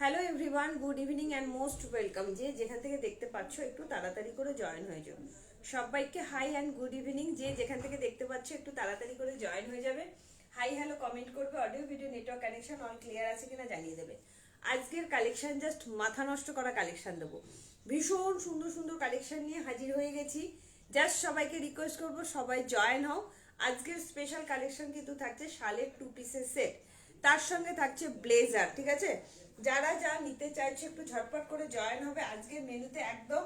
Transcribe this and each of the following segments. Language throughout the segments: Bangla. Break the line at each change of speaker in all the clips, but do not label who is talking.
Hello everyone, good evening and most welcome. যে যেখান থেকে দেখতে পাচ্ছ একটু তাড়াতাড়ি করে জয়েন হয়ে যাও। সবাইকে হাই অ্যান্ড গুড ইভিনিং। যে যেখান থেকে দেখতে পাচ্ছ একটু তাড়াতাড়ি করে জয়েন হয়ে যাবে। হাই হ্যালো কমেন্ট করবে, audio video network connection all clear আছে কিনা জানিয়ে দেবে। আজকের কালেকশন জাস্ট মাথা নষ্ট করা কালেকশন দেবো। ভীষণ সুন্দর সুন্দর কালেকশন নিয়ে হাজির হয়ে গেছি। জাস্ট সবাইকে রিকোয়েস্ট করবো সবাই জয়েন হও। আজকের স্পেশাল কালেকশন কিন্তু থাকছে শালের 2 পিসের সেট, তার সঙ্গে থাকছে ব্লেজার। ঠিক আছে, যারা যা নিতে চাইছে একটু ঝটপট করে জয়েন হবে। আজকের মেনুতে একদম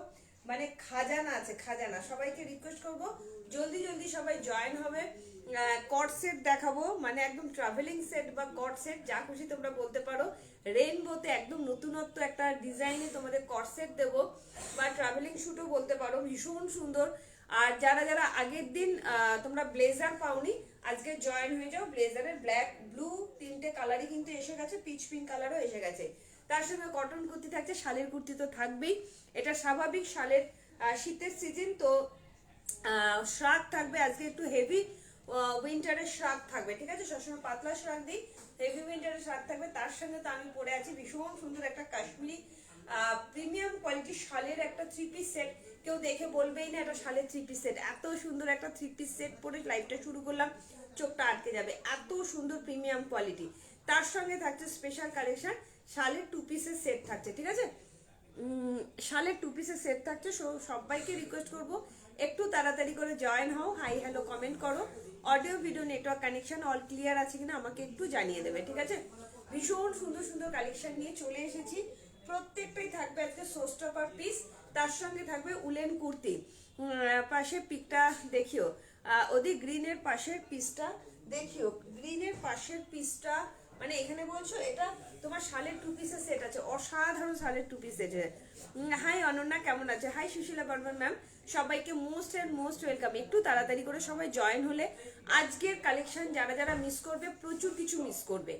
মানে খাজানা আছে, খাজানা। সবাইকে রিকোয়েস্ট করব জলদি জলদি সবাই জয়েন হবে। কট সেট দেখাবো, মানে একদম ট্রাভেলিং সেট বা কট সেট যা খুশি তোমরা বলতে পারো। রেইনবোতে একদম নতুনত্ব একটা ডিজাইনে তোমাদের কট সেট দেবো, বা ট্রাভেলিং শুটও বলতে পারো। ভীষণ সুন্দর। আর যারা যারা আগের দিন তোমরা ব্লেজার পাওনি, আজকে জয়েন হয়ে যাও। ব্লেজারের ব্ল্যাক ব্লু তিনটে কালারই কিন্তু এসে গেছে, পিচ পিঙ্ক কালারও এসে গেছে। তার সঙ্গে কটন কুর্তি থাকছে, শালের কুর্তি তো থাকবেই। এটা স্বাভাবিক শালের শীতের সিজন তো। শ্রাগ থাকবে আজকে একটু হেভি উইন্টারের শ্রাগ থাকবে। ঠিক আছে, সবসময় পাতলা শ্রাগ দিই, হেভি উইন্টারের শ্রাগ থাকবে। তার সঙ্গে তো আমি পরে আছি ভীষণ সুন্দর একটা কাশ্মীরি প্রিমিয়াম কোয়ালিটির শালের একটা 3 পিস সেট। কেউ দেখে বলবেই না এটা শালের 3 পিস সেট। এত সুন্দর একটা 3 পিস সেট পরে লাইভটা শুরু করলাম, চোখটা আটকে যাবে, এত সুন্দর প্রিমিয়াম কোয়ালিটি। তার সঙ্গে থাকছে স্পেশাল কালেকশন শালের 2 পিসের সেট থাকছে। ঠিক আছে, শালের 2 পিসের সেট থাকছে। সবাইকে রিকোয়েস্ট করব একটু তাড়াতাড়ি করে জয়েন হও। হাই হ্যালো কমেন্ট করো, audio video network connection all clear আছে কিনা আমাকে একটু জানিয়ে দেবে। ঠিক আছে, ভীষণ সুন্দর সুন্দর কালেকশন নিয়ে চলে এসেছি। প্রত্যেকটাই থাকবে আজকে সোস্টা পার পিস, তার সঙ্গে থাকবে উলেন কুর্তি। পাশে পিকটা দেখিও, ওদিক গ্রিনের পাশের পিসটা দেখিও, গ্রিনের পাশের পিসটা মানে এখানে বলছো এটা তোমার শালের 2 পিসের সেট আছে, অসাধারণ শালের 2 পিস সেট। হাই অনন্যা, কেমন আছে? হাই সুশীলা বর্মন ম্যাম, সবাইকে মোস্ট এন্ড মোস্ট ওয়েলকাম। একটু তাড়াতাড়ি করে সবাই জয়েন হলে আজকের কালেকশন যারা যারা মিস করবে প্রচুর কিছু মিস করবে।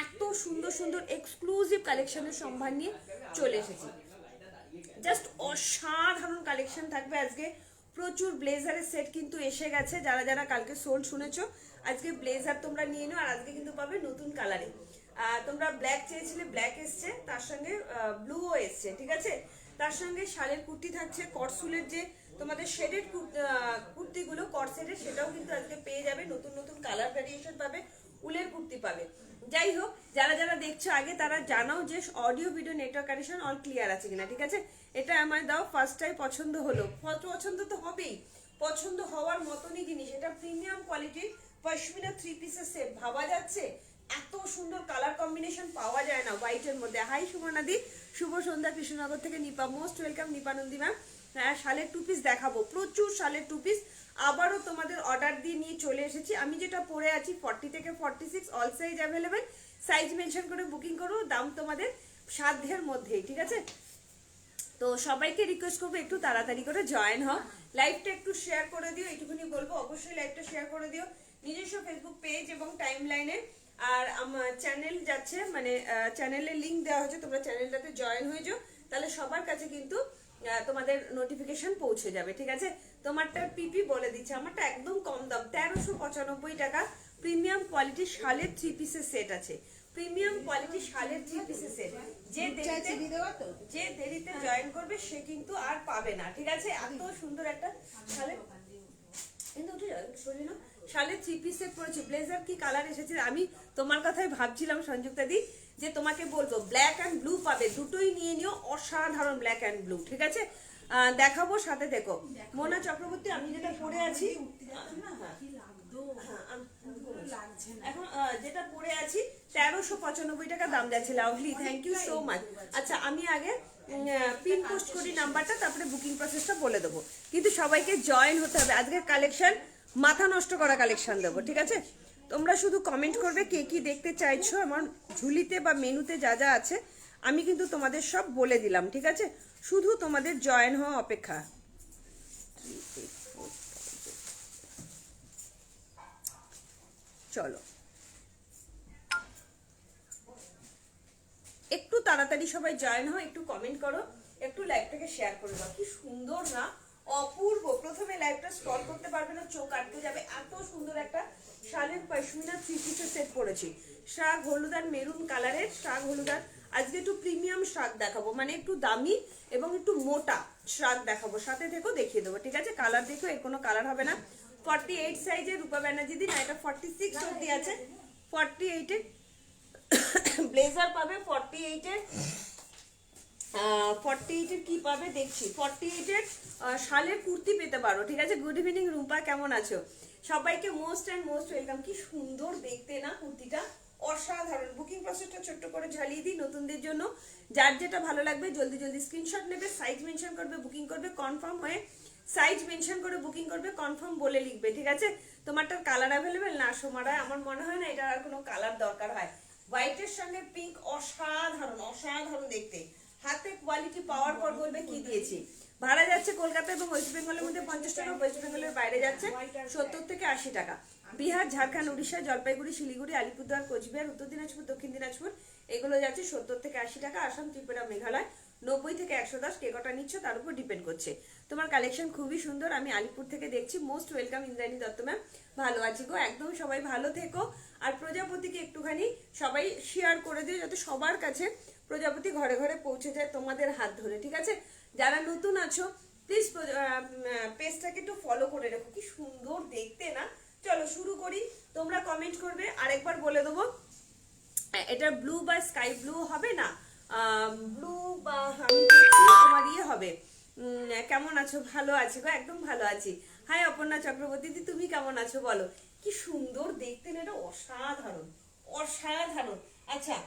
এত সুন্দর সুন্দর এক্সক্লুসিভ কালেকশনের সম্ভার নিয়ে চলে এসেছি। জাস্ট অসাধারণ কালেকশন থাকবে আজকে। প্রচুর ব্লেজারের সেট কিন্তু এসে গেছে। যারা যারা কালকে সোল শুনেছো, আজকে ব্লেজার তোমরা নিয়ে নাও। আর আজকে কিন্তু পাবে নতুন কালারে। তোমরা ব্ল্যাক চেয়েছিলে, ব্ল্যাক এসছে, তার সঙ্গে ব্লুও এসছে। ঠিক আছে, তার সঙ্গে শালের কুর্তি থাকছে, কটসুলের যে তোমাদের শেডেড কুর্তিগুলো কট সেটের, সেটাও কিন্তু আজকে পেয়ে যাবে। নতুন নতুন কালার ভ্যারিয়েশন পাবে, উলের কুর্তি পাবে। যাই হোক, যারা যারা দেখছো আগে তারা জানাও যে audio video network connection all clear আছে কিনা। ঠিক আছে, এটা আমায় দাও। ফার্স্ট টাইম পছন্দ হলো, পছন্দ তো হবেই, পছন্দ হওয়ার মতনই জিনিস। এটা প্রিমিয়াম কোয়ালিটির পশমিনা 3 পিসের সেট। ভাবা যাচ্ছে এত সুন্দর কালার কম্বিনেশন পাওয়া যায় না হোয়াইটের মধ্যে। হাই সুমনাদি, শুভ সন্ধ্যা কৃষ্ণনগর থেকে নিপা, মোস্ট ওয়েলকাম নিপানন্দি ম্যাম। হ্যাঁ, শালের 2 পিস দেখাবো, প্রচুর শালের 2 পিস। আবারও তোমাদের অর্ডার দিয়ে নিয়ে চলে এসেছি। আমি যেটা পরে আছি 40 থেকে 46, all size available. Size mention করে বুকিং করো, দাম তোমাদের সাধ্যের মধ্যেই। ঠিক আছে, তো সবাইকে রিকোয়েস্ট করবো একটু তাড়াতাড়ি করে জয়েন হও। লাইভটা একটু শেয়ার করে দিও, এইটুকুনি বলবো। অবশ্যই লাইভটা শেয়ার করে দিও নিজস্ব ফেসবুক পেজ এবং টাইম লাইনে। আর আমার চ্যানেল যাচ্ছে, মানে চ্যানেলের লিঙ্ক দেওয়া হচ্ছে, তোমরা চ্যানেলটাতে জয়েন হয়ে যাও, তাহলে সবার কাছে কিন্তু তোমাদের নোটিফিকেশন পৌঁছে যাবে। ঠিক আছে, তোমারটা পিপি বলে দিচ্ছে, আমারটা একদম কম দাম, 1395 টাকা। প্রিমিয়াম কোয়ালিটির শালের 3 পিসের সেট আছে, প্রিমিয়াম কোয়ালিটি শালের 3 পিসের সেট। যে দেরিতে জয়েন করবে সে কিন্তু আর পাবে না। ঠিক আছে, এত সুন্দর একটা শালের শালের 3 পিস সেট পরেছি। ব্লেজার কি কালার এসেছে, আমি তোমার কথাই ভাবছিলাম সংযুক্তা দি, যে তোমাকে বলবো ব্ল্যাক অ্যান্ড ব্লু পাবে, দুটোই নিয়ে নিও। অসাধারণ ব্ল্যাক অ্যান্ড ব্লু। ঠিক আছে, দেখাবো, সাথে দেখো। মোনা চক্রবর্তী, আমি যেটা পরে আছি এখন, যেটা পরে আছি 1395 টাকা দাম যাচ্ছে। Lovely, thank you so much. আচ্ছা, আমি আগে পিন পোস্ট করি নাম্বারটা, তারপরে বুকিং প্রসেসটা বলে দেবো। কিন্তু সবাইকে জয়েন হতে হবে। আজকের কালেকশন মাথা নষ্ট করা কালেকশন দেবো। ঠিক আছে, তোমরা শুধু কমেন্ট করবে কে কি দেখতে চাইছো। আমার ঝুলিতে বা মেনুতে যা যা আছে আমি কিন্তু তোমাদের সব বলে দিলাম। ঠিক আছে, শুধু তোমাদের জয়েন হওয়া অপেক্ষা। চলো একটু তাড়াতাড়ি সবাই জয়েন হও, একটু কমেন্ট করো, একটু লাইভটাকে শেয়ার করে দাও। কি সুন্দর না, অপূর্ব। প্রথমে লাইভটা স্ক্রল করতে পারবে না, চোখ আটকে যাবে। এত সুন্দর একটা শালের পশমিনা 3 পিসের সেট পরেছি। শাক হলুদ আর মেরুন কালারের, শাক হলুদ আর আজকে একটু প্রিমিয়াম শ্রাগ দেখাবো, মানে একটু দামি এবং একটু মোটা শ্রাগ দেখাবো, সাথে থেকেও দেখিয়ে দেবো, ঠিক আছে? কালার দেখো, এর কোনো কালার হবে না। 48 সাইজের রূপা ব্যানার্জি দিন, এটা 46 অবধি আছে। 48 এর ব্লেজার পাবে, 48 এর 48 এর কি পাবে দেখছি, 48 এর শালের কুর্তি পেতে পারো, ঠিক আছে? গুড ইভিনিং রুম্পা, কেমন আছো? সবাইকে মোস্ট অ্যান্ড মোস্ট ওয়েলকাম। কি সুন্দর দেখতে না কুর্তিটা, অসাধারণ। বুকিং প্রসেসটা ছোট্ট করে ঝালিয়ে দিই নতুনদের জন্য, যার যেটা ভালো লাগবে জলদি জলদি স্ক্রিনশট নেবে, সাইজ মেনশন করবে, বুকিং করবে, কনফার্ম হয়ে সাইজ মেনশন করে বুকিং করবে, কনফার্ম বলে লিখবে, ঠিক আছে? তোমারটার কালার অ্যাভেলেবেল না সোমারায়? আমার মনে হয় না এটা আর কোনো কালার দরকার হয়। হোয়াইটের সঙ্গে পিঙ্ক, অসাধারণ অসাধারণ দেখতে। হাতে কোয়ালিটি পাওয়ার পর বলবে কি দিয়েছি। ভাড়া যাচ্ছে কলকাতা এবং ওয়েস্ট বেঙ্গলের মধ্যে 50 টাকা, ওয়েস্ট বেঙ্গলের বাইরে যাচ্ছে 70 থেকে 80 টাকা। বিহার, ঝাড়খণ্ড, উড়িষ্যা, জলপাইগুড়ি, শিলিগুড়ি, আলিপুরদুয়ার, কোচবিহার, উত্তর দিনাজপুর, দক্ষিণ দিনাজপুর এগুলো যাচ্ছে 70 থেকে 80 টাকা। আসাম, ত্রিপুরা, মেঘালয় 90 থেকে 110। কে কটা নিচ্ছ তার উপর ডিপেন্ড করছে। তোমার কালেকশন খুবই সুন্দর। আমি আলিপুর থেকে দেখছি। Most welcome Indrani Dutta ma'am, ভালো আছি গো, একদম সবাই ভালো থেকো। আর প্রজাপতিকে একটুখানি সবাই শেয়ার করে দিও, যাতে সবার কাছে প্রজাপতি ঘরে ঘরে পৌঁছে যায় তোমাদের হাত ধরে, ঠিক আছে? যারা নতুন আছো প্লিজ পেজটাকে একটু ফলো করে রেখো। কি সুন্দর দেখতে না? চলো শুরু করি। তোমরা কমেন্ট করবে, আরেকবার বলে দেবো, এটা ব্লু বা স্কাই ব্লু হবে না, ব্লু বা আমি দেখছি তোমার ইয়ে হবে। কেমন আছো? ভালো আছি গো, একদম ভালো আছি। হাই অপর্ণা চক্রবর্তী দি, তুমি কেমন আছো বলো? কি সুন্দর দেখতে না, এটা অসাধারণ অসাধারণ। আচ্ছা,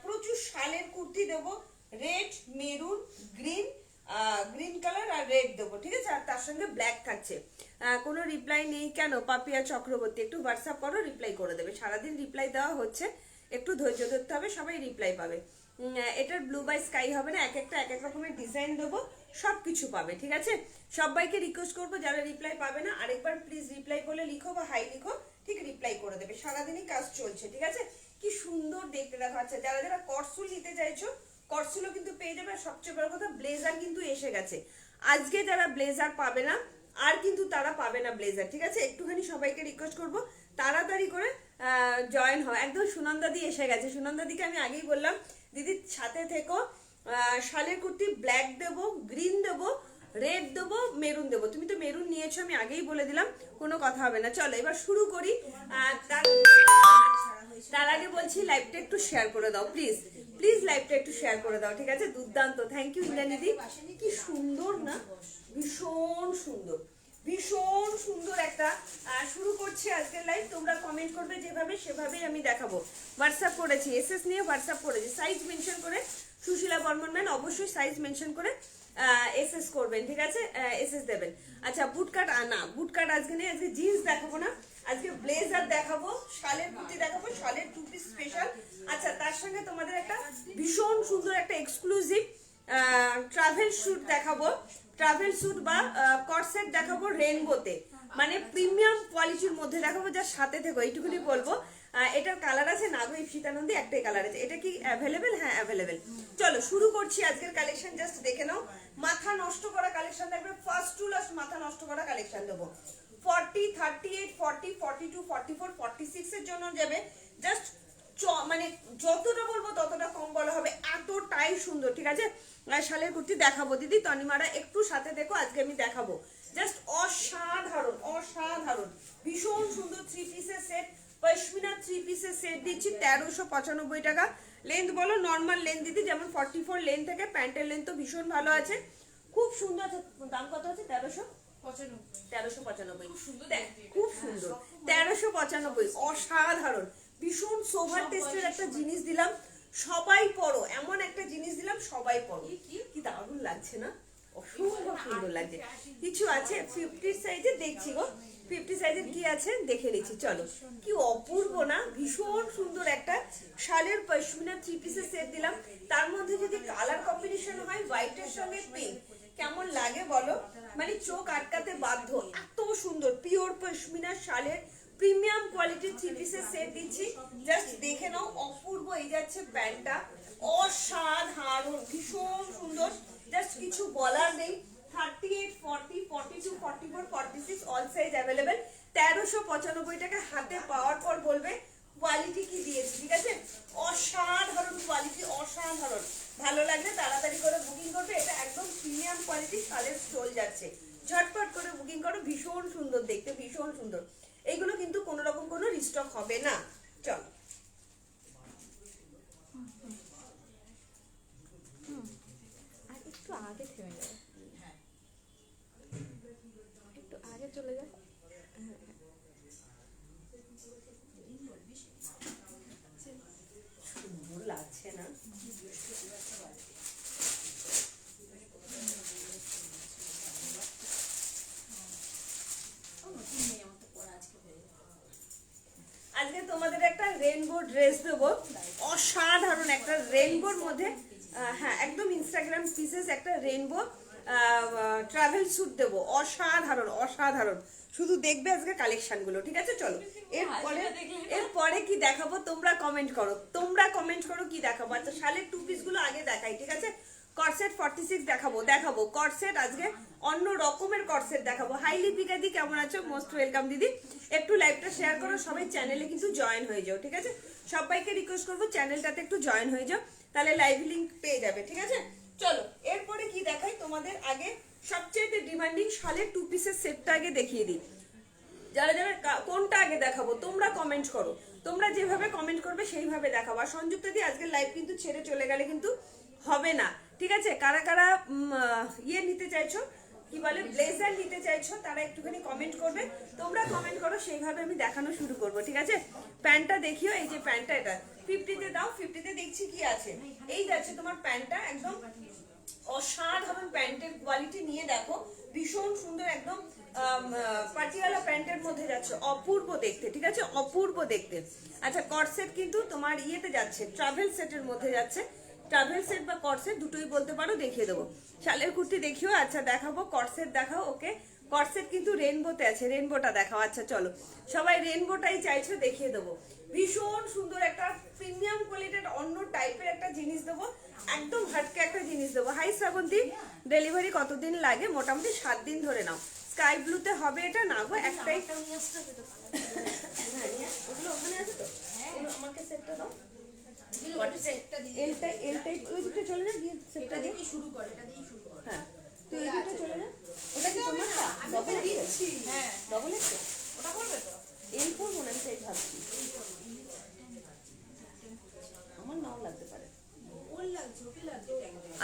প্রচুর শালের কুর্তি দেবো, red, maroon, green, green colour আর রেড দেবো, ঠিক আছে? আর তার সঙ্গে ব্ল্যাক থাকছে। কোনো রিপ্লাই নেই কেন পাপিয়া চক্রবর্তী? একটু হোয়াটসঅ্যাপ করো, রিপ্লাই করে দেবে। সারাদিন রিপ্লাই দেওয়া হচ্ছে, একটু ধৈর্য ধরতে হবে, সবাই রিপ্লাই পাবে। এটার ব্লু বাই স্কাই হবে না, এক একটা এক এক রকমের ডিজাইন দেবো, সব কিছু পাবে, ঠিক আছে? সবাইকে রিকোয়েস্ট করবো, যারা রিপ্লাই পাবে না আরেকবার প্লিজ রিপ্লাই করলে লিখো বা হাই লিখো, ঠিক রিপ্লাই করে দেবে। সারাদিনই কাজ চলছে, ঠিক আছে? কি সুন্দর দেখতে দেখো। আচ্ছা, যারা যারা কটসুল নিতে চাইছো কটসুলও কিন্তু পেয়ে যাবে। আর সবচেয়ে বড় কথা, ব্লেজার কিন্তু এসে গেছে। আজকে যারা ব্লেজার পাবে না আর কিন্তু তারা পাবে না ব্লেজার, ঠিক আছে? একটুখানি সবাইকে রিকোয়েস্ট করবো তাড়াতাড়ি করে জয়েন হয়। একদম সুনন্দা দি এসে গেছে। সুনন্দা দিকে আমি আগেই বললাম দিদি সাথে থেকো। শালের কুর্তি ব্ল্যাক দেবো, গ্রিন দেবো, রেড দেবো, মেরুন দেবো। তুমি তো মেরুন নিয়েছো, আমি আগেই বলে দিলাম, কোনো কথা হবে না। চলো এবার শুরু করি। তার আগে বলছি লাইভটা একটু শেয়ার করে দাও প্লিজ, প্লিজ লাইভটা একটু শেয়ার করে দাও, ঠিক আছে? দুর্দান্ত, থ্যাংক ইউ ইন্দ্রাণী দি। কি সুন্দর না, ভীষণ সুন্দর, ভীষণ সুন্দর একটা। শুরু করছি আজকের লাইভ। তোমরা কমেন্ট করবে যেভাবে সেভাবেই আমি দেখাবো। হোয়াটসঅ্যাপ করেছি, এসএস নিয়ে হোয়াটসঅ্যাপ করেছি, সাইজ মেনশন করে। সুশীলা বর্মন ম্যান অবশ্যই সাইজ মেনশন করে এসএস করবেন, ঠিক আছে? এসএস দেবেন। আচ্ছা, বুটকাট না, বুটকাট আজকে নেই, আজকে জিন্স দেখাবো না, আজকে ব্লেজার দেখাবো, শালের কুর্তি দেখাবো, শালের টু পিস স্পেশাল। আচ্ছা, তার সঙ্গে তোমাদের একটা ভীষণ সুন্দর একটা এক্সক্লুসিভ ট্রাভেল স্যুট দেখাবো, ট্রাভেল স্যুট বা কটসেট দেখাবো রেনবোতে, মানে প্রিমিয়াম কোয়ালিটির মধ্যে দেখাবো। যার সাথে থেকো, এইটুকুনি বলবো। এটার কালার আছে নাগো ইপসিতানন্দী, একটাই কালার আছে। এটা কি অ্যাভেলেবেল? হ্যাঁ অ্যাভেলেবেল। চলো শুরু করছি আজকের কালেকশন, জাস্ট দেখে নাও। মাথা নষ্ট করা কালেকশন থাকবে, ফার্স্ট টু লাস্ট মাথা নষ্ট করা কালেকশন দেবো। 40, 38, 40, 42, 44, 46 এর জন্য যাবে। জাস্ট মানে যতটা বলবো ততটা কম বলা হবে, এতটাই সুন্দর, ঠিক আছে? শালের কুর্তি দেখাবো দিদি, তনিমারা একটু সাথে দেখো, আজকে আমি দেখাবো। জাস্ট অসাধারণ অসাধারণ, ভীষণ সুন্দর থ্রি পিসের সেট, পশমিনা থ্রি পিসের সেট দিচ্ছি 1395 টাকা। লেন্থ বলো, নর্মাল লেন্থ দিদি, যেমন 44 লেন্থ থেকে। প্যান্টের লেন্থ তো ভীষণ ভালো আছে, খুব সুন্দর আছে। দাম কত আছে? 1395। খুব সুন্দর, 1395, অসাধারণ, ভীষণ সোভার টেস্টের একটা জিনিস দিলাম, সবাই পড়ো, এমন একটা জিনিস দিলাম সবাই পড়ো। কি দারুণ লাগছে না? অসম্ভব সুন্দর লাগছে। কিছু আছে 50 সাইজের, দেখছি গো 50 সাইজের কি আছে দেখে নিচ্ছি। চলো, কি অপূর্ব না, ভীষণ সুন্দর একটা শালের পশমিনা থ্রি পিসের সেট দিলাম। তার মধ্যে যদি কালার কম্বিনেশন হয় হোয়াইটের সঙ্গে পিঙ্ক, কেমন লাগে বলো? মানে চোখ আটকাতে বাধ্য, এত সুন্দর পিওর পশমিনা শালের প্রিমিয়াম কোয়ালিটির থ্রি পিসের সেট দিচ্ছি। জাস্ট দেখে নাও, অপূর্ব। এই যাচ্ছে প্যান্টটা, অসাধারণ, ভীষণ সুন্দর, জাস্ট কিছু বলার নেই। 38, 40, 42, 44, 46 অল সাইজ অ্যাভেলেবেল। 1395 টাকা। হাতে পাওয়ার পর বলবে কোয়ালিটি কি দিয়েছি, ঠিক আছে? অসাধারণ কোয়ালিটি, অসাধারণ অসাধারণ। ভালো লাগলে তাড়াতাড়ি করে বুকিং করবে। এটা একদম প্রিমিয়াম কোয়ালিটি শালের স্টোল যাচ্ছে, ঝটপট করে বুকিং করো। ভীষণ সুন্দর দেখতে, ভীষণ সুন্দর। এইগুলো কিন্তু কোনো রকম কোনো রিস্টক হবে না। চল
আর একটু আগে থেমে যাবে, একটু আগে চলে যাবে।
সুন্দর লাগছে না? আজকে তোমাদের একটা রেইনবো ড্রেস দেবো, অসাধারণ একটা রেইনবোর মধ্যে। হ্যাঁ, একদম ইনস্টাগ্রাম পিসেস একটা রেইনবো ট্রাভেল স্যুট দেবো, অসাধারণ অসাধারণ। শুধু দেখবে আজকে কালেকশনগুলো, ঠিক আছে? চলো এরপরে কি দেখাবো তোমরা কমেন্ট করো, তোমরা কমেন্ট করো কি দেখাবো। আচ্ছা, শালের টু পিসগুলো আগে দেখাই, ঠিক আছে? কর্সেট 46 দেখাবো কর্সেট, আজকে অন্য রকমের কর্সেট দেখাবো। হাই লিপিকা দি, কেমন আছো? মোস্ট ওয়েলকাম দিদি। একটু লাইভটা শেয়ার করো, সবাই চ্যানেলে কিন্তু জয়েন হয়ে যাও, ঠিক আছে? সবাইকে রিকোয়েস্ট করবো চ্যানেলটাতে একটু জয়েন হয়ে যাও, তাহলে লাইভ লিংক পেয়ে যাবে, ঠিক আছে? চলো এরপরে কি দেখাই তোমাদের। আগে সবচেয়ে ডিমান্ডিং শালের টু পিসের সেটটা আগে দেখিয়ে দিই। যারা যারা কোনটা আগে দেখাবো তোমরা কমেন্ট করো, তোমরা যেভাবে কমেন্ট করবে সেইভাবে দেখাবো। আর সংযুক্ত দিয়ে আজকের লাইভ কিন্তু ছেড়ে চলে গেলে কিন্তু হবে না, ঠিক আছে? কারা কারা ইয়ে নিতে চাইছো, কি বলে, ব্লেজার নিতে চাইছো, তারা একটুখানি কমেন্ট করবে। তোমরা কমেন্ট করো, সেইভাবে আমি দেখানো শুরু করবো, ঠিক আছে? প্যান্টটা দেখিও, এই যে প্যান্টটা, এটা 50-তে দাও। 50-তে দেখছি কি আছে। এই যাচ্ছে তোমার প্যান্টটা, একদম অসাধারণ প্যান্টের কোয়ালিটি নিয়ে দেখো, ভীষণ সুন্দর একদম পাটিয়ালা প্যান্টের মধ্যে যাচ্ছে, অপূর্ব দেখতে, ঠিক আছে? অপূর্ব দেখতে। আচ্ছা, কর্সেট কিন্তু তোমার ইয়েতে যাচ্ছে, ট্রাভেল সেটের মধ্যে যাচ্ছে। ট্রাভেল সেট বা কর্সেট দুটোই বলতে পারো, দেখিয়ে দেবো। শালের কুর্তি দেখিও। আচ্ছা দেখাবো, কর্সেট দেখাও। ওকে, কর্সেট কিন্তু রেনবোতে আছে, রেনবোটা দেখাও। আচ্ছা চলো, সবাই রেনবোটাই চাইছো, দেখিয়ে দেবো। ভীষণ সুন্দর একটা প্রিমিয়াম কোয়ালিটির অন্য টাইপের একটা জিনিস দেবো, একদম হাটকে একটা জিনিস দেবো। হাই শ্রাবন্তী, ডেলিভারি কতদিন লাগে? মোটামুটি 7 দিন ধরে নাও। স্কাই ব্লুতে হবে এটা না গো, একটাই। ওগুলো ওখানে আছে তো, আমাকে সেটটা দাও। চলে যা, গিয়ে সেটটা দিয়ে শুরু করে। হ্যাঁ, তুই এই দিকটা চলে যা। ওটা কি তোমারটা? ডবল দিচ্ছি। হ্যাঁ, ডবল আছে। ওটা করবে তো? এই করবো না, আমি তাই ভাবছি। আমার নাও লাগতে পারে।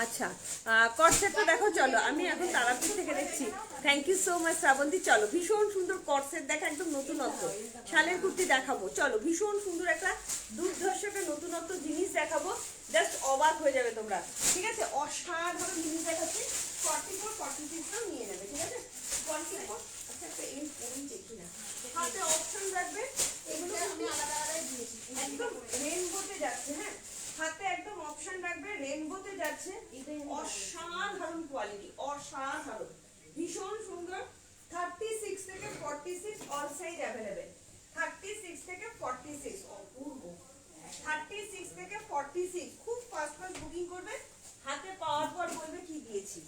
আচ্ছা, কর্সেটটা দেখো। চলো, আমি এখন তারাপীঠ থেকে দেখছি। Thank you so much Shrabanti. চলো, ভীষণ সুন্দর কর্সেট দেখা, একদম নতুনত্ব শালের কুর্তি দেখাবো। চলো, ভীষণ সুন্দর একটা দুর্ধর্ষ একটা নতুনত্ব জিনিস দেখাবো, জাস্ট অবাক হয়ে যাবে তোমরা, ঠিক আছে? অসাধারণ জিনিস দেখাচ্ছি। 44, 46 নিয়ে নেবে, ঠিক আছে? 44। আচ্ছা, একটা এই পরি দেখি না, হাতে অপশন রাখবে। এগুলো আমি আলাদা আলাদাই দিয়েছি, একদম রেইনবোতে যাচ্ছে। হ্যাঁ, হাতে একদম অপশন রাখবে, রেইনবোতে যাচ্ছে। অসাধারণ কোয়ালিটি, অসাধারণ, ভীষণ সুন্দর। 36 থেকে 46 অল সাইজ অ্যাভেলেবেল। 36 থেকে 46 অপূর্ব। 36 থেকে 46 খুব ফাস্ট বুকিং করবে। হাতে পাওয়ার পর বলবে কি দিয়েছি।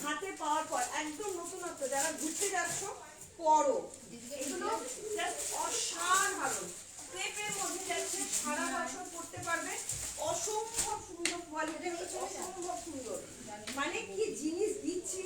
হাতে পাওয়ার পর একদম নতুনত্ব, যারা ঘুরতে যাচ্ছ পরো, এগুলো জাস্ট অসাধারণ। পেপের মধ্যে যাচ্ছে, সারা বছর পড়তে পারবে। অসম্ভব সুন্দর কোয়ালিটি, অসম্ভব সুন্দর। মানে কি জিনিস দিচ্ছি।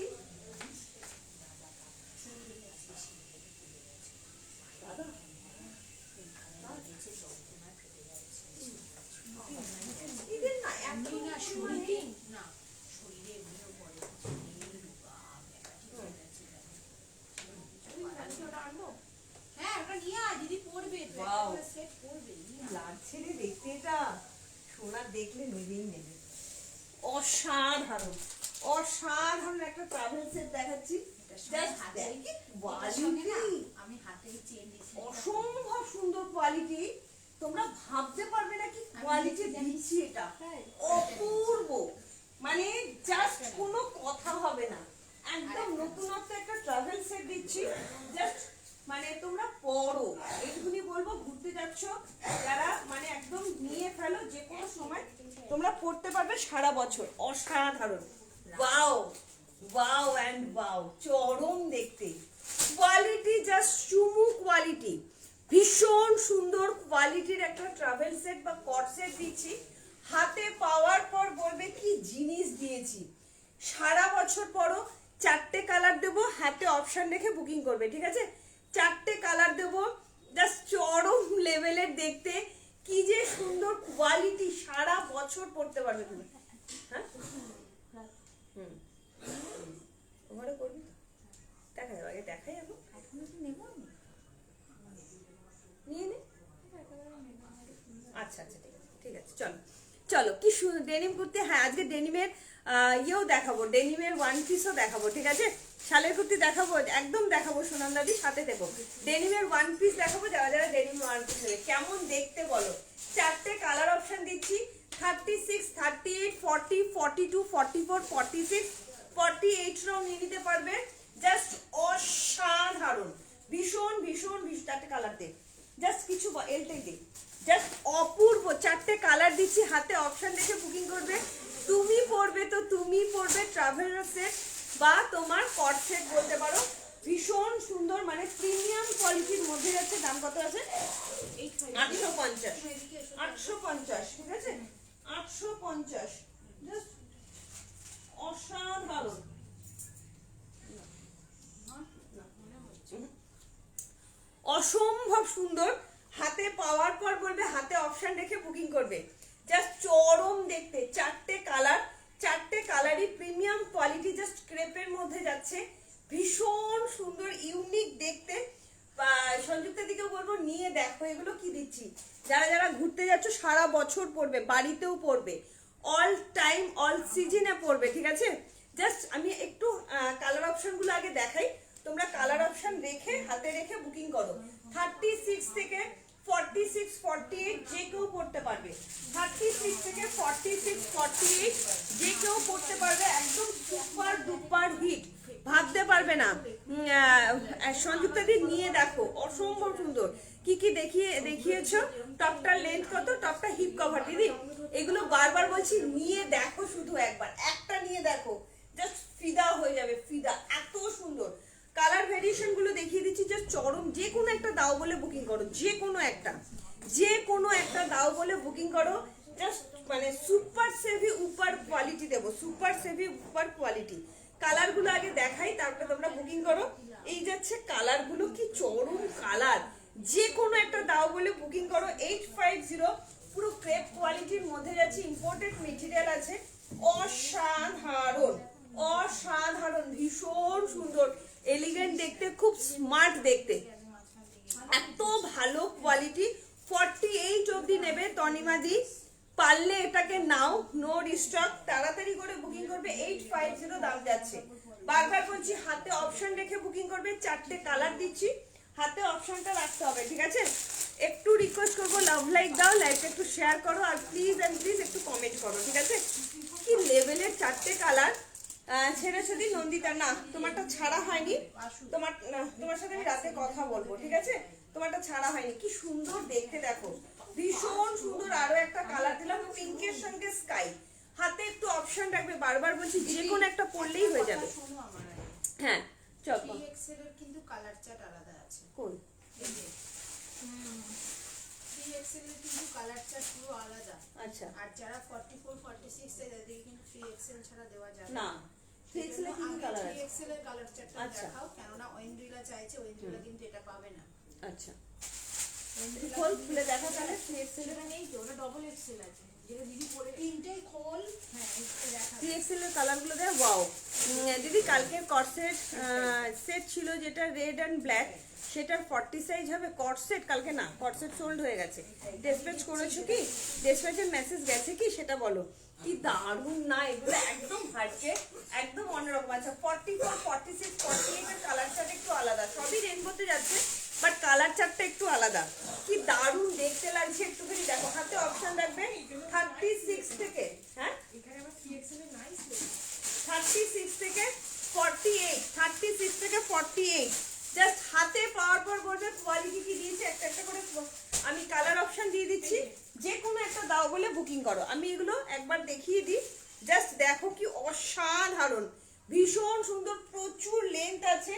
দেখলে নেবেই নেবে। অসাধারণ অসাধারণ একটা ট্রাভেল সেট দেখাচ্ছি। অসম্ভব সুন্দর কোয়ালিটি, তোমরা ভাবতে পারবে না কি কোয়ালিটি দিচ্ছি। এটা অপূর্ব, মানে জাস্ট কোনো কথা হবে না। একদম নতুনত্ব একটা ট্রাভেল সেট দিচ্ছি, জাস্ট মানে তোমরা পড়ো। এইটুকুনি বলবো, ঘুরতে যাচ্ছ যারা, মানে একদম নিয়ে ফেলো, যে কোনো সময় তোমরা পড়তে পারবে সারা বছর। অসাধারণ, ওয়াও ওয়াও এন্ড ওয়াও, চরম দেখতে কোয়ালিটি, জাস্ট চুমু কোয়ালিটি। ভীষণ সুন্দর কোয়ালিটির একটা ট্রাভেল সেট বা কট সেট দিচ্ছি। হাতে পাওয়ার পর বলবে কি জিনিস দিয়েছি। সারা বছর পরও 4টে কালার দেবো, হাতে অপশন রেখে বুকিং করবে, ঠিক আছে? 4টে কালার দেবো, জাস্ট চরম লেভেলের দেখতে, কি যে সুন্দর কোয়ালিটি, সারা বছর পড়তে পারবে তুমি। হ্যাঁ ঘরে করবি তো, দেখা যাবে, আগে দেখাই এখন নিয়ে নে। আচ্ছা আচ্ছা ঠিক আছে চলো চলো। কি ডেনিম কুর্তি, হ্যাঁ আজকে ডেনিমের ইয়েও দেখাবো, ডেনিমের ওয়ান পিসও দেখাবো, ঠিক আছে? শালের কুর্তি দেখাবো, একদম দেখাবো সোনাম দাদি, সাথে দেবো ডেনিমের ওয়ান পিস দেখাবো। যারা যারা ডেনিম ওয়ান পিস নেবে কেমন দেখতে বলো। 4টে কালার অপশন দিচ্ছি, 36, 38, 40, 42, 44, 46, 48 রাও নিয়ে নিতে পারবে। জাস্ট অসাধারণ, ভীষণ ভীষণ ভীষণ। 4টে কালার দে, জাস্ট কিছু এলটাই দে, জাস্ট অপূর্ব। 4টে কালার দিচ্ছি, হাতে অপশন দেখে বুকিং করবে। তুমি পড়বে তো তুমি পড়বে ট্রাভেলার সেট বা তোমার কট সেট বলতে পারো, ভীষণ সুন্দর, মানে প্রিমিয়াম কোয়ালিটির মধ্যে যাচ্ছে। দাম কত আছে? 850, 850, ঠিক আছে? 850, জাস্ট অসাধারণ, অসম্ভব সুন্দর। হাতে পাওয়ার পর বলবে হাতে অপশন রেখে বুকিং করবে, জাস্ট চরম দেখতে। 4টে কালার, 4টে কালারই প্রিমিয়াম কোয়ালিটি, জাস্ট ক্রেপের মধ্যে যাচ্ছে, ভীষণ সুন্দর ইউনিক দেখতে। সংযুক্তা দিকেও বলবো নিয়ে দেখো এগুলো কি দিচ্ছি। যারা যারা ঘুরতে যাচ্ছ সারা বছর পরবে, বাড়িতেও পরবে, অল টাইম অল সিজনে পরবে, ঠিক আছে? জাস্ট আমি একটু কালার অপশনগুলো আগে দেখাই, তোমরা কালার অপশন রেখে হাতে রেখে বুকিং করো। 36 থেকে 46, 48 যে কেউ পড়তে পারবে, 36 থেকে 46, 48 যে কেউ পড়তে পারবে, একদম সুপার ডুপার হিট, ভাবতে পারবে না। সংযুক্তা দি নিয়ে দেখো, অসম্ভব সুন্দর। কি কি দেখিয়েছো, টপটার লেন্থ কত, টপটা হিপ কভার, দিদি এগুলো বারবার বলছি, নিয়ে দেখো, শুধু একবার একটা নিয়ে দেখো, জাস্ট ফিদা হয়ে যাবে, ফিদা, এত সুন্দর। কালার ভেরিয়েশন গুলো দেখিয়ে দিচ্ছি, জাস্ট চরম। যে কোনো একটা দাও বলে বুকিং করো, যে কোনো একটা দাও বলে বুকিং করো, জাস্ট মানে সুপার সেভি উপর কোয়ালিটি দেবো, সুপার সেভি উপর কোয়ালিটি। কালার গুলো আগে দেখাই, তারপরে তোমরা বুকিং করো। এই যাচ্ছে কালার গুলো, কি চরম কালার, যে কোনো একটা দাও বলে বুকিং করো। 850, পুরো ক্রেপ কোয়ালিটির মধ্যে যাচ্ছে, ইম্পোর্টেড মেটেরিয়াল আছে, অসাধারণ অসাধারণ, ভীষণ সুন্দর, এলিগেন্ট দেখতে, খুব স্মার্ট দেখতে, এত ভালো কোয়ালিটি। 48 অবধি নেবে তনিমা দি, পারলে এটাকে নাও, নো রিস্টক, তাড়াতাড়ি করে বুকিং করবে। 850 দাম যাচ্ছে, বারবার বলছি হাতে অপশন রেখে বুকিং করবে। 4টে কালার দিচ্ছি, হাতে অপশনটা রাখতে হবে, ঠিক আছে? একটু রিকোয়েস্ট করবো, লাভ লাইক দাও, লাইকটা একটু শেয়ার করো, আর প্লিজ এন্ড প্লিজ একটু কমেন্ট করো, ঠিক আছে? কি লেভেলের 4টে কালার ছেড়েছো দি নন্দিতা, না তোমারটা ছাড়া হয়নি, তোমার সাথে আমি রাতে কথা বলবো, ঠিক আছে? তোমারটা ছাড়া হয়নি, কি সুন্দর দেখতে দেখো, ভীষণ সুন্দর। আরো একটা কালার দিলাম পিঙ্কের সঙ্গে স্কাই, হাতে একটু অপশন রাখবে, বারবার বলছি যে কোনো একটা পড়লেই হয়ে যাবে। হ্যাঁ চল,
কিন্তু কালার চার্ট আলাদা আছে,
কোন
কিন্তু কালার চার্ট পুরো আলাদা।
আচ্ছা,
আর যারা 44, 46 তাদেরকে কিন্তু 3XL ছাড়া দেওয়া যাবে
না। 3XL এর কি কালার আছে?
3XL এর কালার চার্টটা দেখাও, কেননা ঐন্দ্রিলা চাইছে, ঐন্দ্রিলা কিন্তু এটা পাবে না।
আচ্ছা খোল, খুলে দেখা তাহলে। 3XL
এটা নেই তো, ওটা ডবল এক্সেল আছে, যেটা দিদি পরে তিনটেই খোল। হ্যাঁ এটা দেখা
3XL এর কালারগুলো দেখ, ওয়াও। দিদি কালকের কটসেট সেট ছিল যেটা রেড অ্যান্ড ব্ল্যাক, সেটার 40 সাইজ হবে। কটসেট কালকে না, কটসেট সোল্ড হয়ে গেছে। ডেসপ্যাচ করেছো কি, ডেসপ্যাচের মেসেজ গেছে কি সেটা বলো। কি দারুণ না এগুলো, একদম হাটকে, একদম অন্যরকম। আচ্ছা 44, 46, 48 এর কালার চার্ট একটু আলাদা, সবই রেনবোতে যাচ্ছে, বাট কালার চার্টটা একটু আলাদা। কি দারুণ দেখতে লাগছে, একটুখানি দেখো। হাতে অপশন রাখবে 36 থেকে, হ্যাঁ
এখানে আবার 3XL এর নাইস
36 থেকে 48, 36 থেকে 48, জাস্ট হাতে পাওয়ার পর বলবে কোয়ালিটি কি দিয়েছে। একটা একটা করে আমি কালার অপশন দিয়ে দিচ্ছি, যে কোনো একটা দাও বলে বুকিং করো। আমি এগুলো একবার দেখিয়ে দিই, জাস্ট দেখো কি অসাধারণ, ভীষণ সুন্দর, প্রচুর লেন্থ আছে।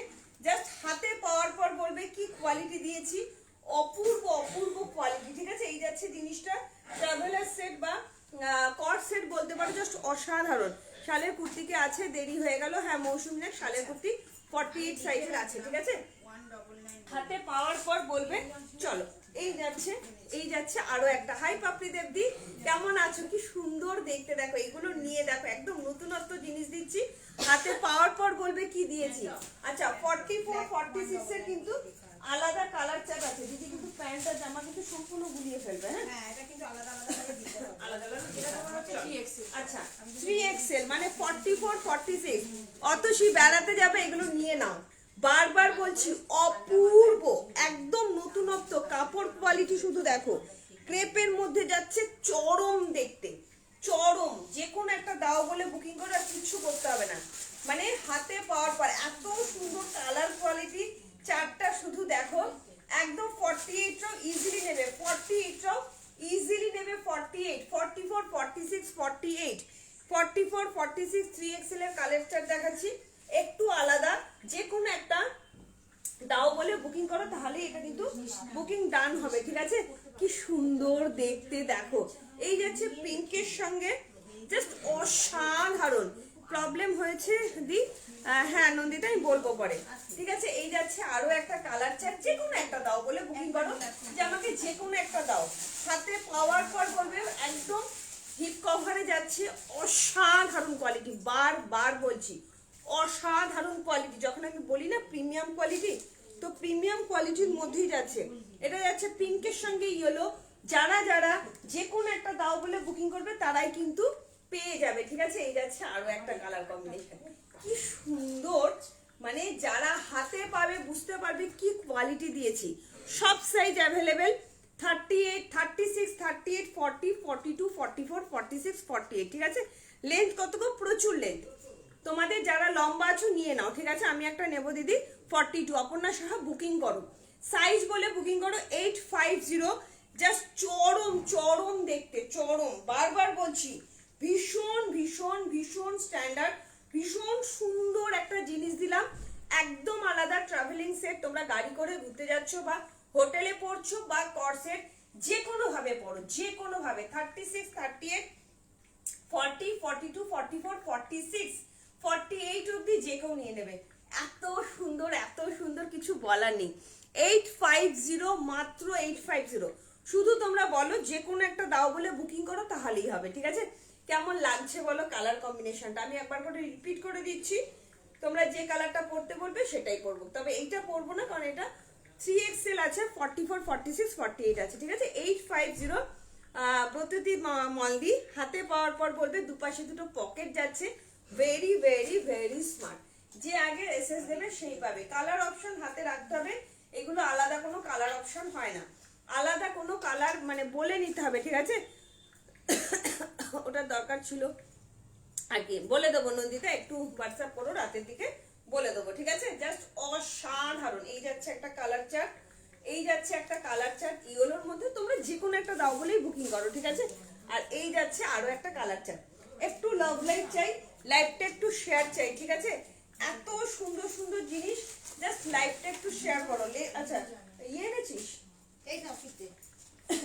জাস্ট হাতে পাওয়ার পর বলবে কি কোয়ালিটি দিয়েছি, অপূর্ব অপূর্ব কোয়ালিটি, ঠিক আছে? এই যাচ্ছে জিনিসটা, ট্রাভেলার সেট বা জাস্ট অসাধারণ। শালের কুর্তিকে আছে, দেরি হয়ে গেল। হ্যাঁ মৌসুমী শালের কুর্তি 48 সাইজের আছে, ঠিক আছে। হাতে পাওয়ার পর বলবে চলো। এই যাচ্ছে আরো একটা। হাই পাপড়ি দেবদি, কেমন আছো? কি সুন্দর দেখতে, দেখো এগুলো নিয়ে দেখো, একদম নতুনত্ব জিনিস দিচ্ছি। হাতে পাওয়ার পর বলবে কি দিয়েছি। আচ্ছা 44 46 এর কিন্তু আলাদা কালার চার্ট আছে দিদি, কিন্তু প্যান্ট আর জামা কিন্তু সম্পূর্ণ গুলিয়ে ফেলবে। হ্যাঁ
এটা কিন্তু আলাদা আলাদা করে দিতে হবে।
আলাদা আলাদা। এটা তোমার হচ্ছে
3XL।
আচ্ছা 3XL মানে 44 46। অতসী বেড়াতে যাবে, এগুলো নিয়ে নাও। বারবার বলছি অপূর্ব, একদম নতুনত্ব কাপড় কোয়ালিটি শুধু দেখো। ক্রেপের মধ্যে যাচ্ছে, চরম দেখতে, চরম। যে কোনো একটা দাও বলে বুকিং করে আর কিছু করতে হবে না। মানে হাতে পাওয়ার পর এত সুন্দর কালার কোয়ালিটি। চারটা শুধু দেখো, একদম 48টাও ইজিলি নেবে, 48টাও ইজিলি নেবে। 48 44 46 48 44 46 3XL এর কালার চার্ট দেখাচ্ছি, একটু আলাদা। যে কোনো একটা দাও বলে বুকিং করো, তাহলে এটা কিন্তু বুকিং ডান হবে, ঠিক আছে। কি সুন্দর দেখতে দেখো। এই যাচ্ছে পিঙ্কের সঙ্গে, জাস্ট অসাধারণ। প্রবলেম হয়েছে দি, হ্যাঁ নন্দিতা আমি বলবো পরে, ঠিক আছে। এই যাচ্ছে আরো একটা কালার চার্ট, যে কোনো একটা দাও বলে বুকিং করো, যে আমাকে যে কোনো একটা দাও। হাতে পাওয়ার পর বলবে একদম হিপ কভারে যাচ্ছে, অসাধারণ কোয়ালিটি। বার বলছি অসাধারণ কোয়ালিটি। যখন আমি বলি না প্রিমিয়াম কোয়ালিটি, তো প্রিমিয়াম কোয়ালিটির মধ্যেই যাচ্ছে। এটা যাচ্ছে পিঙ্কের সঙ্গে ইয়েলো। যারা যারা যে কোনো একটা দাও বলে বুকিং করবে তারাই কিন্তু পেয়ে যাবে, ঠিক আছে। এই যাচ্ছে আরো একটা কালার কম্বিনেশন, কি সুন্দর। মানে যারা হাতে পাবে বুঝতে পারবে কি কোয়ালিটি দিয়েছি। সব সাইজ অ্যাভেলেবেল, 38 36 38 40 42 44 46 48, ঠিক আছে। লেন্থ কতটুকু? প্রচুর লেন্থ। তোমাদের যারা লম্বা আছো নিয়ে নাও, ঠিক আছে। আমি একটা নেব দিদি 42। অপর্ণা সাহা বুকিং করো, সাইজ বলে বুকিং করো 850। জাস্ট চরম চরম দেখতে, চরম। বারবার বলছি ভীষণ ভীষণ ভীষণ স্ট্যান্ডার্ড, ভীষণ সুন্দর একটা জিনিস দিলাম। একদম আলাদা ট্রাভেলিং সেট। তোমরা গাড়ি করে ঘুরতে যাচ্ছ বা হোটেলে পড়ছো বা কর্সেট, যে কোনো ভাবে পড়ো, যে কোনো ভাবে। 36 38 40 42 44 46 48 অব্দি যে কেউ নিয়ে নেবে। এত সুন্দর, এত সুন্দর, কিছু বলার নেই। 850, মাত্র 850। শুধু তোমরা বলো যে কোনো একটা দাও বলে বুকিং করো, তাহলেই হবে, ঠিক আছে। কেমন লাগছে বলো কালার কম্বিনেশনটা? আমি একবার করে রিপিট করে দিচ্ছি, তোমরা যে কালারটা পরতে বলবে সেটাই পরবো। তবে এইটা পরবো না, কারণ এটা 3XL আছে, 44 46 48 আছে, ঠিক আছে। 850 প্রতিটি মলদি। হাতে পাওয়ার পর বলবে দুপাশে দুটো পকেট যাচ্ছে, ভেরি ভেরি ভেরি স্মার্ট। যে আগে এসএস দেবে সেই পাবে। কালার অপশন হাতে রাখতে হবে, এগুলো আলাদা কোনো কালার অপশন হয় না, আলাদা কোনো কালার মানে বলে নিতে হবে, ঠিক আছে। ওটা দরকার ছিল আর কি, বলে দেবো নন্দিতা, একটু হোয়াটসঅ্যাপ করো রাতের দিকে, বলে দেবো, ঠিক আছে। জাস্ট অসাধারণ। এই যাচ্ছে একটা কালার চার্ট, এই যাচ্ছে একটা কালার চার্ট ইয়েলোর মধ্যে। তোমরা যে কোনো একটা দাও বলেই বুকিং করো, ঠিক আছে। আর এই যাচ্ছে আরো একটা কালার চার্ট। একটু লাভ লাইফ চাই, লাইফটা একটু শেয়ার চাই, ঠিক আছে। এত সুন্দর সুন্দর জিনিস, জাস্ট লাইফটা একটু শেয়ার করো। আচ্ছা ইয়ে এনেছিস?
এই নাও ফিতে।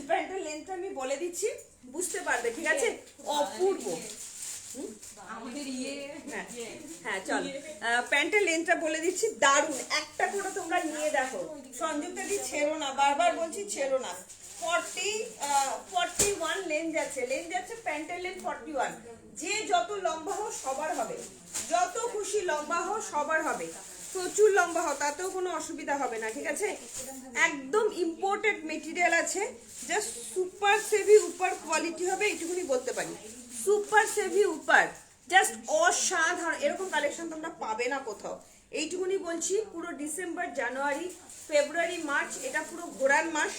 প্যান্টের লেন্থটা আমি বলে দিচ্ছি, বুঝতে পারবে, ঠিক আছে। অপূর্ব।
আমাদের
হ্যাঁ চল, প্যান্টের লেন্থটা বলে দিচ্ছি, দারুণ। একটা করে তোমরা নিয়ে দেখো। সংযুক্তা দি ছেড়ো না, বারবার বলছি ছেড়ো না। 41 লেন্থ যাচ্ছে, প্যান্টের লেন্থ 41। যে যত লম্বা হও সবার হবে, যত খুশি লম্বা হও সবার হবে। প্রচুর লম্বা হও তাতেও কোনো অসুবিধা হবে না, ঠিক আছে। একদম ইম্পোর্টেড মেটেরিয়াল আছে, জাস্ট সুপার সেভি উপর কোয়ালিটি হবে, এইটুকুনি বলতে পারি। সুপার সেভি উপর, জাস্ট অসাধারণ। এরকম কালেকশন তোমরা পাবে না কোথাও, এইটুকুনি বলছি। পুরো ডিসেম্বর জানুয়ারি ফেব্রুয়ারি মার্চ এটা পুরো ঘোরার মাস।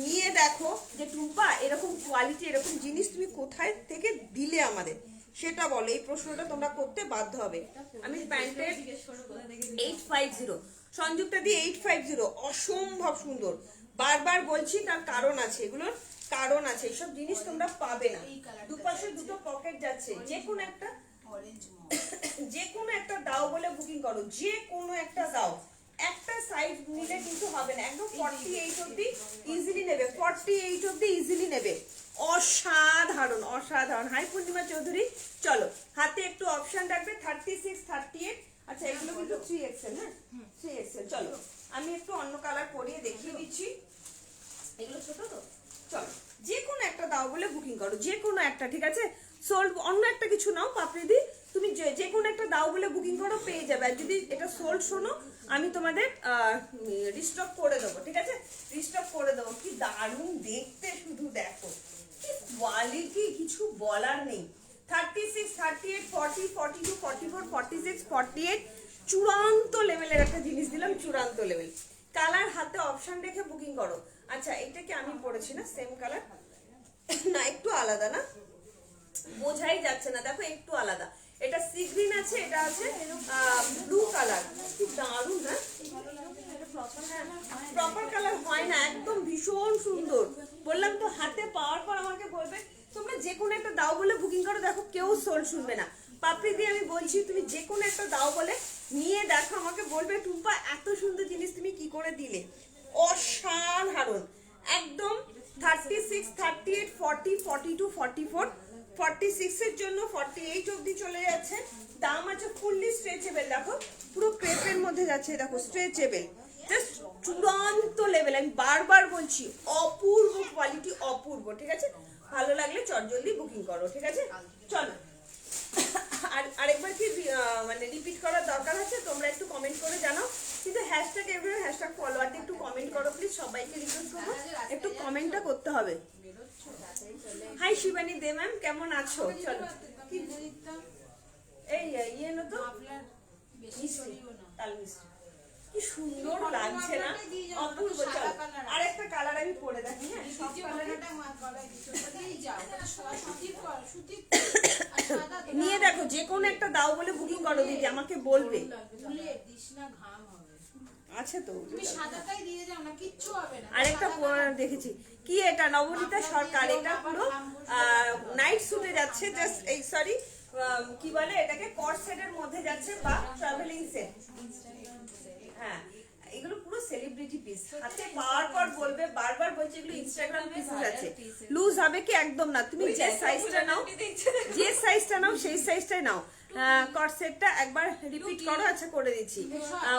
নিয়ে দেখো যে টুম্পা এরকম কোয়ালিটি এরকম জিনিস তুমি কোথায় থেকে দিলে আমাদের, সেটা বলো। এই প্রশ্নটা তোমরা করতে বাধ্য হবে। আমি প্যান্টের 850, সংযুক্তা দিয়ে 850, অসম্ভব সুন্দর। বারবার বলছি, তার কারণ আছে, এগুলোর কারণ আছে। এইসব জিনিস তোমরা পাবে না। দুপাশে দুটো পকেট যাচ্ছে, যে কোনো একটা
অরেঞ্জ
যে কোনো একটা দাও বলে বুকিং করো, যে কোনো একটা দাও। একটা সাইজ নিলে কিন্তু হবে না, একদম 48 অবধি ইজিলি নেবে, 48 অবধি ইজিলি নেবে। অসাধারণ অসাধারণ। হাই পূর্ণিমা চৌধুরী, চলো হাতে একটু অপশন রাখবে 36, 38। আচ্ছা এগুলো কিন্তু 3XL, হ্যাঁ 3XL। চলো আমি একটু অন্য কালার পরিয়ে দেখিয়ে দিচ্ছি। এগুলো ছোট তো, চলো যে কোনো একটা দাও বলে বুকিং করো, যে কোনো একটা, ঠিক আছে? সোল্ড অন্য একটা কিছু নাও পাপড়িদি, তুমি যে কোনো একটা দাও বলে বুকিং করো, পেয়ে যাবে। আর যদি এটা সোল্ড শোনো আমি তোমাদের রিস্টক করে দেবো, ঠিক আছে? রিস্টক করে দেবো। কি দারুণ দেখতে, শুধু দেখো কি কোয়ালিটি, কিছু বলার নেই। 36, 38, 40, 42, 44, 46, 48 চূড়ান্ত লেভেলের একটা জিনিস দিলাম, চূড়ান্ত লেভেল। কালার হাতে অপশন রেখে বুকিং করো। আচ্ছা এটা কি আমি পড়েছি না সেম কালার? না একটু আলাদা না, বোঝাই যাচ্ছে না, দেখো একটু আলাদা। এটা সি গ্রিন আছে, এটা আছে ব্লু কালার। কি দারুণ না, প্রপার কালার হয় না, একদম ভীষণ সুন্দর। বললাম তো হাতে পাওয়ার পর আমাকে বলবে, তোমরা যে কোনো একটা দাও বলে বুকিং করো, দেখো কেউ সোল শুনবে না। পাপড়ি দিয়ে আমি বলছি তুমি যে কোনো একটা দাও বলে নিয়ে দেখো, আমাকে বলবে টুম্পা এত সুন্দর জিনিস তুমি কি করে দিলে, অসাধারণ একদম। 36, 38, 40, 42, 44, 46 এর জন্য 48 অবধি চলে যাচ্ছে। দাম আছে ফুললি স্ট্রেচেবল, দেখো পুরো ক্রেপের মধ্যে যাচ্ছে, দেখো স্ট্রেচেবল, জাস্ট চূড়ান্ত লেভেল। আমি বারবার বলছি অপূর্ব কোয়ালিটি, অপূর্ব, ঠিক আছে? ভালো লাগলে চটজলদি বুকিং করো, ঠিক আছে? চলো আর আরেকবার কি মানে রিপিট করার দরকার আছে, তোমরা একটু কমেন্ট করে জানাও। কিন্তু হ্যাশট্যাগ এভরিওয়ান, হ্যাশট্যাগ ফলোয়ারটা একটু কমেন্ট করো প্লিজ, সবাইকে রিকোয়েস্ট করবো একটু কমেন্টটা করতে হবে। হাই শিবানী দে ম্যাম, কেমন আছো? চলো কি এই ইয়ে নো তো তাল মিষ্টি, কি সুন্দর লাগছে না, অপূর্ব। চলো আরেকটা কালার আমি পরে দেখি। হ্যাঁ সব কালারে নিয়ে দেখো, যে কোনো একটা দাও বলে বুকিং করো দিদি, আমাকে বলবে। আছে তো
তুমি সাদাটাই দিয়ে যাও না, কিচ্ছু হবে না।
আরেকটা দেখেছি, কি এটা নবনীতা সরকার, এটা পুরো নাইট স্যুটে যাচ্ছে, জাস্ট এই সরি কি বলে এটাকে, কট সেটের মধ্যে যাচ্ছে বা ট্রাভেলিং সেট। হ্যাঁ এগুলো পুরো সেলিব্রিটি পিস, হাতে পাওয়ার পর বলবে, বারবার বলছে এগুলো ইনস্টাগ্রাম পিসেস আছে, লুজ হবে কি একদম না। তুমি যে সাইজটা নাও, যে সাইজটা নাও সেই সাইজটাই নাও। কট সেটটা একবার রিপিট করো। আচ্ছা করে দিচ্ছি।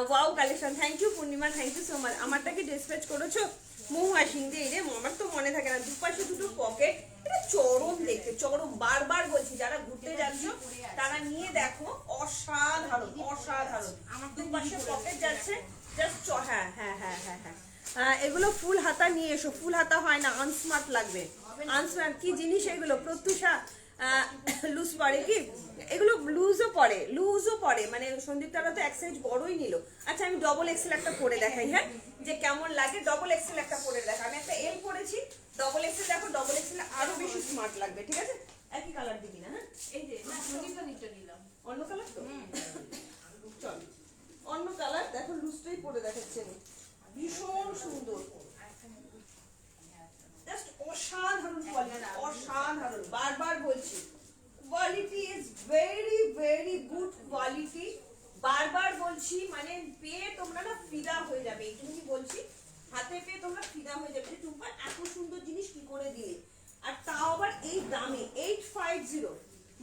Wow collection, thank you Purnima, thank you so much. আমারটা কি ডিসপ্যাচ করেছো? মহুয়া সিং দিয়ে রে, আমার তো মনে থাকে না। দুপাশে দুটো পকেট, এটা চরম দেখতে, চরম। বারবার বলছি যারা ঘুরতে যাচ্ছ তারা নিয়ে দেখো, অসাধারণ অসাধারণ। দুপাশে পকেট যাচ্ছে, জাস্ট হ্যাঁ হ্যাঁ হ্যাঁ হ্যাঁ হ্যাঁ। এগুলো ফুল হাতা নিয়ে এসো, ফুল হাতা হয় না, আনস্মার্ট লাগবে। আনস্মার্ট কি জিনিস এগুলো? প্রত্যুষা লুজ পড়ে কি? এগুলো লুজও পড়ে মানে সন্দীপ তারা তো এক সাইজ বড়ই নিল। আচ্ছা আমি ডবল এক্সেল একটা পরে দেখাই, হ্যাঁ যে কেমন লাগে। ডবল এক্সেল একটা পরে দেখা, আমি একটা এল পরেছি, ডবল এক্সেল দেখো, ডবল এক্সেল আরো বেশি স্মার্ট লাগবে, ঠিক আছে? একই কালার দিবি না? হ্যাঁ এই যে
নিলাম
অন্য কালার তো, চল অন্য কালার দেখো, লুজটাই পরে দেখাচ্ছে, ভীষণ সুন্দর, জাস্ট অসাধারণ কোয়ালিটি, অসাধারণ। বারবার বলছি quality is very very good quality, বারবার বলছি, মানে পেয়ে তোমরা না ফিদা হয়ে যাবে, এইটুকুনি বলছি। হাতে পেয়ে তোমরা ফিদা হয়ে যাবে যে টুম্পা এত সুন্দর জিনিস কি করে দিলে, আর তাও আবার এই দামে। 850,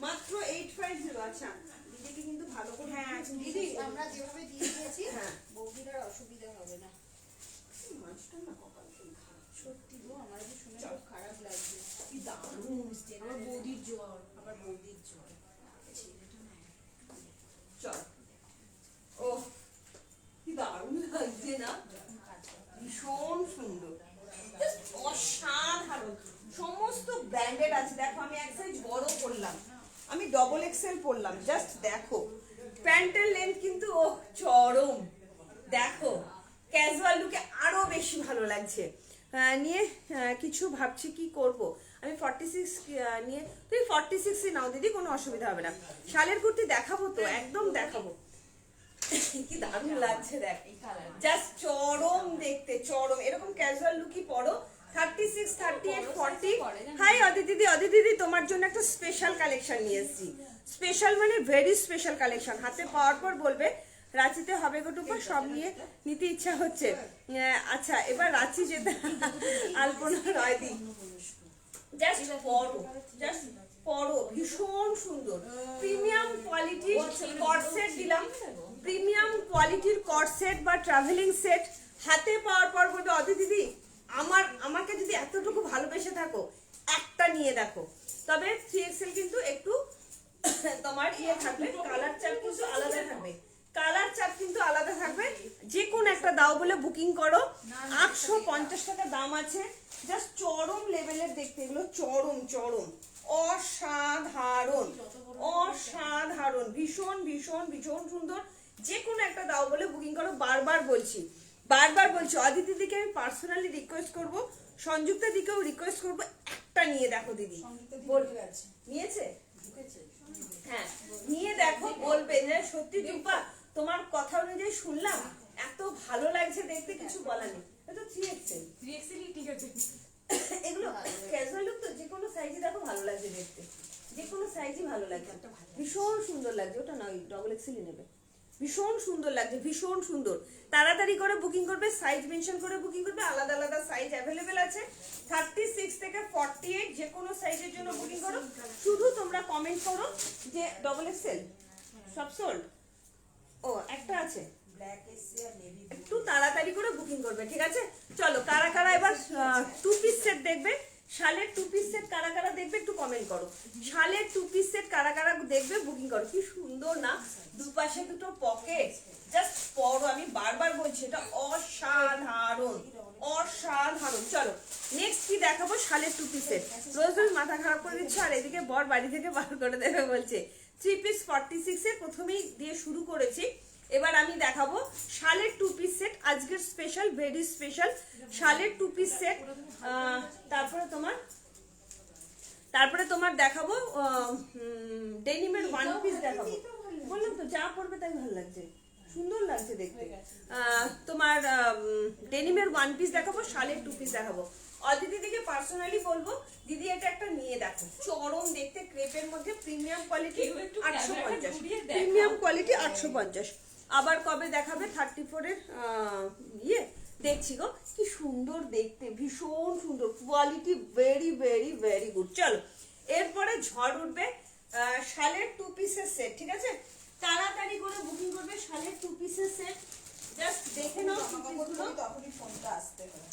মাত্র 850। আচ্ছা দিদিকে কিন্তু ভালো করে, হ্যাঁ দিদি
আমরা যেভাবে দিয়ে দিয়েছি,
হ্যাঁ
বৌদির আর অসুবিধা হবে না।
মাছটা না কপাল খুব খারাপ।
সত্যি গো, আমার যে শুনে খুব খারাপ লাগছে।
কি দারুণ
আমার বৌদির জ্বর, আবার বৌদির জ্বর।
চল, ও কি দারুণ লাগছে না, ভীষণ সুন্দর, Just অসাধারণ। সমস্ত ব্র্যান্ডেড আছে, দেখো আমি এক সাইজ বড় পরলাম, আমি ডবল এক্সেল পরলাম, জাস্ট দেখো প্যান্টের লেন্থ কিন্তু ও চরম, দেখো ক্যাজুয়াল লুকে আরো বেশি ভালো লাগছে। নিয়ে কিছু ভাবছি কি করব, আমি 46 নিয়ে, তুমি 46ই নাও দিদি, কোনো অসুবিধা হবে না। শালের কুর্তি দেখাবো তো, একদম দেখাবো। কি দারুণ লাগছে দেখ, জাস্ট চরম দেখতে, চরম। এরকম ক্যাজুয়াল লুকই পরো। 36, 38, 40। হাই অদিতি দিদি, অদিতি দিদি তোমার জন্য একটা স্পেশাল কালেকশন নিয়ে এসেছি, স্পেশাল মানে ভেরি স্পেশাল কালেকশন। হাতে পাওয়ার পর বলবে রাঁচিতে হবে গোটুপা, সব নিয়ে নিতে ইচ্ছা হচ্ছে। আচ্ছা এবার রাঁচি যেতে আলপনা রয় দি, জাস্ট পরো, জাস্ট পরো, ভীষণ সুন্দর প্রিমিয়াম কোয়ালিটির কট সেট দিলাম, প্রিমিয়াম কোয়ালিটির কট সেট বা ট্রাভেলিং সেট হাতে পাওয়ার পর বলবে অদি দিদি আমাকে যদি এতটুকু ভালোবেসে থাকো একটা নিয়ে দেখো। তবে 3XL কিন্তু একটু তোমার ইয়ে থাকবে, কালার চার্ট কিন্তু আলাদা থাকবে, কালার চার্ট কিন্তু আলাদা থাকবে। যে কোন একটা দাও বলে বুকিং করো, 850 টাকা দাম আছে। জাস্ট চরম লেভেলের দেখতে, এগুলো চরম চরম অসাধারণ অসাধারণ, ভীষণ ভীষণ ভীষণ সুন্দর। যে কোনো একটা দাও বলে বুকিং করো। বারবার বলছি অদিতি দিকে আমি পার্সোনালি রিকোয়েস্ট করব, সংযুক্তা দিকেও রিকোয়েস্ট করব, একটা নিয়ে দেখো দিদি। নিয়েছে? হ্যাঁ, নিয়ে দেখো, বলবে যে সত্যি টুম্পা তোমার কথা অনুযায়ী শুনলাম, এত ভালো লাগছে দেখতে, কিছু বলার নেই। এটা 3XL,
3XL ঠিক আছে।
এগুলো ক্যাজুয়াল লুক তো, যে কোনো সাইজে দেখো ভালো লাগছে দেখতে, যে কোনো সাইজই ভালো লাগছে, ভীষণ সুন্দর লাগছে। ওটা না, ওই XXL নেবে, ভীষণ সুন্দর লাগছে, ভীষণ সুন্দর। তাড়াতাড়ি করে বুকিং করবে, সাইজ মেনশন করে বুকিং করবে, আলাদা আলাদা সাইজ অ্যাভেলেবেল আছে, 36 থেকে 48 যে কোনো সাইজের জন্য বুকিং করো। শুধু তোমরা কমেন্ট করো যে XXL সব সোল্ড। ও একটা আছে, একটু তাড়াতাড়ি করে বুকিং করবে, ঠিক আছে? চলো, কারা কারা এবার 2 পিস সেট দেখবে, শালের 2 পিস সেট কারা কারা দেখবে একটু কমেন্ট করো। শালের 2 পিস সেট কারা কারা দেখবে বুকিং করো। কি সুন্দর না, দুপাশে দুটো পকেট, জাস্ট পরো, আমি বারবার বলছি এটা অসাধারণ অসাধারণ। চলো নেক্সট কি দেখাবো, শালের 2 পিস সেট। রোজ রোজ মাথা খারাপ করে দিচ্ছে, আর এদিকে বর বাড়ি থেকে বার করে দেবে বলছে। 3 পিস 46 এর প্রথমেই দিয়ে শুরু করেছি, এবার আমি দেখাবো শালের 2 পিস সেট। আজকের স্পেশাল, ভেরি স্পেশাল শালের 2 পিস সেট। তারপরে তোমার দেখাবো ডেনিমের 1 পিস দেখাবো। বললাম তো, যা পড়বে তাই ভালো লাগছে, সুন্দর লাগছে দেখতে। তোমার ডেনিমের 1 পিস দেখাবো, শালের 2 পিস দেখাবো। অদিতি দিকে পার্সোনালি বলবো দিদি এটা একটা নিয়ে দেখো, চরম দেখতে, ক্রেপের মধ্যে প্রিমিয়াম কোয়ালিটি 850, প্রিমিয়াম কোয়ালিটি 850। আবার কবে দেখাবে 34 এর ইয়ে দেখছি গো, কি সুন্দর দেখতে, ভীষণ সুন্দর quality, very very very good. চলো এরপরে ঝড় উঠবে শালের 2 পিসের সেট, ঠিক আছে? তাড়াতাড়ি করে বুকিং করবে শালের 2 পিসের সেট। জাস্ট দেখে নাও,
তখনই ফোনটা আসতে হবে।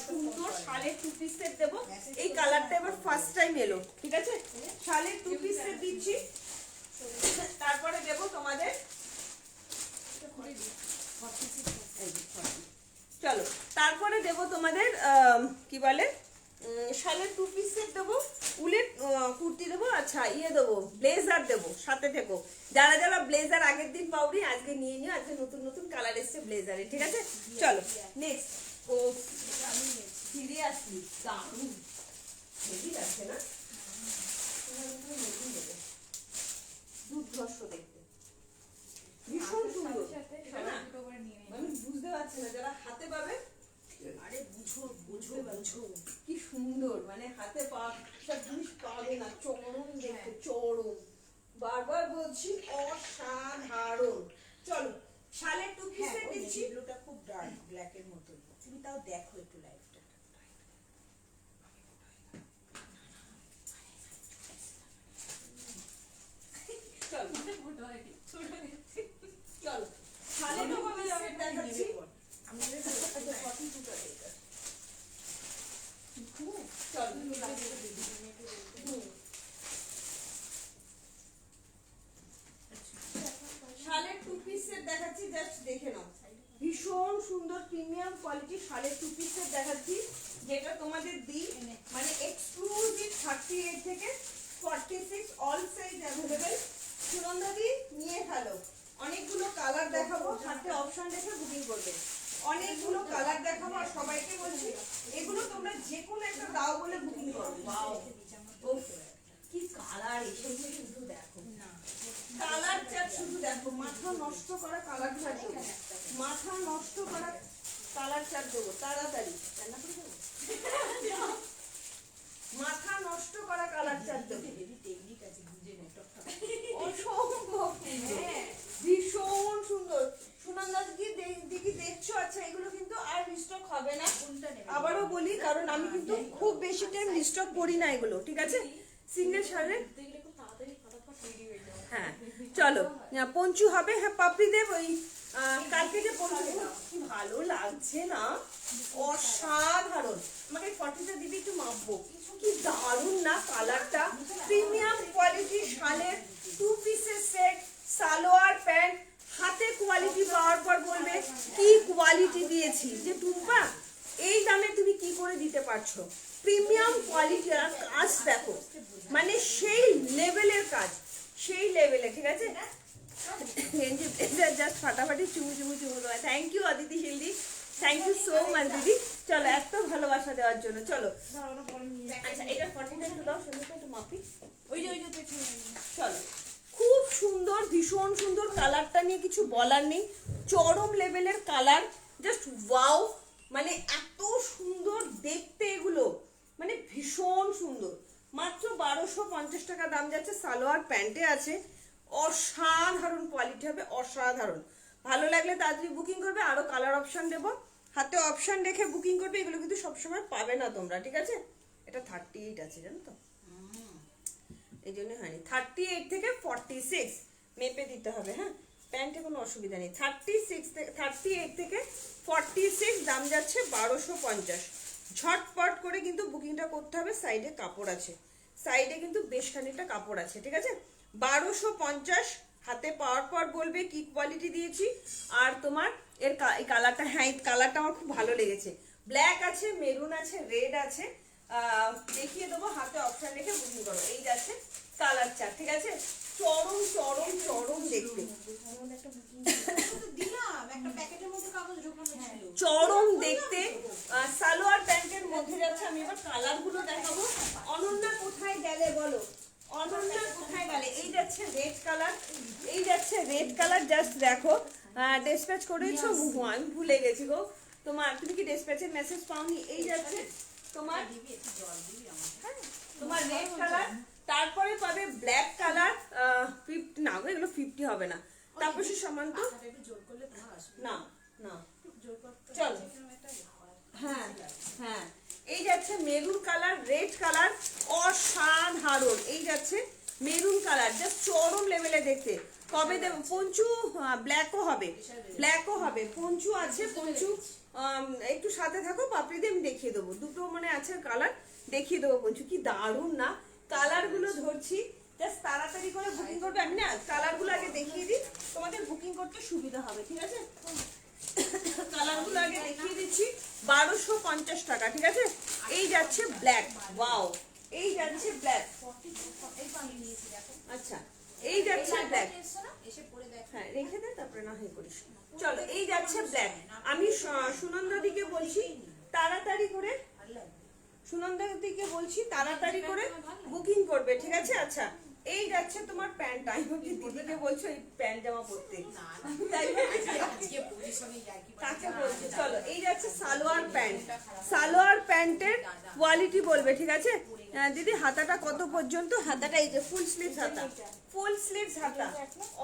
সুন্দর শালের 2 পিস সেট দেবো। এই কালারটা এবার ফার্স্ট টাইম এলো, ঠিক আছে? শালের 2 পিস সেট দিচ্ছি। তারপরে দেবো তোমাদের, চলো তারপরে দেবো তোমাদের কি বলে, শালের 2 পিস সেট দেবো, উলের কুর্তি দেবো, আচ্ছা ইয়ে দেবো, ব্লেজার দেবো। সাথে থেকো, যারা যারা ব্লেজার আগের দিন পাওনি আজকে নিয়ে নিও, আজকে নতুন নতুন কালার এসছে ব্লেজারে, ঠিক আছে? চলো নেক্সট, ও ফিরে আসলি, দারুণ হেভি লাগছে না, দুর্ধর্ষ দেখতে, ভীষণ সুন্দর। আমি বুঝতে পারছি না, যারা হাতে পাবে, আরে বুঝো বুঝো বুঝো, কি সুন্দর, মানে হাতে পাওয়া সব জিনিস পাবে না, চরম দেখতে, চরম, বারবার বলছি অসাধারণ। চলো শালের 2 পিসে দিচ্ছি,
ব্লুটা খুব ডার্ক ব্ল্যাকের মতো, তুমি তাও দেখো একটু লাইভটা।
চলো শালের 2 পিস দেখাচ্ছি। শালের 2 পিস সেট দেখাচ্ছি, জাস্ট দেখে নাও, ভীষণ সুন্দর প্রিমিয়াম কোয়ালিটি শালের 2 পিস সেট দেখাচ্ছি, যেটা তোমাদের দিই মানে এক্সক্লুসিভ 38 থেকে 46 অল সাইজ অ্যাভেলেবেল। সুনন্দাদি নিয়ে ফেলো, অনেকগুলো কালার দেখাবো, হাতে অপশন রেখে বুকিং করবে, অনেকগুলো কালার দেখাবো। আর সবাইকে বলছি এগুলো তোমরা যে কোনো একটা দাও বলে বুকিং করো। ওয়াও, কি কালার এসেছে, শুধু দেখো, কালার চার্ট শুধু দেখো, মাথা নষ্ট করা কালার চার্ট দেবো, মাথা নষ্ট করা কালার চার্ট দেবো, তাড়াতাড়ি মাথা নষ্ট করা কালার চার্ট দেবো, অসম্ভব, ভীষণ সুন্দর। সুনন্দা দিদি দেখছো, আচ্ছা এগুলো কিন্তু আর রিস্টক হবে না, আবারও বলি, কারণ আমি কিন্তু খুব বেশি টাইম রিস্টক করি না এগুলো, ঠিক আছে? সিঙ্গেল শালের
ঘুরতে গেলে খুব তাড়াতাড়ি ফটাফট রেডি হয়ে যাও।
হ্যাঁ চলো পঞ্চু হবে। হ্যাঁ পাপড়ি দেব ওই কালকে যে পঞ্চু কি ভালো লাগছে না, অসাধারণ। আমাকে 40টা দিবি একটু মাপবো, কি দারুণ না কালারটা। প্রিমিয়াম কোয়ালিটির শালের 2 পিসের সেট, সালোয়ার প্যান্ট, হাতে কোয়ালিটি পাওয়ার পর বলবে কি কোয়ালিটি দিয়েছি। যে টুম্পা এই দামে তুমি কি করে দিতে পারছো? প্রিমিয়াম কোয়ালিটি আর কাজ দেখো, মানে সেই লেভেলের কাজ, সেই লেভেলে, ঠিক আছে। জাস্ট ফাটাফাটি চুমু চুমু চুমু দেওয়া। থ্যাংক ইউ অদিতি শিল্দি, থ্যাংক ইউ সো মাচ দিদি। চলো এত ভালোবাসা দেওয়ার জন্য। চলো আচ্ছা এটা 40টা একটু দাও, সুন্দর একটু মাপি।
ওই যে পেছনে
চলো খুব সুন্দর, ভীষণ সুন্দর। কালারটা নিয়ে কিছু বলার নেই, চরম লেভেলের কালার, জাস্ট ওয়াও। মানে এত সুন্দর দেখতে এগুলো, মানে ভীষণ সুন্দর। মাত্র 1250 টাকা দাম যাচ্ছে। সালোয়ার প্যান্টে আছে, অসাধারণ কোয়ালিটি হবে, অসাধারণ। ভালো লাগলে তাড়াতাড়ি বুকিং করবে। আরো কালার অপশন দেবো, হাতে অপশন রেখে বুকিং করবে। এগুলো কিন্তু সবসময় পাবে না তোমরা, ঠিক আছে। এটা 38 আছে জানো তো, এই জন্য হয়নি। 38 থেকে 46 মেপে দিতে হবে। হ্যাঁ প্যান্টে কোনো অসুবিধা নেই। 38 থেকে 46 দাম যাচ্ছে 1250। ঝটপট করে কিন্তু বুকিংটা করতে হবে। সাইডে কাপড় আছে, সাইডে কিন্তু বেশ খানিকটা কাপড় আছে, ঠিক আছে। 1250 হাতে পাওয়ার পর বলবে কি কোয়ালিটি দিয়েছি। আর তোমার এর এই কালারটা, হ্যাঁ এই কালারটা আমার খুব ভালো লেগেছে। ব্ল্যাক আছে, মেরুন আছে, রেড আছে। দেখিয়ে দেবো, হাতে অপশন রেখে বুকিং করো। এই যাচ্ছে কালার চার্ট, ঠিক আছে। চরম চরম চরম দেখতে,
দিলাম একটা প্যাকেটের মধ্যে কাগজ ঢোকানো ছিল।
চরম দেখতে। সালোয়ার প্যান্টের মধ্যে যাচ্ছে। আমি এবার কালার গুলো দেখাবো। অনন্যা কোথায় গেলে বলো, অনন্যা কোথায় গেলে? এই যাচ্ছে রেড কালার, এই যাচ্ছে রেড কালার। জাস্ট দেখো, ডিসপ্যাচ করেছো মুহু, আমি ভুলে গেছি গো। তোমার তুমি কি ডিসপ্যাচের মেসেজ পাওনি? এই যাচ্ছে তোমার তোমার রেড কালার, তারপরে পাবে ব্ল্যাক কালার। 50 না গো, এগুলো 50 হবে না। তারপর সে সমান তো
একটু জোর করলে তোমার আসবে
না না।
জোর করতে
চল হ্যাঁ হ্যাঁ, এই যাচ্ছে মেরুন কালার, রেড কালার, অসাধারণ। এই যাচ্ছে মেরুন কালার, জাস্ট চরম লেভেলে দেখতে। কবে দেব পঞ্চু? ব্ল্যাকও হবে, ব্ল্যাকও হবে। পঞ্চু আছে, পঞ্চু একটু সাথে থাকো। পাপড়ি দিয়ে আমি দেখিয়ে দেবো, দুটো মানে আছে কালার, দেখিয়ে দেবো। পঞ্চু কি দারুণ না, কালার গুলো ধরছি। জাস্ট তাড়াতাড়ি করে বুকিং করবে। আমি না কালার গুলো আগে দেখিয়ে দিই, তোমাদের বুকিং করতে সুবিধা হবে, ঠিক আছে। কালার গুলো আগে দেখিয়ে দিচ্ছি। 1250 টাকা, ঠিক আছে। এই যাচ্ছে ব্ল্যাক, ওয়াও। এই যাচ্ছে ব্ল্যাক,
এই পানি নিয়েছি দেখো।
আচ্ছা এই যাচ্ছে ব্ল্যাক।
এসছো না, এসে পরে দেখ।
হ্যাঁ রেখে দে, তারপরে না হয় করিস। চলো এই যাচ্ছে ব্ল্যাক। আমি সুনন্দাদিকে বলছি তাড়াতাড়ি করে,
ভালো লাগবে।
সুনন্দাদিকে বলছি তাড়াতাড়ি করে বুকিং করবে, ঠিক আছে। আচ্ছা এই যাচ্ছে তোমার প্যান্ট। আমি ভাবছি দিদিকে বলছো এই প্যান্ট জামা পরতে, তাই
আজকে পজিশনে ইয়ার্কি
কাকে বলছি। চলো এই যাচ্ছে সালোয়ার প্যান্ট। সালোয়ার প্যান্টের কোয়ালিটি বলবে, ঠিক আছে। দিদি হাতাটা কত পর্যন্ত? হাতাটা এই যে ফুল স্লিভস হাতা, ফুল স্লিভস হাতা,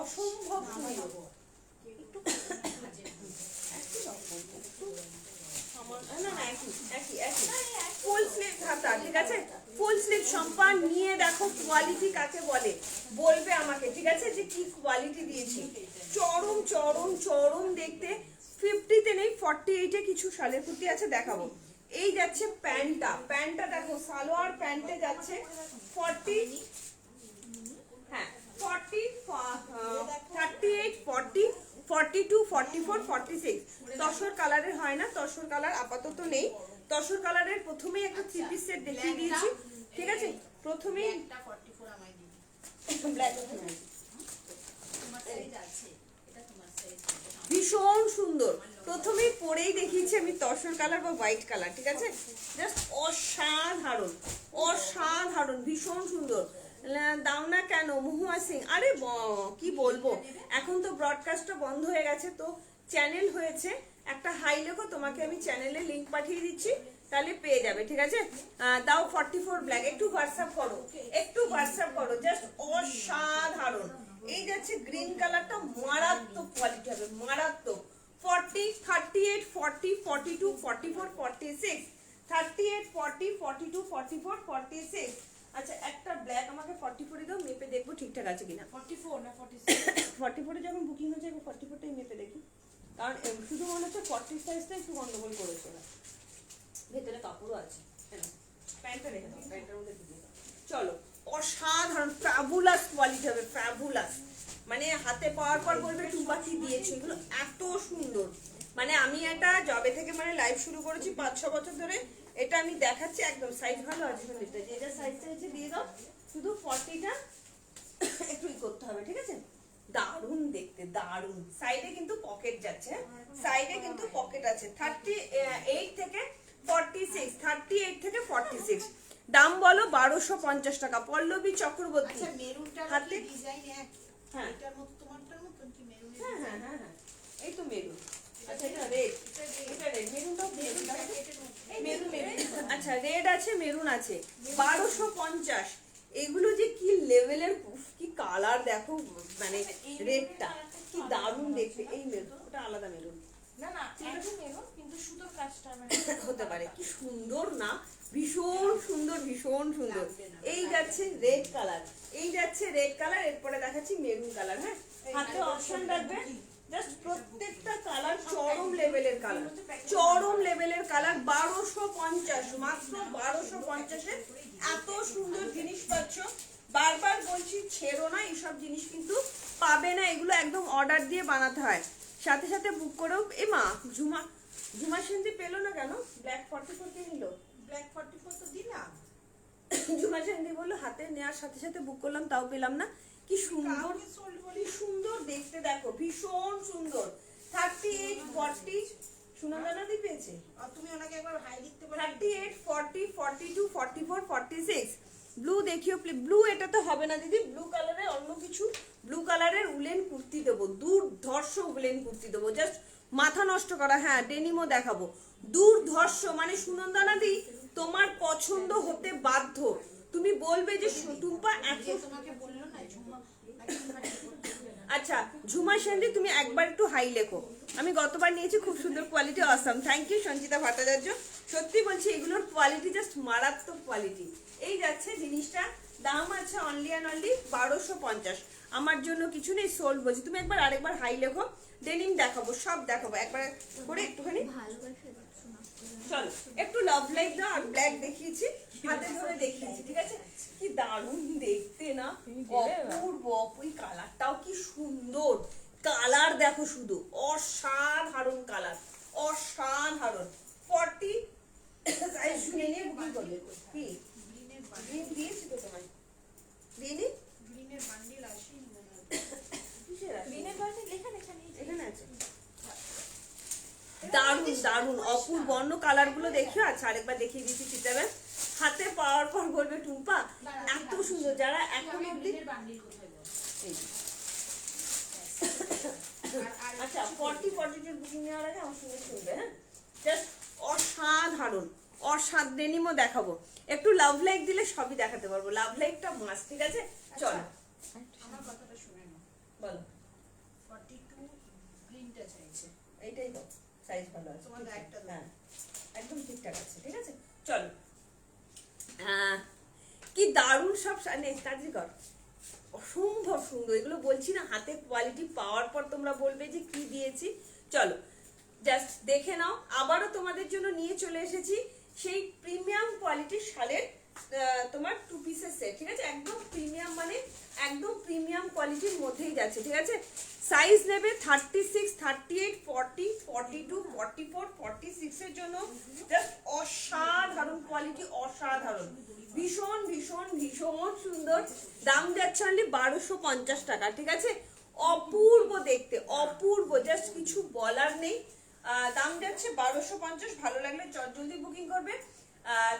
অসম্ভব সুন্দর। না না একই একই একই ফুল স্লিভ হাতা, ঠিক আছে। ফুল স্লিভ সম্পান নিয়ে দেখো কোয়ালিটি কাকে বলে, বলবে আমাকে, ঠিক আছে, যে কি কোয়ালিটি দিয়েছি। চরম চরম চরম দেখতে। 50-তে নেই, 48-এ কিছু শালের কুর্তি আছে, দেখাবো। এই যাচ্ছে প্যান্টটা, প্যান্টটা দেখো, সালোয়ার প্যান্টে যাচ্ছে 40, হ্যাঁ 40, 38, 40, 42, 44, 46। তসর কালারের হয় না, তসর কালার আপাতত নেই। তসর কালারের প্রথমেই একটা 3 পিস সেট দেখিয়ে দিয়েছি, ঠিক আছে। প্রথমেই
একটা 44 আমায় দিবি।
ব্ল্যাক,
তোমার সাইজ আছে, এটা তোমার সাইজ।
ভীষণ সুন্দর। প্রথমেই পরেই দেখিয়েছি আমি তসর কালার বা হোয়াইট কালার, ঠিক আছে। জাস্ট অসাধারণ, অসাধারণ, ভীষণ সুন্দর। দাও না কেন মহুয়া সিং? আরে কি বলবো, এখন তো ব্রডকাস্টটা বন্ধ হয়ে গেছে, তো চ্যানেল হয়েছে। একটা হাই লেখো, তোমাকে আমি চ্যানেলে লিংক পাঠিয়ে দিচ্ছি, তাহলে পেয়ে যাবে, ঠিক আছে। দাও 44 ব্ল্যাক, একটু হোয়াটসঅ্যাপ করো, একটু হোয়াটসঅ্যাপ করো। জাস্ট অসাধারণ। এই যাচ্ছে গ্রিন কালারটা, মারাত্মক কোয়ালিটি হবে, মারাত্মক। 40, 38, 40, 42, 44, 46, 38, 40, 42, 44, 46। আচ্ছা একটা ব্ল্যাক 44 দাও, মেপে দেখবো ঠিকঠাক আছে কিনা।
44 না 46
44 যখন বুকিং হয়েছে আমি 44টাই মেপে দেখি, কারণ শুধু মনে হচ্ছে 40 সাইজটা একটু গন্ডগোল করেছে ওরা। ভেতরে কাপড়ও আছে, প্যান্টটা রেখে দাও, প্যান্টের মধ্যে ঢুকিয়ে দাও। চলো, অসাধারণ ফ্যাবুলাস কোয়ালিটি হবে, ফ্যাবুলাস। মানে হাতে পাওয়ার পর বলবে টুম্পা কি দিয়েছে, এগুলো এত সুন্দর। মানে আমি এটা জবে থেকে মানে লাইভ শুরু করেছি 5-6 বছর ধরে, এটা আমি দেখাচ্ছি একদম। সাইজ ভালো আছে, এটা যে যা সাইজ চাইছে দিয়ে দাও, শুধু 40টা একটু করতে হবে, ঠিক আছে? দারুণ দেখতে, দারুণ। সাইডে কিন্তু পকেট যাচ্ছে, সাইডে কিন্তু পকেট আছে। 38 থেকে 46, 38 থেকে 46। দাম বলো 1250 টাকা। পল্লবী চক্রবর্তী।
আচ্ছা মেরুনটা
হাতে
কি ডিজাইন এক?
হ্যাঁ
এটার মতো তোমারটার মতন কি মেরুন?
হ্যাঁ হ্যাঁ হ্যাঁ হ্যাঁ, এই তো মেরুন। আচ্ছা এটা রেড, এটা রেড। মেরুনটাও মেরুন, মেরুন মেরুন। আচ্ছা রেড আছে, মেরুন আছে। 1250। এগুলো যে কি লেভেলের, কি কালার দেখো, মানে রেডটা কি দারুণ দেখতে। এই মেরুন, ওটা আলাদা মেরুন
না না একই মেরুন কিন্তু সুতোর কাজটা মানে
হতে পারে। কি সুন্দর না, ভীষণ সুন্দর, ভীষণ সুন্দর। এই যাচ্ছে রেড কালার, এই যাচ্ছে রেড কালার, এরপরে দেখাচ্ছি মেরুন কালার। হ্যাঁ, হাতে অপশন রাখবে, জাস্ট প্রত্যেকটা কালার চরম লেভেলের কালার, চরম লেভেলের কালার। 1250, মাত্র 1250-এ এত সুন্দর জিনিস পাচ্ছ। বারবার বলছি ছেড়ো না, এইসব জিনিস কিন্তু পাবে না, এগুলো একদম অর্ডার দিয়ে বানাতে হয়। সাথে সাথে বুক করেও। এ মা, ঝুমা সেন্দি পেলো না কেন? ব্ল্যাক 44 কে নিল।
ব্ল্যাক 44 তো দিলাম।
ঝুমা সেন্দি বললো হাতে নেওয়ার সাথে সাথে বুক করলাম, তাও পেলাম না। কি সুন্দর,
কাউকে সোল্ড
কি
বলি।
সুন্দর দেখতে দেখো, ভীষণ সুন্দর। 38, 40 সুনন্দনাদি পেয়েছে।
আর তুমি ওনাকে একবার হাই লিখতে পারো।
38, 40, 42, 44, 46। ব্লু দেখিও প্লিজ। ব্লু এটা তো হবে না দিদি, ব্লু কালারের অন্য কিছু। ব্লু কালারের উলেন কুর্তি দেবো, দুর্ধর্ষ উলেন কুর্তি দেবো, জাস্ট মাথা নষ্ট করা। হ্যাঁ ডেনিমও দেখাবো, দুর্ধর্ষ। মানে সুনন্দনা দি তোমার পছন্দ হতে বাধ্য। তুমি বলবে যে টুম্পা এত।
তোমাকে বললো না ঝুমা
আচ্ছা ঝুমা সেনদি, তুমি একবার একটু হাই লেখো। আমি গতবার নিয়েছি, খুব সুন্দর quality, awesome. Thank you Sanchita Bhattacharya. সত্যি বলছি এগুলোর কোয়ালিটি জাস্ট মারাত্মক কোয়ালিটি। এই যাচ্ছে জিনিসটা, দাম আছে অনলি অ্যান্ড অনলি 1250। আমার জন্য কিছু নেই, সোল্ড বলছি। তুমি একবার আরেকবার হাই লেখো, ডেনিম দেখাবো, সব দেখাবো একবার করে একটুখানি।
ভালোবাসা দিচ্ছ না।
চলো একটু লাভ লাইক দাও, আর ব্ল্যাক দেখিয়েছি, হাতে ধরে দেখিয়েছি, ঠিক আছে? কি দারুণ দেখতে না, অপূর্ব। ওই কালারটাও কি সুন্দর, কালার দেখো শুধু, অসাধারণ কালার, অসাধারণ। 40 সাইজ শুনে নিয়ে বুকিং করবে। কি
গ্রিনের
গ্রিন দিয়েছি তো তোমায়, দিইনি?
গ্রিনের বান্ডিল আসেনি মনে হয়।
কিসের আছে?
গ্রিনের বাড়িতে লেখা লেখা নেই।
এখানে আছে। দারুণ দারুণ অপূর্ব। অন্য কালার গুলো দেখিও। আচ্ছা আরেকবার দেখিয়ে দিচ্ছি চিতারা, হাতে পাওয়ার পর বলবে টুম্পা এত সুন্দর। যারা এখন অব্দি
গ্রিনের বান্ডিল কোথায় বল?
এই যে।
আর
আচ্ছা 40-42 বুকিং নেওয়ার আগে আমার সঙ্গে শুনবে। হ্যাঁ, জাস্ট অসাধারণ, ডেনিমও দেখাবো। একটু লাভ লাইক দিলে সবই দেখাতে পারবো, লাভ লাইকটা মাস্ট, ঠিক আছে? চলো
আমার কথাটা শুনে নাও।
বলো।
42 গ্রিনটা চাইছে।
এইটাই তো সাইজ ভালো আছে,
তোমার
ঠিকঠাক।
একটা দাও।
হ্যাঁ একদম ঠিকঠাক আছে, ঠিক আছে? চলো কি দারুণ সব কাজই কর, অসম্ভব সুন্দর। এগুলো বলছি না, হাতে কোয়ালিটি পাওয়ার পর তোমরা বলবে যে কি দিয়েছি। চলো জাস্ট দেখে নাও। আবারও তোমাদের জন্য নিয়ে চলে এসেছি সেই প্রিমিয়াম কোয়ালিটির শালের তোমার 2 পিসের সেট, ঠিক আছে? একদম প্রিমিয়াম, মানে একদম প্রিমিয়াম কোয়ালিটির মধ্যেই যাচ্ছে, ঠিক আছে? সাইজ নেবে 36, 38, 40, 42, 44, 46 এর জন্য। জাস্ট অসাধারণ কোয়ালিটি, অসাধারণ, ভীষণ ভীষণ ভীষণ সুন্দর। দাম যাচ্ছে অনলি 1250 টাকা, ঠিক আছে? অপূর্ব দেখতে, অপূর্ব, জাস্ট কিছু বলার নেই। দাম যাচ্ছে 1250। ভালো লাগলে জলদি বুকিং করবে।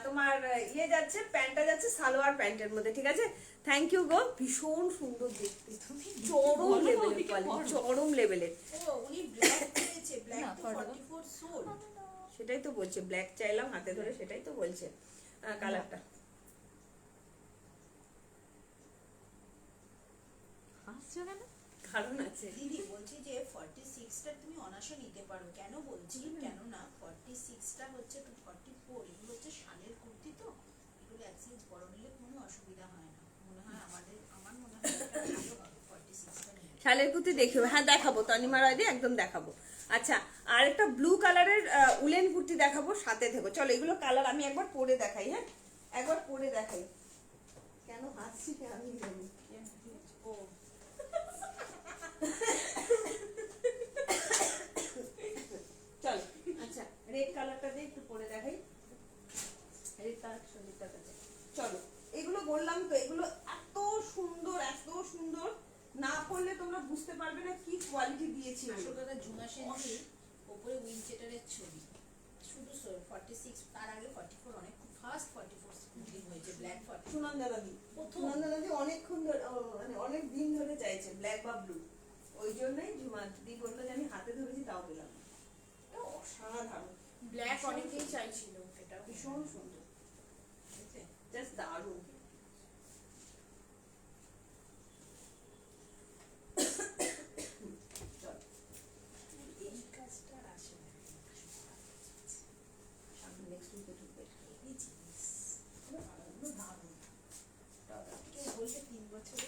তোমার ইয়ে যাচ্ছে, প্যান্টটা যাচ্ছে সালোয়ার প্যান্টের মধ্যে, ঠিক আছে? থ্যাংক ইউ গো, ভীষণ সুন্দর দেখতে, চরম লেভেলের কোয়ালিটি, চরম লেভেলের।
ও উনি ব্ল্যাক পেয়েছে, ব্ল্যাক
না,
তো
করবো।
44 সোল্ড।
সেটাই তো বলছে, ব্ল্যাক চাইলাম হাতে ধরে, সেটাই তো বলছে কালারটা।
হাসছো কেন?
কারণ আছে।
দিদি বলছি যে 46টা তুমি অনায়াসে নিতে পারো। কেন বলছি? কেননা 46টা হচ্ছে তো 44, এগুলো হচ্ছে শালের কুর্তি, তো এগুলো এক সাইজ বড় নিলে কোনো অসুবিধা হয় না। মনে হয় আমাদের
শালের কুর্তি দেখিও, হ্যাঁ দেখাবো, তনিমা রায় দিয়ে একদম দেখাবো। আচ্ছা, আর একটা ব্লু কালারের উলেন কুর্তি দেখাবো, সাথে থেকো। চলো এগুলো কালার আমি একবার পরে দেখাই, হ্যাঁ একবার পরে দেখাই। কেন হাসছি আমি জানি।
ও
চলো আচ্ছা, রেড কালারটা দিয়ে একটু পরে দেখাই। রেড কালার সঙ্গীতটার কাছে চলো। এগুলো বললাম তো, এগুলো এত সুন্দর, এত সুন্দর, না পড়লে তোমরা বুঝতে পারবে না কি কোয়ালিটি দিয়েছি।
আসল কথা ঝুমা সেনজি উপরে উইনচেটারের ছবি, শুধু 46, তার আগে 44 অনেক ফার্স্ট 44 বুকিং হয়েছে, ব্ল্যাক 44
সুনন্দাদি
প্রথম।
সুনন্দাদি অনেকক্ষণ ধরে, মানে অনেক দিন ধরে চাইছে ব্ল্যাক বা ব্লু, ওই জন্যই ঝুমা দিদি বললো যে আমি হাতে ধরেছি তাও পেলাম না। এটা অসাধারণ,
ব্ল্যাক অনেকেই চাইছিল, এটা
ভীষণ সুন্দর, জাস্ট দারুণ।
এই কাজটা আসে না,
নেক্সট উইকে ঢুকবে।
এই জিনিস দারুণ। কেউ বলছে 3 বছরে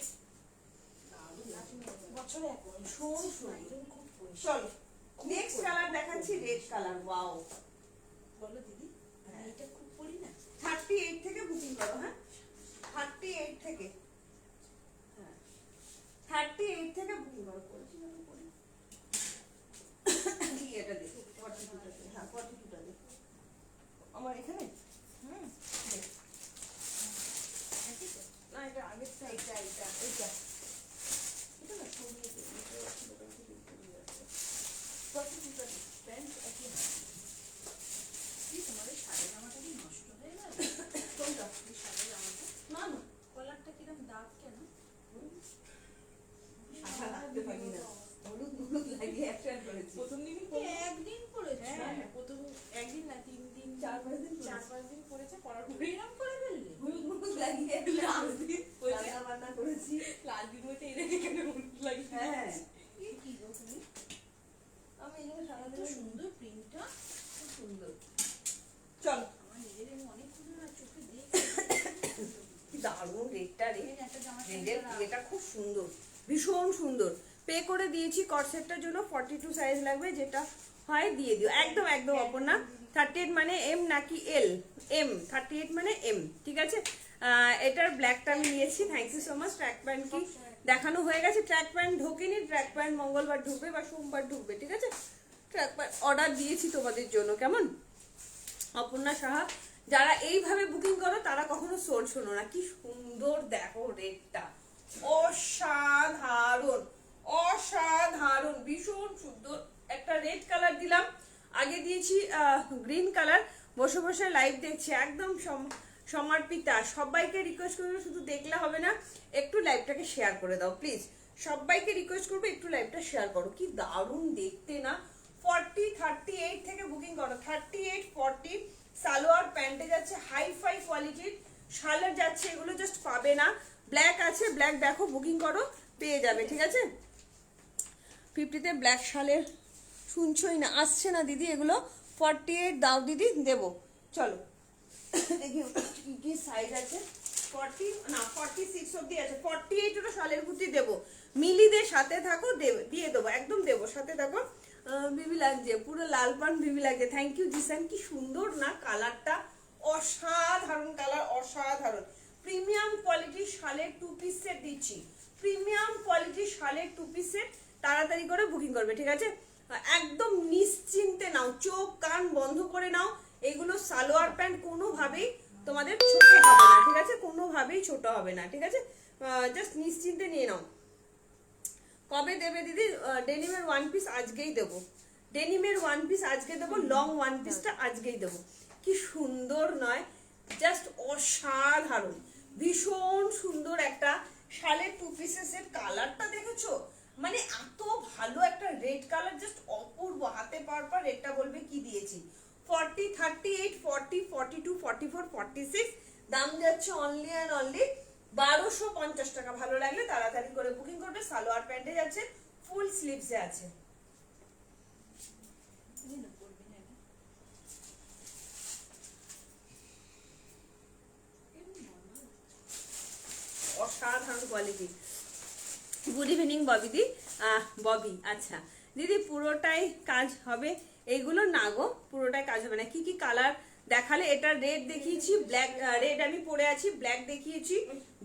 বছরে এখন
ভীষণ সুন্দর।
একদম খুব পরিষ্কার।
চলো নেক্সট কালার দেখাচ্ছি, রেড কালার। ওয়াও,
বলো দিদি, আমি এটা খুব পরি না।
38 থেকে বুকিং করো, হ্যাঁ 38 থেকে, হ্যাঁ 38 থেকে বুকিং করো। করেছি না তো করে কি এটা দেখো, 42টা দে, হ্যাঁ 42টা দে আমার এখানে।
হুম,
দেখ।
একই তো।
না এটা আগেরটা, এটা এটা এটা এটা না সরিয়ে দে, এটা ছোটটা থেকে দেখতে যাচ্ছে। 42টা দে।
প্যান্ট একই না। কি তোমাদের শাড়ি জামাটা কি নষ্ট হয়ে গেল?
কোনটা?
এই শাড়ি জামাটা
না না
কলারটা কিরম দাগ কেন?
আঠা লাগতে পারি না, হলুদ হলুদ লাগিয়ে একটা করেছি।
প্রথম দিনই
একদিন পরেছো?
হ্যাঁ, প্রথম একদিন না 3 দিন
4-5 দিন করেছি।
4-5 দিন পরেছে, পড়ার পরে
এরম করে ফেললে?
হলুদ হলুদ লাগিয়ে
লাস্ট দিন হয়েছে,
রান্না বান্না করেছি।
লাস্ট দিন হয়েছে এদের এখানে হলুদ লাগিয়ে
হ্যাঁ
এ কি গো তুমি?
আমি এগুলো
এত
সারাদিন
সুন্দর প্রিন্টটা।
খুব সুন্দর। চলো
আমার নিজের আমি অনেকক্ষণ না চোখে দেখছি।
কি দারুণ রেটটা রে,
এই একটা জামার
রেডের
সাথে
এটা খুব সুন্দর, ভীষণ সুন্দর। পে করে দিয়েছি কর্সেটটার জন্য, 42 সাইজ লাগবে, যেটা হয় দিয়ে দিও। একদম একদম অপর্ণা, 38 মানে এম নাকি এল? এম, 38 মানে এম, ঠিক আছে। এটার ব্ল্যাকটা আমি নিয়েছি, thank you so much. Track pant কি দেখানো হয়ে গেছে, ট্র্যাক প্যান্ট ঢোকেনি, ট্র্যাক প্যান্ট মঙ্গলবার ঢুকবে বা সোমবার ঢুকবে, ঠিক আছে। ট্র্যাক প্যান্ট অর্ডার দিয়েছি তোমাদের জন্য, কেমন অপর্ণা সাহা। যারা এইভাবে বুকিং করো তারা কখনো সোল শোনো না। কি সুন্দর দেখো রেটটা, অসাধারণ অসাধারণ, ভীষণ সুন্দর। একটা রেড কালার দিলাম, আগে দিয়েছি গ্রিন কালার। বসে বসে লাইভ দেখছি, একদম সমর্পিতা। সবাইকে রিকোয়েস্ট করবো, শুধু দেখলে হবে না, একটু লাইভটাকে শেয়ার করে দাও প্লিজ। সবাইকে রিকোয়েস্ট করবো একটু লাইভটা শেয়ার করো। কি দারুণ দেখতে না। 38 থেকে বুকিং করো, 38, 40। সালোয়ার প্যান্টে যাচ্ছে হাই ফাই কোয়ালিটির, শালের যাচ্ছে, এগুলো জাস্ট পাবে না। ব্ল্যাক আছে, ব্ল্যাক দেখো বুকিং করো, পেয়ে যাবে, ঠিক আছে। 50-তে ব্ল্যাক শালের শুনছই না, আসছে না দিদি এগুলো। 48 দাও দিদি, দেবো। চলো দেখি কি কি সাইজ আছে। 40 না 46 অব্দি আছে, 48 ওটা শালের কুর্তি দেবো। মিলিদের সাথে থাকো, দিয়ে দেবো, একদম দেবো, সাথে থাকো। বিবি লাগছে, পুরো লাল পান বিবি লাগছে, থ্যাংক ইউ জিসান। কি সুন্দর না কালারটা, অসাধারণ কালার, অসাধারণ। প্রিমিয়াম কোয়ালিটির শালের 2 পিস সেট দিচ্ছি, প্রিমিয়াম কোয়ালিটির শালের 2 পিস সেট। তাড়াতাড়ি করে বুকিং করবে, ঠিক আছে। একদম নিশ্চিন্তে নাও, চোখ কান বন্ধ করে নাও। এগুলো সালোয়ার প্যান্ট কোনোভাবেই তোমাদের ছোট হবে না, ঠিক আছে, কোনোভাবেই ছোট হবে না, ঠিক আছে। জাস্ট নিশ্চিন্তে নিয়ে নাও। কবে দেবে দিদি? ডেনিমের 1 পিস আজকেই দেবো, ডেনিমের 1 পিস আজকে দেবো, লং 1 পিসটা আজকেই দেবো। কি সুন্দর নয়, জাস্ট অসাধারণ, ভীষণ সুন্দর একটা শালের 2 পিসের সেট। কালারটা দেখেছো, মানে এত ভালো একটা রেড কালার, জাস্ট অপূর্ব। হাতে পাওয়ার পর রেডটা বলবে কি দিয়েছি। 40, 38, 40, 42, 44, 46, দাম যাচ্ছে অনলি অ্যান্ড অনলি 1250 টাকা। ভালো লাগলে তাড়াতাড়ি করে বুকিং করবে। সালোয়ার প্যান্টে যাচ্ছে, ফুল স্লিভসে আছে। অসাধারণ কোয়ালিটি, গুড ইভিনিং ববিদি। ববি, আচ্ছা দিদি পুরোটাই কাজ হবে? এইগুলো না গো, পুরোটাই কাজ হবে না। কি কি কালার দেখালে? এটা রেড দেখিয়েছি, ব্ল্যাক, রেড আমি পরে আছি, ব্ল্যাক দেখিয়েছি,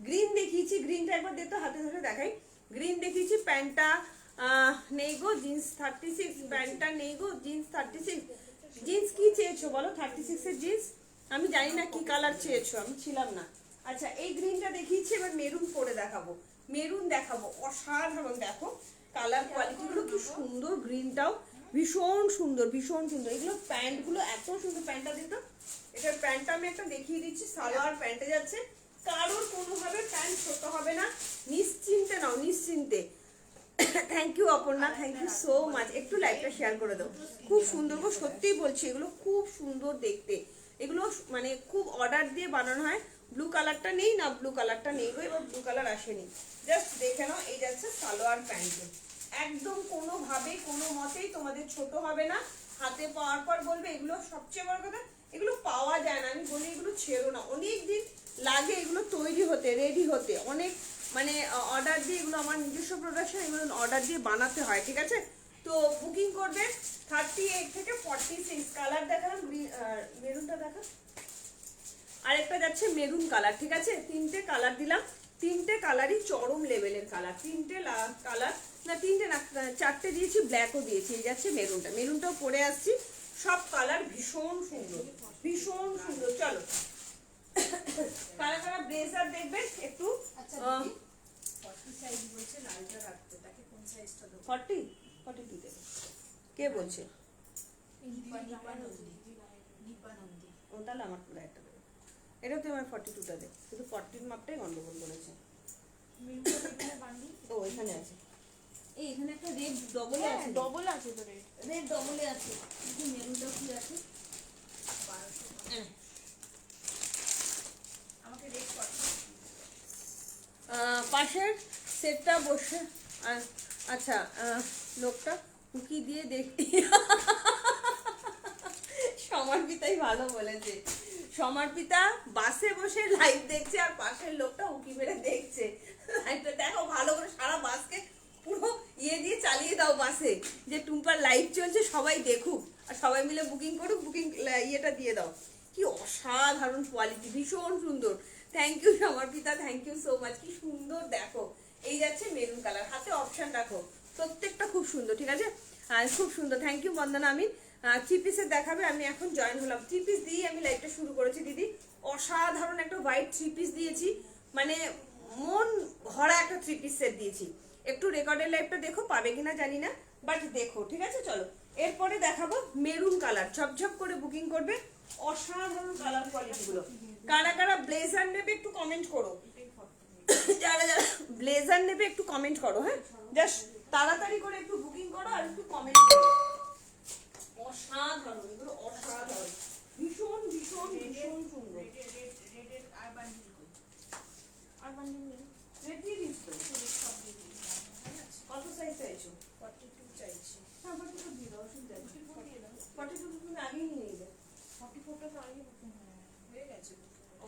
গ্রিন দেখিয়েছি। গ্রিনটা একবার দে তো, হাতে ধরে দেখাই। গ্রিন দেখিয়েছি, প্যান্টটা নেই গো, জিন্স 36, প্যান্টটা নেই গো, জিন্স 36। জিন্স কি চেয়েছো বলো? 36 এর জিন্স আমি জানি না কি কালার চেয়েছো, আমি ছিলাম না। আচ্ছা এই গ্রিনটা দেখিয়েছি, এবার মেরুন পরে দেখাবো। মেরুন দেখাবো, অসাধারণ। দেখো কালার কোয়ালিটিগুলো কি সুন্দর, গ্রিনটাও ভীষণ সুন্দর, ভীষণ সুন্দর। এগুলো প্যান্টগুলো এত সুন্দর। প্যান্টটা দিত, এটার প্যান্টটা আমি একটা দেখিয়ে দিচ্ছি, সালোয়ার প্যান্টে যাচ্ছে। কারোর কোনোভাবে প্যান্ট ছোট হবে না, নিশ্চিন্তে নাও, নিশ্চিন্তে। Thank you Aparna, thank you so much. একটু লাইভটা শেয়ার করে দাও। খুব সুন্দর গো, সত্যিই বলছি এগুলো খুব সুন্দর দেখতে। এগুলো মানে খুব অর্ডার দিয়ে বানানো হয়। ব্লু কালারটা নেই না, ব্লু কালারটা নেই গো, এবার ব্লু কালার আসেনি। জাস্ট দেখে নাও, এই যাচ্ছে সালোয়ার প্যান্টে। একদম কোনোভাবে কোনো মতেই তোমাদের ছোট হবে না। হাতে পাওয়ার পর বলবে, এগুলো সবচেয়ে বড় কথা, এগুলো পাওয়া যায় না। আমি বলি এগুলো ছেড়ো না, অনেক দিন লাগে এগুলো তৈরি হতে, রেডি হতে। অনেক মানে অর্ডার দিয়ে, এগুলো আমার নিজস্ব প্রোডাকশন, এগুলো অর্ডার দিয়ে বানাতে হয়, ঠিক আছে? তো বুকিং করবে 38 থেকে 46। কালার দেখালাম, মেরুনটা দেখা, আরেকটা যাচ্ছে মেরুন কালার, ঠিক আছে? তিনটে কালার দিলাম, তিনটে কালারই চরম লেভেলের কালার। তিনটে কালার না, তিনটে না, চারটে দিয়েছি, ব্ল্যাকও দিয়েছি। এই যাচ্ছে মেরুনটা, মেরুনটাও পরে আসছি। সব কালার ভীষণ সুন্দর, ভীষণ সুন্দর। চলো কারা কারা ব্লেজার দেখবে একটু?
আচ্ছা 40 সাইজ বলছে, লালটা রাখতে, তাকে কোন সাইজটা দেবো?
40 42 দেবে। কে বলছে?
নিপানন্দি।
ও তাহলে আমার পুরো একটা দেবে। এটা তো আমার 42টা দেবে, শুধু 40 মাপটাই গন্ডগোল করেছে। ও এখানে আছে, এই এখানে একটা রেড ডবল আছে,
ডবল আছে তো রেট।
রেড ডবলে আছে, কিন্তু মেরুনটা কি আছে?
1200 আমাকে রেট কত?
পাশের সেটটা বসে আচ্ছা লোকটা হুকি দিয়ে দেখি। সমর্পিতাই ভালো বলেছে। সমর্পিতা বাসে বসে লাইভ দেখছে, আর পাশের লোকটা উকি মেরে দেখছে। লাইভটা দেখো ভালো করে, সারা বাসকে পুরো ইয়ে দিয়ে চালিয়ে দাও বাসে, যে টুম্পার লাইভ চলছে, সবাই দেখুক আর সবাই মিলে বুকিং করুক, বুকিং ইয়েটা দিয়ে দাও। কি অসাধারণ কোয়ালিটি, ভীষণ সুন্দর। Thank you Samarpita, thank you so much. কি সুন্দর দেখো, এই যাচ্ছে মেরুন কালার, হাতে অপশন রাখো, প্রত্যেকটা খুব সুন্দর, ঠিক আছে? খুব সুন্দর, থ্যাংক ইউ বন্দনা। আমি 3 পিসের দেখাবে, আমি এখন জয়েন হলাম। 3 পিস দিয়ে আমি লাইভটা শুরু করেছি দিদি। অসাধারণ একটা হোয়াইট 3 পিস দিয়েছি, মানে মন ভরা একটা 3 পিস সেট দিয়েছি। একটু রেকর্ডের লাইভটা দেখো, পাবে কিনা জানি না, বাট দেখো, ঠিক আছে? চলো এরপরে দেখাবো মেরুন কালার, ঝপঝপ করে বুকিং করবে। অসাধারণ কালার কোয়ালিটি গুলো। কারা কারা ব্লেজার নেবে একটু কমেন্ট করো। যারা যারা ব্লেজার নেবে একটু কমেন্ট করো, হ্যাঁ? জাস্ট তাড়াতাড়ি করে একটু বুকিং করো আর একটু কমেন্ট করো। অসাধারণ, এগুলো অসাধারণ, ভীষণ ভীষণ ভীষণ সুন্দর।
রেডের আর বান্ডিল কই?
আর বান্ডিল নেই।
রেড দিয়ে দিস তো?
সব দিয়ে দিই।
কত সাইজ চাইছো?
42 চাইছি।
হ্যাঁ 42 দিয়ে দাও, অসুবিধা নেই।
44 দিয়ে দাও।
42 তো তুমি আগেই নিয়ে নিলে।
44টা তো আগে বুকিং
হয়ে গেছে।
ও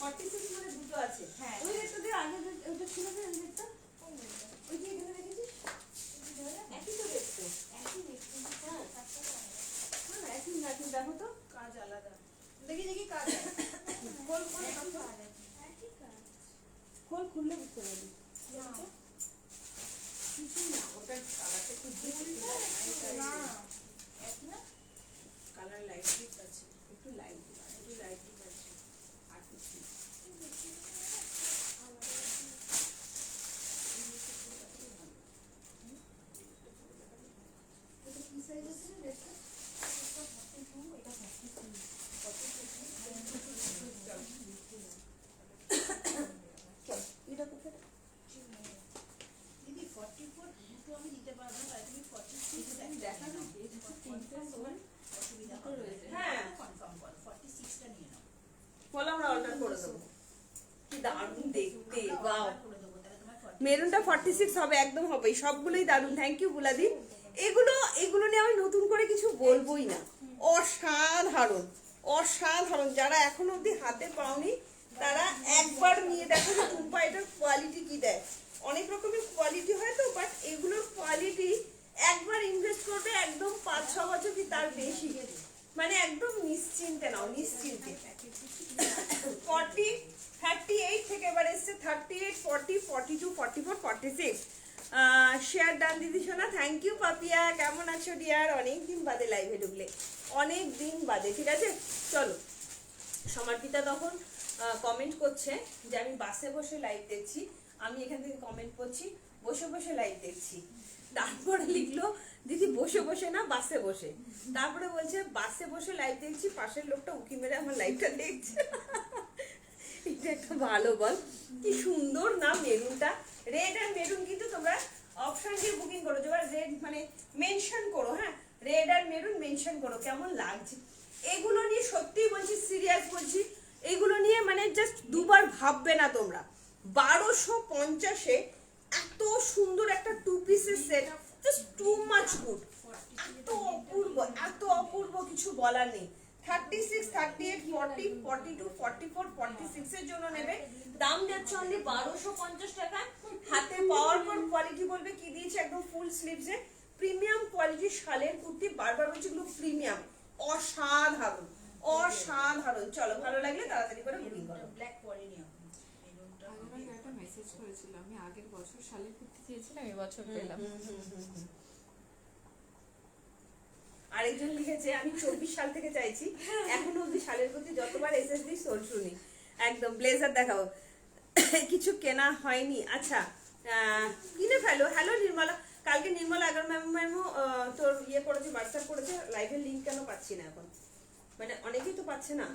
46 মানে দুটো আছে।
হ্যাঁ।
ওই রেটটা দিয়ে আগে ওটা ছিল না, ওই রেটটা
কোন রেটটা?
ওই যে এখানে রেখেছিস, একই তো রেট তো।
একই রেট কিন্তু
হ্যাঁ।
7 টাকা আলাদা।
না একই না, তুমি দেখো তো।
কাজ আলাদা। দেখি দেখি কাজ
খোল খোল
একই
খোল।
কাজ আছে। একই কাজ।
খোল খুললে বুঝতে পারবি।
না।
কিছুই না, ওটার কালারটা একটু
না।
এক না কালার লাইট ঠিক আছে।
একটু লাইট
একটু লাইট ঠিক আছে।
আর কিছু না। এটা কি সাইজ আছে রে রেটটা?
এটা 42,
চল এটা কোথায়?
দিদি 44 দুটো আমি দিতে পারবো না, তাই তুমি 46
দেখা না,
অসুবিধা
দুটো
হবে।
রয়েছে। হ্যাঁ।
কনফার্ম করো 46টা নিয়ে নাও।
বলো আমরা অর্ডার করে দেবো। কি দারুণ দেখতে,
আমরা
ওয়াও।
order করে দেবো, তাহলে তোমার 40
মেরুনটা 46 হবে, একদম হবে। সবগুলোই দারুণ, থ্যাংক ইউ বুলাদি। এগুলো এগুলো নিয়ে আমি নতুন করে কিছু বলবোই না। অসাধারণ, অসাধারণ। যারা এখনো অবধি হাতে পাওনি তারা একবার নিয়ে দেখো যে টুম্পা এটার কোয়ালিটি কি দেয়। অনেক রকমের কোয়ালিটি হয় তো, বাট এগুলোর কোয়ালিটি একবার ইনভেস্ট করবে একদম 5-6 বছর কি তার বেশি, মানে একদম নিশ্চিন্তে নাও, নিশ্চিন্তে। 40, 38 থেকে এবার এসছে 38, 40, 42, 44, 46। শেয়ার ডান দিদি সোনা, থ্যাংক ইউ পাপিয়া, কেমন আছো ডিয়ার? অনেকদিন বাদে লাইভে ঢুকলে, অনেক দিন বাদে, ঠিক আছে। চলো, সমর্পিতা তখন কমেন্ট করছে যে আমি বাসে বসে লাইভ দেখছি, আমি এখান থেকে কমেন্ট করছি বসে বসে লাইভ দেখছি। তারপরে লিখলো দিদি বসে বসে না, বাসে বসে। তারপরে বলছে বাসে বসে লাইভ দেখছি, পাশের লোকটা উকি মেরে আমার লাইভটা দেখছে। এটা একটা ভালো বল, কি সুন্দর না মেরুনটা, রেড আর মেরুন। কিন্তু তোমরা অপশন দিয়ে বুকিং করো, যেবার রেড মানে মেনশন করো, হ্যাঁ রেড আর মেরুন মেনশন করো কেমন লাগছে। এগুলো নিয়ে সত্যি বলছি, সিরিয়াস বলছি, এগুলো নিয়ে মানে জাস্ট দুবার ভাববে না তোমরা। 1250-এ এত সুন্দর একটা 2 পিসের set, just too much good, এত অপূর্ব, এত অপূর্ব, কিছু বলার নেই। 36, 38, 40, 42, 44, 46 এর জন্য নেবে, দাম যাচ্ছে অনলি 1250 টাকা। হাতে পাওয়ার পর কোয়ালিটি বলবে কি দিয়েছে, একদম ফুল স্লিভস এ প্রিমিয়াম কোয়ালিটির শালের কুর্তি, বারবার বলছি এগুলো প্রিমিয়াম, অসাধারণ অসাধারণ। চলো, ভালো লাগলে তাড়াতাড়ি করে বুকিং করো।
ব্ল্যাক পরেনি এখন, মেরুনটা
আগের একটা মেসেজ করেছিল, আমি আগের বছর শালের কুর্তি চেয়েছিলাম, এবছর পেলাম।
আরেকজন লিখেছে আমি 24 সাল থেকে চাইছি, এখনো অব্দি শালের প্রতি যতবার এসএসডি সোল শুনি। একদম ব্লেজার দেখাও, কিছু কেনা হয়নি। আচ্ছা, কিনে ফেলো। হ্যালো নির্মলা, কালকে নির্মলা আগার ম্যামও তোর ইয়ে করেছে, হোয়াটসঅ্যাপ করেছে, লাইভের লিঙ্ক কেন পাচ্ছি না এখন, মানে অনেকেই তো পাচ্ছে না,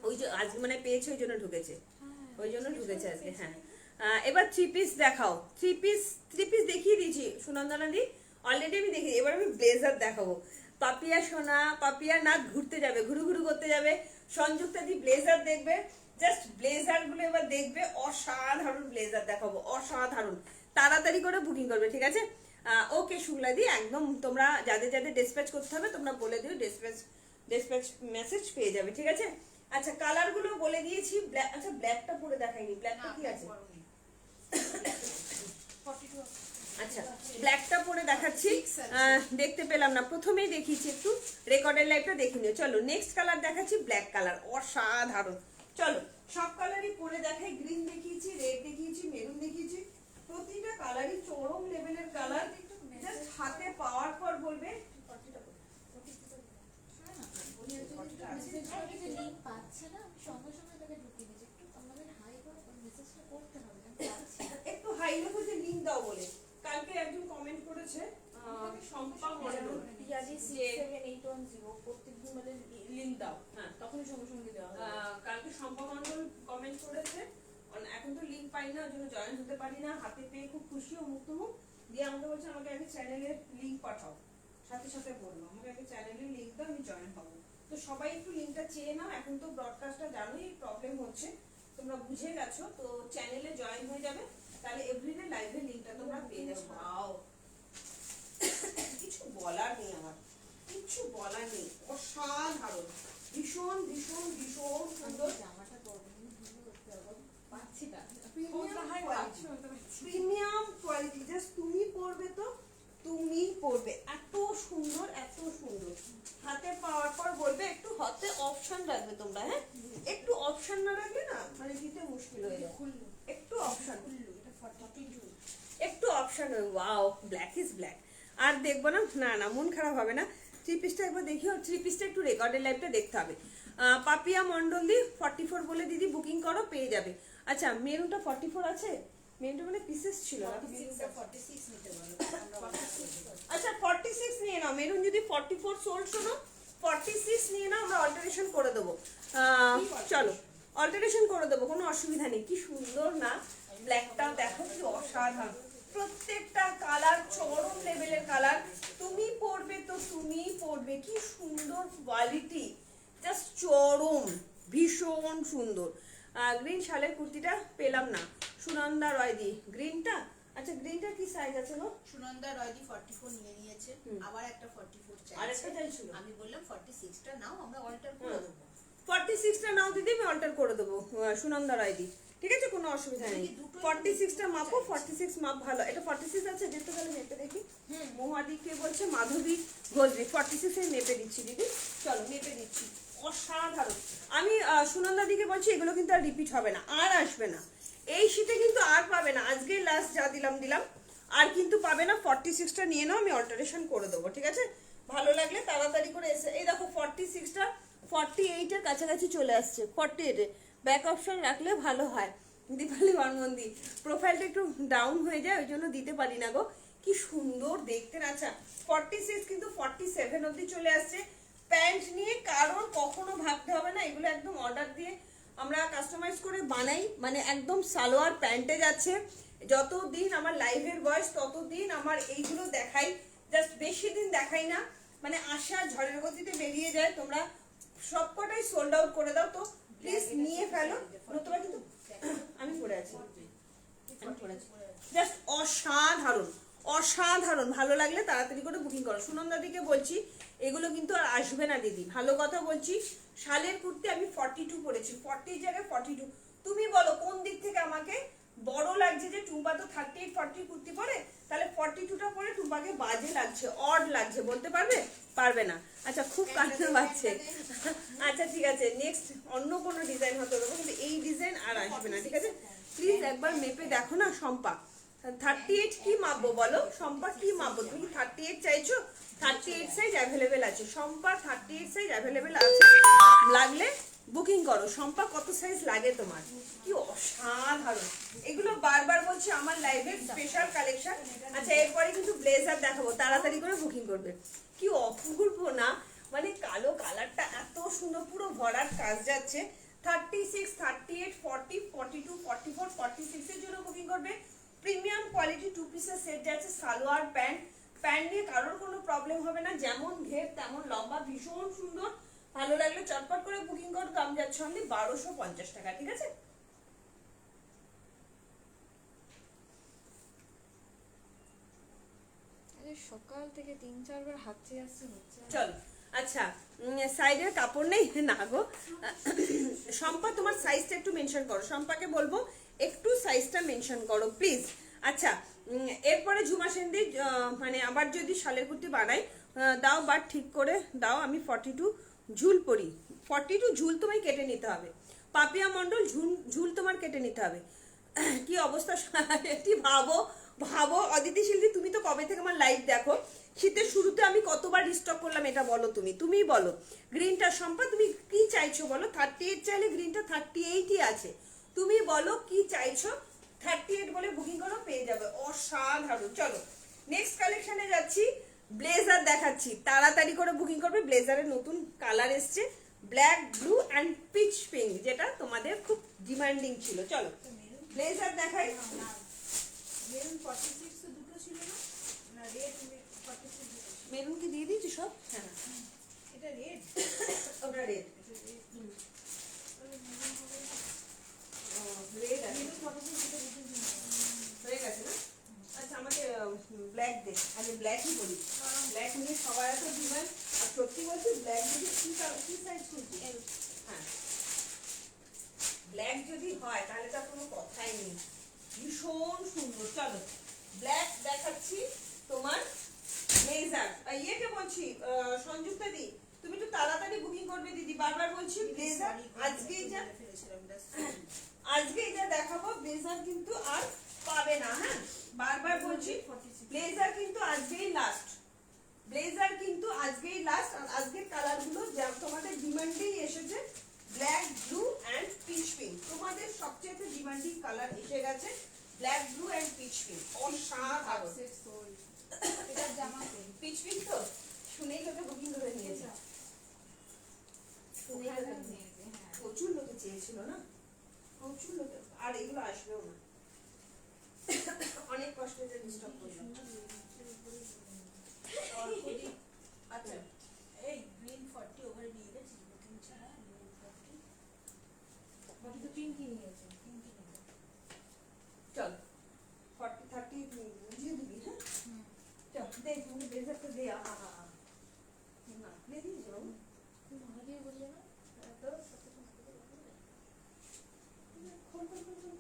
ওই যে আজ মানে পেয়েছে ওই জন্য ঢুকেছে, ওই জন্য ঢুকেছে আজকে। হ্যাঁ, এবার 3 পিস দেখাও। 3 পিস দেখিয়ে দিয়েছি সুনন্দনা দি, অলরেডি আমি দেখি। এবার আমি ব্লেজার দেখাবো। পাপিয়া সোনা, পাপিয়া নাথ ঘুরতে যাবে, ঘুরু ঘুরু করতে যাবে, সংযুক্তা দি ব্লেজার দেখবে, জাস্ট ব্লেজার গুলো এবার দেখবে, অসাধারণ ব্লেজার দেখাবো, অসাধারণ। তাড়াতাড়ি করে বুকিং করবে, ঠিক আছে। ওকে শুক্লা দি, একদম তোমরা যাদের যাদের ডিসপ্যাচ করতে হবে তোমরা বলে দিও, ডিসপ্যাচ মেসেজ পেয়ে যাবে, ঠিক আছে। আচ্ছা, কালার গুলো বলে দিয়েছি। আচ্ছা, ব্ল্যাকটা পরে দেখাইনি, ব্ল্যাকটা কি আছে? আচ্ছা, ব্ল্যাকটা পরে দেখাচ্ছি, দেখতে পেলাম না, প্রথমেই দেখিয়েছি, একটু রেকর্ডের লাইভটা দেখে নিও। চলো, নেক্সট কালার দেখাচ্ছি, ব্ল্যাক কালার, অসাধারণ। চলো, সব কালারই পরে দেখাই। গ্রিন দেখিয়েছি, রেড দেখিয়েছি, মেরুন দেখিয়েছি, প্রতিটা কালারই চরম লেভেলের কালার। জাস্ট হাতে পাওয়ার পর বলবে
লিঙ্ক পাচ্ছে না, আমি সঙ্গে সঙ্গে তাকে ঢুকিয়ে দিয়েছি, একটু আমাদের হাই করে মেসেজটা করতে হবে, আমি পাচ্ছি না।
একটু হাই লেভেল যে লিংক দাও বলে। কালকে একজন কমেন্ট করেছে, শম্পা মণ্ডল,
পিয়াজি 67810 প্রত্যেকদিন মানে
লিংক দাও। হ্যাঁ,
তখনই সঙ্গে সঙ্গে দেওয়া হবে।
কালকে শম্পা মণ্ডল কমেন্ট করেছে, এখন তো লিংক পাই না, ওই জন্য জয়েন হতে পারি না, হাতে পেয়ে খুব খুশি ও মুখ মুখ দিয়ে আমাকে বলছে আমাকে আগে চ্যানেলের লিংক পাঠাও। সাথে সাথে বললো আমাকে আগে চ্যানেলের লিংক দাও, আমি জয়েন হবো। তো সবাই একটু লিংকটা চেয়ে নাও, এখন তো ব্রডকাস্টটা জানোই প্রবলেম হচ্ছে, তোমরা বুঝে গেছো, তো চ্যানেলে জয়েন হয়ে যাবে, তাহলে এভরিডে লাইভের লিংকটা তোমরা পেয়ে যাবে। ওয়াও, কিছু বলার নেই আমার, কিছু বলার নেই, অসাধারণ, ভীষণ ভীষণ ভীষণ সুন্দর।
জামাটা পরবো পাচ্ছি না,
প্রিমিয়াম কোয়ালিটি, জাস্ট তুমি পরবে তো তুমি পরবে, এত সুন্দর, এত সুন্দর। হাতে পাওয়ার পর বলবে একটু হাতে অপশন রাখবে তোমরা, হ্যাঁ একটু অপশন না রাখলে না মানে দিতে মুশকিল হয়ে যায়, একটু অপশন, একটু option. Wow, black is black. আর দেখবো না, না না মন খারাপ হবে না। 3 পিসটা একবার দেখি, ওর 3 পিসটা একটু রেকর্ডের লাইভটা দেখতে হবে। পাপিয়া মন্ডল দি 44 বলে দিদি বুকিং করো, পেয়ে যাবে। আচ্ছা, মেরুনটা 44 আছে, মেরুনটা মানে পিসেস ছিল না।
46 নিতে পারো,
আচ্ছা, 46 নিয়ে নাও। মেরুন যদি 44 সোল্ড শোনো, 46 নিয়ে নাও, আমরা অল্টারেশন করে দেবো। চলো, অল্টারেশন করে দেবো, কোনো অসুবিধা নেই। কি সুন্দর না, ব্ল্যাকটাও দেখো কি অসাধারণ, প্রত্যেকটা কালার চরম লেভেলের কালার। তুমি পরবে তো তুমি পরবে, কি সুন্দর কোয়ালিটি, জাস্ট চরম, ভীষণ সুন্দর। গ্রিন শালের কুর্তিটা পেলাম না, সুনন্দা রয় দি গ্রিনটা। আচ্ছা, গ্রিনটার কি সাইজ আছে গো?
সুনন্দা রয়দি 44 নিয়ে নিয়েছে, আবার একটা 44
আরেকটা
চাইছে,
চাইছিল,
আমি বললাম 46টা নাও, আমরা অল্টার করে দেবো।
46টা নাও দিদি, আমি অল্টার করে দেবো। সুনন্দা রায় দি ঠিক আছে, কোনো অসুবিধা নেই। 46টা মাপো, 46 মাপ ভালো। এটা 46 আছে, যেতে গেলে মেপে দেখি। মহুয়াদি কে বলছে, মাধবী ঘোষবি 46 এ মেপে দিচ্ছি দিদি, চলো মেপে দিচ্ছি। অসাধারণ। আমি সুনন্দা দিকে বলছি এগুলো কিন্তু আর রিপিট হবে না, আর আসবে না এই শীতে, কিন্তু আর পাবে না। আজকে লাস্ট যা দিলাম দিলাম, আর কিন্তু পাবে না। 46টা নিয়ে নাও, আমি অল্টারেশন করে দেবো, ঠিক আছে? ভালো লাগলে তাড়াতাড়ি করে এসে, এই দেখো 46টা 48 এর কাছাকাছি চলে আসছে। 48 এ ব্যাক অপশন রাখলে ভালো হয়। দীপালি বর্মন্দি, প্রোফাইলটা একটু ডাউন হয়ে যায়, ওই জন্য দিতে পারি না গো। কি সুন্দর দেখতে না। আচ্ছা 46 কিন্তু 47 অবধি চলে আসছে। প্যান্ট নিয়ে কারোর কখনো ভাবতে হবে না, এগুলো একদম অর্ডার দিয়ে আমরা কাস্টমাইজ করে বানাই, মানে একদম সালোয়ার প্যান্টে যাচ্ছে। যতদিন আমার লাইভের বয়স ততদিন আমার এইগুলো দেখাই, জাস্ট বেশি দিন দেখাই না, মানে আশা ঝড়ের গতিতে বেরিয়ে যায়। তোমরা সবকটাই সোল্ড আউট করে দাও, তো প্লিজ নিয়ে ফেলো, নতুবা কিন্তু আমি পড়ে আছি, জাস্ট অসাধারণ অসাধারণ। ভালো লাগলে তাড়াতাড়ি করে বুকিং করো। সুনন্দা দিকে বলছি এগুলো কিন্তু আর আসবে না দিদি, ভালো কথা বলছি। শালের কুর্তি আমি 42 পরেছি, 40 জায়গায় 42। তুমি বলো কোন দিক থেকে আমাকে বড় লাগছে, যে টুম্পা তো 38 40 কুর্তি পরে, তাহলে 42টা পরে টুম্পাকে বাজে লাগছে, অড লাগছে, বলতে পারবে? পারবে না। আচ্ছা খুব কান্না পাচ্ছে। আচ্ছা ঠিক আছে, নেক্সট অন্য কোনো ডিজাইন হতে দেবো, কিন্তু এই ডিজাইন আর আসবে না, ঠিক আছে? প্লিজ একবার মেপে দেখো না। শম্পা 38 কি মাপবো বলো? শম্পা কি মাপবো? তুমি 38 চাইছো? 38 সাইজ অ্যাভেলেবেল আছে শম্পা, 38 সাইজ অ্যাভেলেবেল আছে, লাগলে বুকিং করো। শম্পা কত সাইজ লাগে তোমার? কি অসাধারণ, এগুলো বারবার বলছি আমার লাইভের স্পেশাল কালেকশন। আচ্ছা এরপরে কিন্তু ব্লেজার দেখাবো, তাড়াতাড়ি করে বুকিং করবে। কি অপূর্ব না, মানে কালো কালারটা এত সুন্দর, পুরো ভরার কাজ যাচ্ছে। 36 38 40 42 44 46 এর জন্য বুকিং করবে। প্রিমিয়াম কোয়ালিটি 2 পিসের সেট যাচ্ছে, সালোয়ার প্যান্ট। প্যান্ট নিয়ে কারোর কোনো প্রবলেম হবে না, যেমন ঘের তেমন লম্বা, ভীষণ সুন্দর। ভালো লাগলে চটপট করে বুকিং করো। দাম যাচ্ছে অনলি 1250 টাকা, ঠিক আছে?
সকাল থেকে 3-4 বার হাঁচি আসছে, হচ্ছে
চলো আচ্ছা, সাইডের কাপড় নেই না গো। শম্পা তোমার সাইজটা একটু মেনশন করো, শম্পাকে বলবো একটু সাইজটা মেনশন করো প্লিজ। আচ্ছা এরপরে ঝুমা সেনদি, মানে আবার যদি শালের কুর্তি বানাই দাও, বাট ঠিক করে দাও। আমি 42 ঝুল পরি, 42 ঝুল তোমায় কেটে নিতে হবে। পাপিয়া মণ্ডল ঝুল তোমার কেটে নিতে হবে। কি অবস্থা একটি ভাবো ভাবো। অদিতি শিল্পী তুমি তো কবে থেকে আমার লাইভ দেখো, শীতের শুরুতে আমি কতবার রিস্টক করলাম এটা বলো তুমিই বলো। গ্রিনটা শম্পা তুমি কি চাইছো বলো? 38 চাইলে গ্রিনটা 38ই আছে, তুমি বলো কি চাইছো? 38 বলে বুকিং করো, পেয়ে যাবে। অসাধারণ। চলো নেক্সট কালেকশনে যাচ্ছি, ব্লেজার দেখাচ্ছি, তাড়াতাড়ি করে বুকিং করবে। ব্লেজারের নতুন কালার এসছে, black blue and pitch pink, যেটা তোমাদের খুব ডিমান্ডিং ছিল। চলো ব্লেজার দেখাই।
মেরুন 46 তো দুটো ছিল না, না রেড 46 দুটো ছিল।
মেরুন কি দিয়ে দিয়েছি সব? হ্যাঁ
এটা রেড,
ওটা রেড। রেড আছে,
মেরুন 46 দুটো দুটো ছিল।
হয়ে গেছে না? আচ্ছা আমাকে ব্ল্যাক দে, আগে ব্ল্যাকই বলি। ব্ল্যাক নিয়ে সবার এত ডিমান্ড, আর সত্যি বলছি ব্ল্যাক যদি কি সাইজ খুঁজছি, হ্যাঁ ব্ল্যাক যদি হয় তাহলে তার কোনো কথাই নেই, ভীষণ সুন্দর। চলো ব্ল্যাক দেখাচ্ছি তোমার। ব্লেজার ইয়েকে বলছি সংযুক্তা দি, তুমি একটু তাড়াতাড়ি বুকিং করবে দিদি, বারবার বলছি। ব্লেজার আজকেই যা দেখাবো, ব্লেজার কিন্তু আর পাবে না, হ্যাঁ বারবার বলছি। ব্লেজার কিন্তু আজকেই লাস্ট, ব্লেজার কিন্তু আজকেই লাস্ট। আর আজকের কালারগুলো যা তোমাদের ডিমান্ডেই এসেছে, black blue and pitch pink, তোমাদের সবচেয়ে ডিমান্ডিং কালার এসে গেছে, black blue and pitch pink. অসাধারণ।
এটা জামা
পিচ পিঙ্ক তো শুনেই লোকে বুকিং করে নিয়েছে, শুনেই লোকে প্রচুর লোকে চেয়েছিল না, প্রচুর লোকে। আর এগুলো আসবেও না, অনেক কষ্ট করে স্টক করলাম।
আচ্ছা এই গ্রিন 40 ওভারে নিয়ে গেছি বুকিং ছাড়া, গ্রিন 40
বাকি তো পিঙ্কই নিয়েছে, পিঙ্কই নিয়েছে।
চল 40 30 বুঝিয়ে দিবি, হ্যাঁ চল দে, তুমি ব্লেজারটা দে। না দে দিয়েছ বাবু,
তুমি ভালো দিয়ে বললে না?
খোল খোল খোল খোল।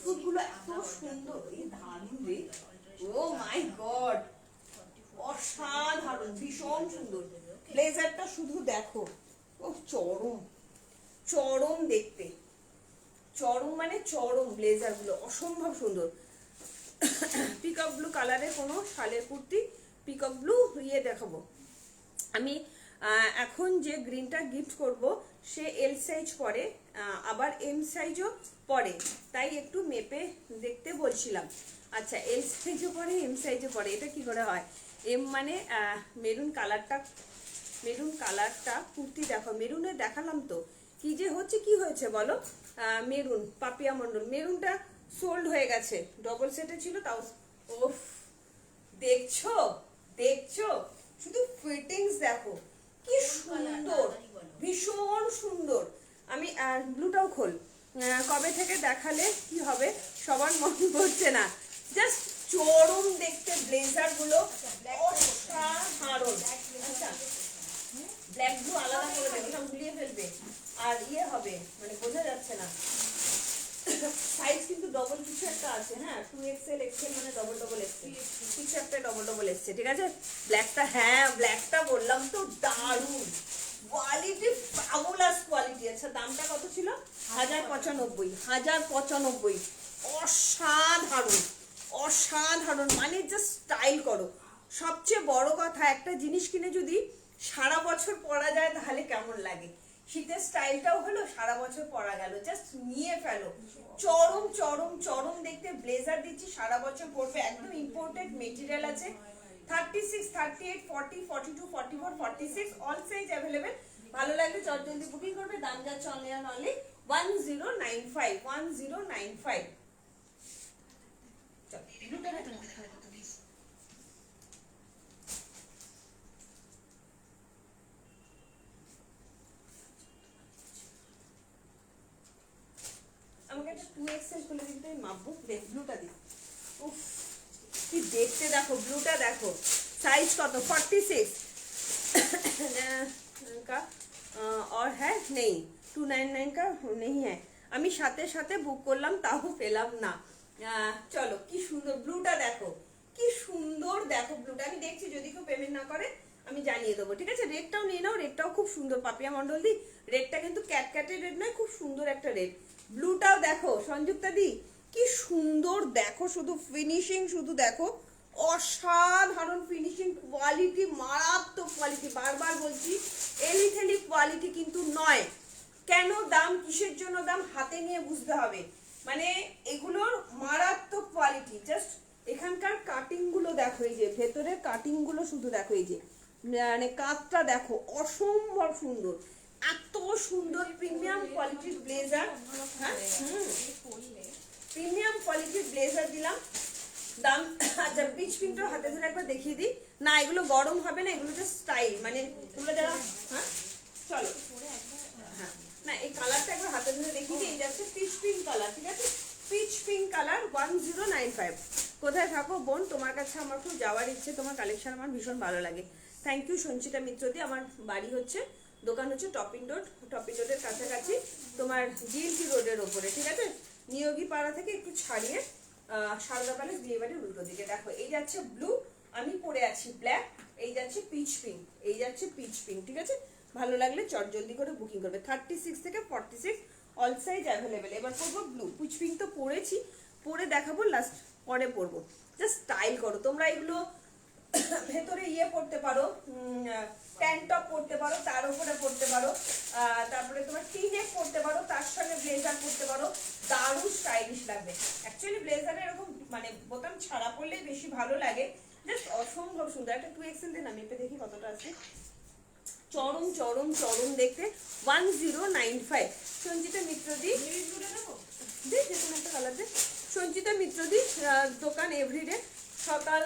গুলো এত সুন্দর, এই দারুণ রে, ও মাই গড, অসাধারণ, ভীষণ সুন্দর ব্লেজারটা। শুধু দেখো, ও চরম চরম দেখতে, চরম মানে চরম, ব্লেজার গুলো অসম্ভব সুন্দর। পিকক ব্লু কালারের কোনো শালের কুর্তি, পিকক ব্লু ইয়ে দেখাবো আমি। এখন যে গ্রিনটা গিফট করব সে এল সাইজ পরে, আবার এম সাইজও পরে, তাই একটু মেপে দেখতে বলছিলাম। আচ্ছা, এল সাইজও পরে, এম সাইজও পরে, এটা কি করে হয়? এম মানে মেরুন কালারটা কুর্তি দেখো, মেরুনে দেখালাম তো, কি যে হচ্ছে, কি হয়েছে বলো? মেরুন, পাপিয়া মন্ডল, মেরুনটা সোল্ড হয়ে গেছে, ডবল সেটে ছিল তাও। ওফ, দেখছো দেখছো, শুধু ফিটিংস দেখো কি সুন্দর, ভীষণ সুন্দর। আমি ব্লুটাও খোল, কবে থেকে দেখালে কি হবে সবার মন করছে না, জাস্ট চরম দেখতে ব্লেজার গুলো, অসাধারণ। আচ্ছা, ব্ল্যাক ব্লু আলাদা করে দেবে, সব গুলিয়ে ফেলবে, আর ইয়ে হবে মানে বোঝা যাচ্ছে না। সাইজ কিন্তু ডবল কিছু একটা আছে, হ্যাঁ, 2XL XL মানে ডবল এসছে, কিছু একটা ডবল এসছে, ঠিক আছে। ব্ল্যাকটা, হ্যাঁ ব্ল্যাকটা বললাম তো, দারুণ কোয়ালিটি, ফাবুলাস কোয়ালিটি। আচ্ছা, দামটা কত ছিল? 1095, অসাধারণ অসাধারণ, মানে জাস্ট স্টাইল করো। সবচেয়ে বড় কথা, একটা জিনিস কিনে যদি সারা বছর পরা যায় তাহলে কেমন লাগে? শীতের স্টাইলটাও হলো, সারা বছর পরা গেল, জাস্ট নিয়ে ফেলো। চরম চরম চরম দেখতে ব্লেজার দিচ্ছি, সারা বছর পরবে, একদম ইম্পোর্টেড মেটেরিয়াল আছে। 36, 38, 40, 42, 44, 46 অল সাইজ অ্যাভেলেবেল। ভালো লাগলে জলদি বুকিং করবে, দাম যাচ্ছে অনলি 1095, 1095। চল, ব্লুটা দেখো। আমাকে একটা 2XL খুলে দিতে, আমি মাপবো। দেখ, ব্লুটা দিই। উফ, কি দেখতে দেখো, ব্লুটা দেখো, साइज कत 46 का और है नहीं 299 का नहीं है। আমি সাথে সাথে বুক করলাম, তাও পেলাম না। চলো, কি সুন্দর ব্লুটা দেখো, কি সুন্দর দেখো ব্লুটা। আমি দেখছি যদি কেউ পেমেন্ট না করে আমি জানিয়ে দেবো, ঠিক আছে। রেডটাও নিয়ে নাও, রেডটাও খুব সুন্দর, পাপিয়া মন্ডল দি। রেডটা কিন্তু ক্যাটক্যাটের রেড নয়, খুব সুন্দর একটা রেড। ব্লুটাও দেখো সঞ্যুক্তা দি, কি সুন্দর দেখো, শুধু ফিনিশিং শুধু দেখো, অসাধারণ ফিনিশিং, কোয়ালিটি মারাত্মক কোয়ালিটি। বারবার বলছি, এলিথেলি কোয়ালিটি কিন্তু নয়। কেন দাম, কিসের জন্য দাম, হাতে নিয়ে বুঝতে হবে। মানে এগুলোর মারাত্মক কোয়ালিটি। জাস্ট এখানকার কাটিং গুলো দেখো, এই যে ভেতরের কাটিং গুলো শুধু দেখো, এই যে মানে কাজটা দেখো, অসম্ভব সুন্দর, এত সুন্দর প্রিমিয়াম কোয়ালিটির ব্লেজার। হ্যাঁ, প্রিমিয়াম কোয়ালিটির ব্লেজার দিলাম। দাম, আচ্ছা পিচ পিনটা হাতে ধরে একবার দেখিয়ে দিই। না, এগুলো গরম হবে না, এগুলো জাস্ট স্টাইল, মানে তোমরা যারা, হ্যাঁ চলো, হ্যাঁ না, এই কালারটা একবার হাতে ধরে দেখিয়ে দিই। এই যাচ্ছে পিচ পিঙ্ক কালার, ঠিক আছে, পিচ পিঙ্ক কালার 1095। কোথায় থাকো বোন, তোমার কাছে আমার খুব যাওয়ার ইচ্ছে, তোমার কালেকশন আমার ভীষণ ভালো লাগে। থ্যাংক ইউ সঞ্চিতা মিত্রদি। আমার বাড়ি হচ্ছে, দোকান হচ্ছে টপিং রোডের কাছাকাছি, তোমার জিএলটি রোডের ওপরে, ঠিক আছে। নিয়োগী পাড়া থেকে একটু ছাড়িয়ে সারদা প্যালেস বিয়ে বাড়ির উল্টো দিকে। দেখো, এই যাচ্ছে ব্লু, আমি পরে আছি ব্ল্যাক, এই যাচ্ছে পিচ পিঙ্ক, এই যাচ্ছে পিচ পিঙ্ক, ঠিক আছে। ভালো লাগলে চট জলদি করে বুকিং করবে। 36 থেকে 46 অল সাইজ অ্যাভেলেবেল। এবার করবো ব্লু। পিচ পিঙ্ক তো পরেছি, পরে দেখাবো লাস্ট, পরে পরবো। জাস্ট স্টাইল করো তোমরা। এগুলো ভেতরে ইয়ে পড়তে পারো, প্যান্ট টপ পরতে পারো, তার উপরে পরতে পারো, তারপরে তোমার টি-নেক পরতে পারো, তার সঙ্গে ব্লেজার পরতে পারো, দারুণ স্টাইলিশ লাগবে। অ্যাকচুয়ালি ব্লেজারে এরকম মানে বোতাম ছাড়া পরলে বেশি ভালো লাগে, জাস্ট অসম্ভব সুন্দর। একটা 2XL দিন আমি মেপে দেখি কতটা আছে। চরম চরম চরম দেখতে, 1095। সঞ্চিতা মিত্রদি, দেখ দেখুন একটা কালার দে। সঞ্চিতা মিত্রদি দোকান এভরিডে সকাল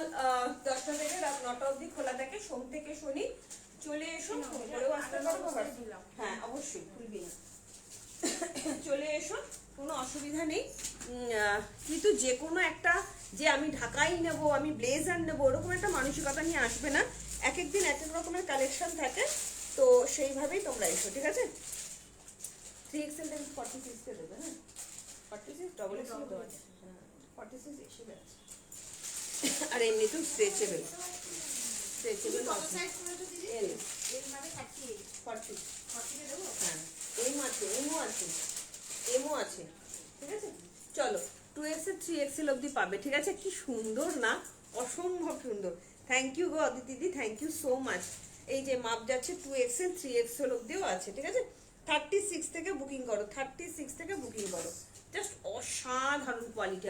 10টা থেকে রাত 9টা অবধি খোলা থাকে, সোম থেকে শনি। চলে এসো, ফোন করেও আসতে পারবো। হ্যাঁ অবশ্যই, খুলবি না, চলে এসো, কোনো অসুবিধা নেই। কিন্তু যে কোনো একটা যে আমি ঢাকাই নেব, আমি ব্লেজার নেবো, ওরকম একটা মানসিকতা নিয়ে আসবে না। এক একদিন এক এক রকমের কালেকশন থাকে, তো সেইভাবেই তোমরা এসো, ঠিক আছে। 3XL থেকে 46 দেবে, হ্যাঁ 46 ডবল এক্সেল দেওয়া আছে, 46 এক্সেল আছে। আর এমনিতেও স্ট্রেচেবল
কত
আছে।
সাইজ করেছো দিদি?
এল
এর মানে 38
40,
40 কে দেবো?
হ্যাঁ এম আছে, এমও আছে, এমও আছে, ঠিক আছে। চলো 2XL 3XL অবধি পাবে, ঠিক আছে। কি সুন্দর না, অসম্ভব সুন্দর। থ্যাংক ইউ গো অদিতি দিদি, থ্যাংক ইউ সো মাচ। এই যে মাপ যাচ্ছে 2XL 3XL অবধিও আছে, ঠিক আছে। 36 থেকে বুকিং করো, 36 থেকে বুকিং করো। জাস্ট অসাধারণ কোয়ালিটি।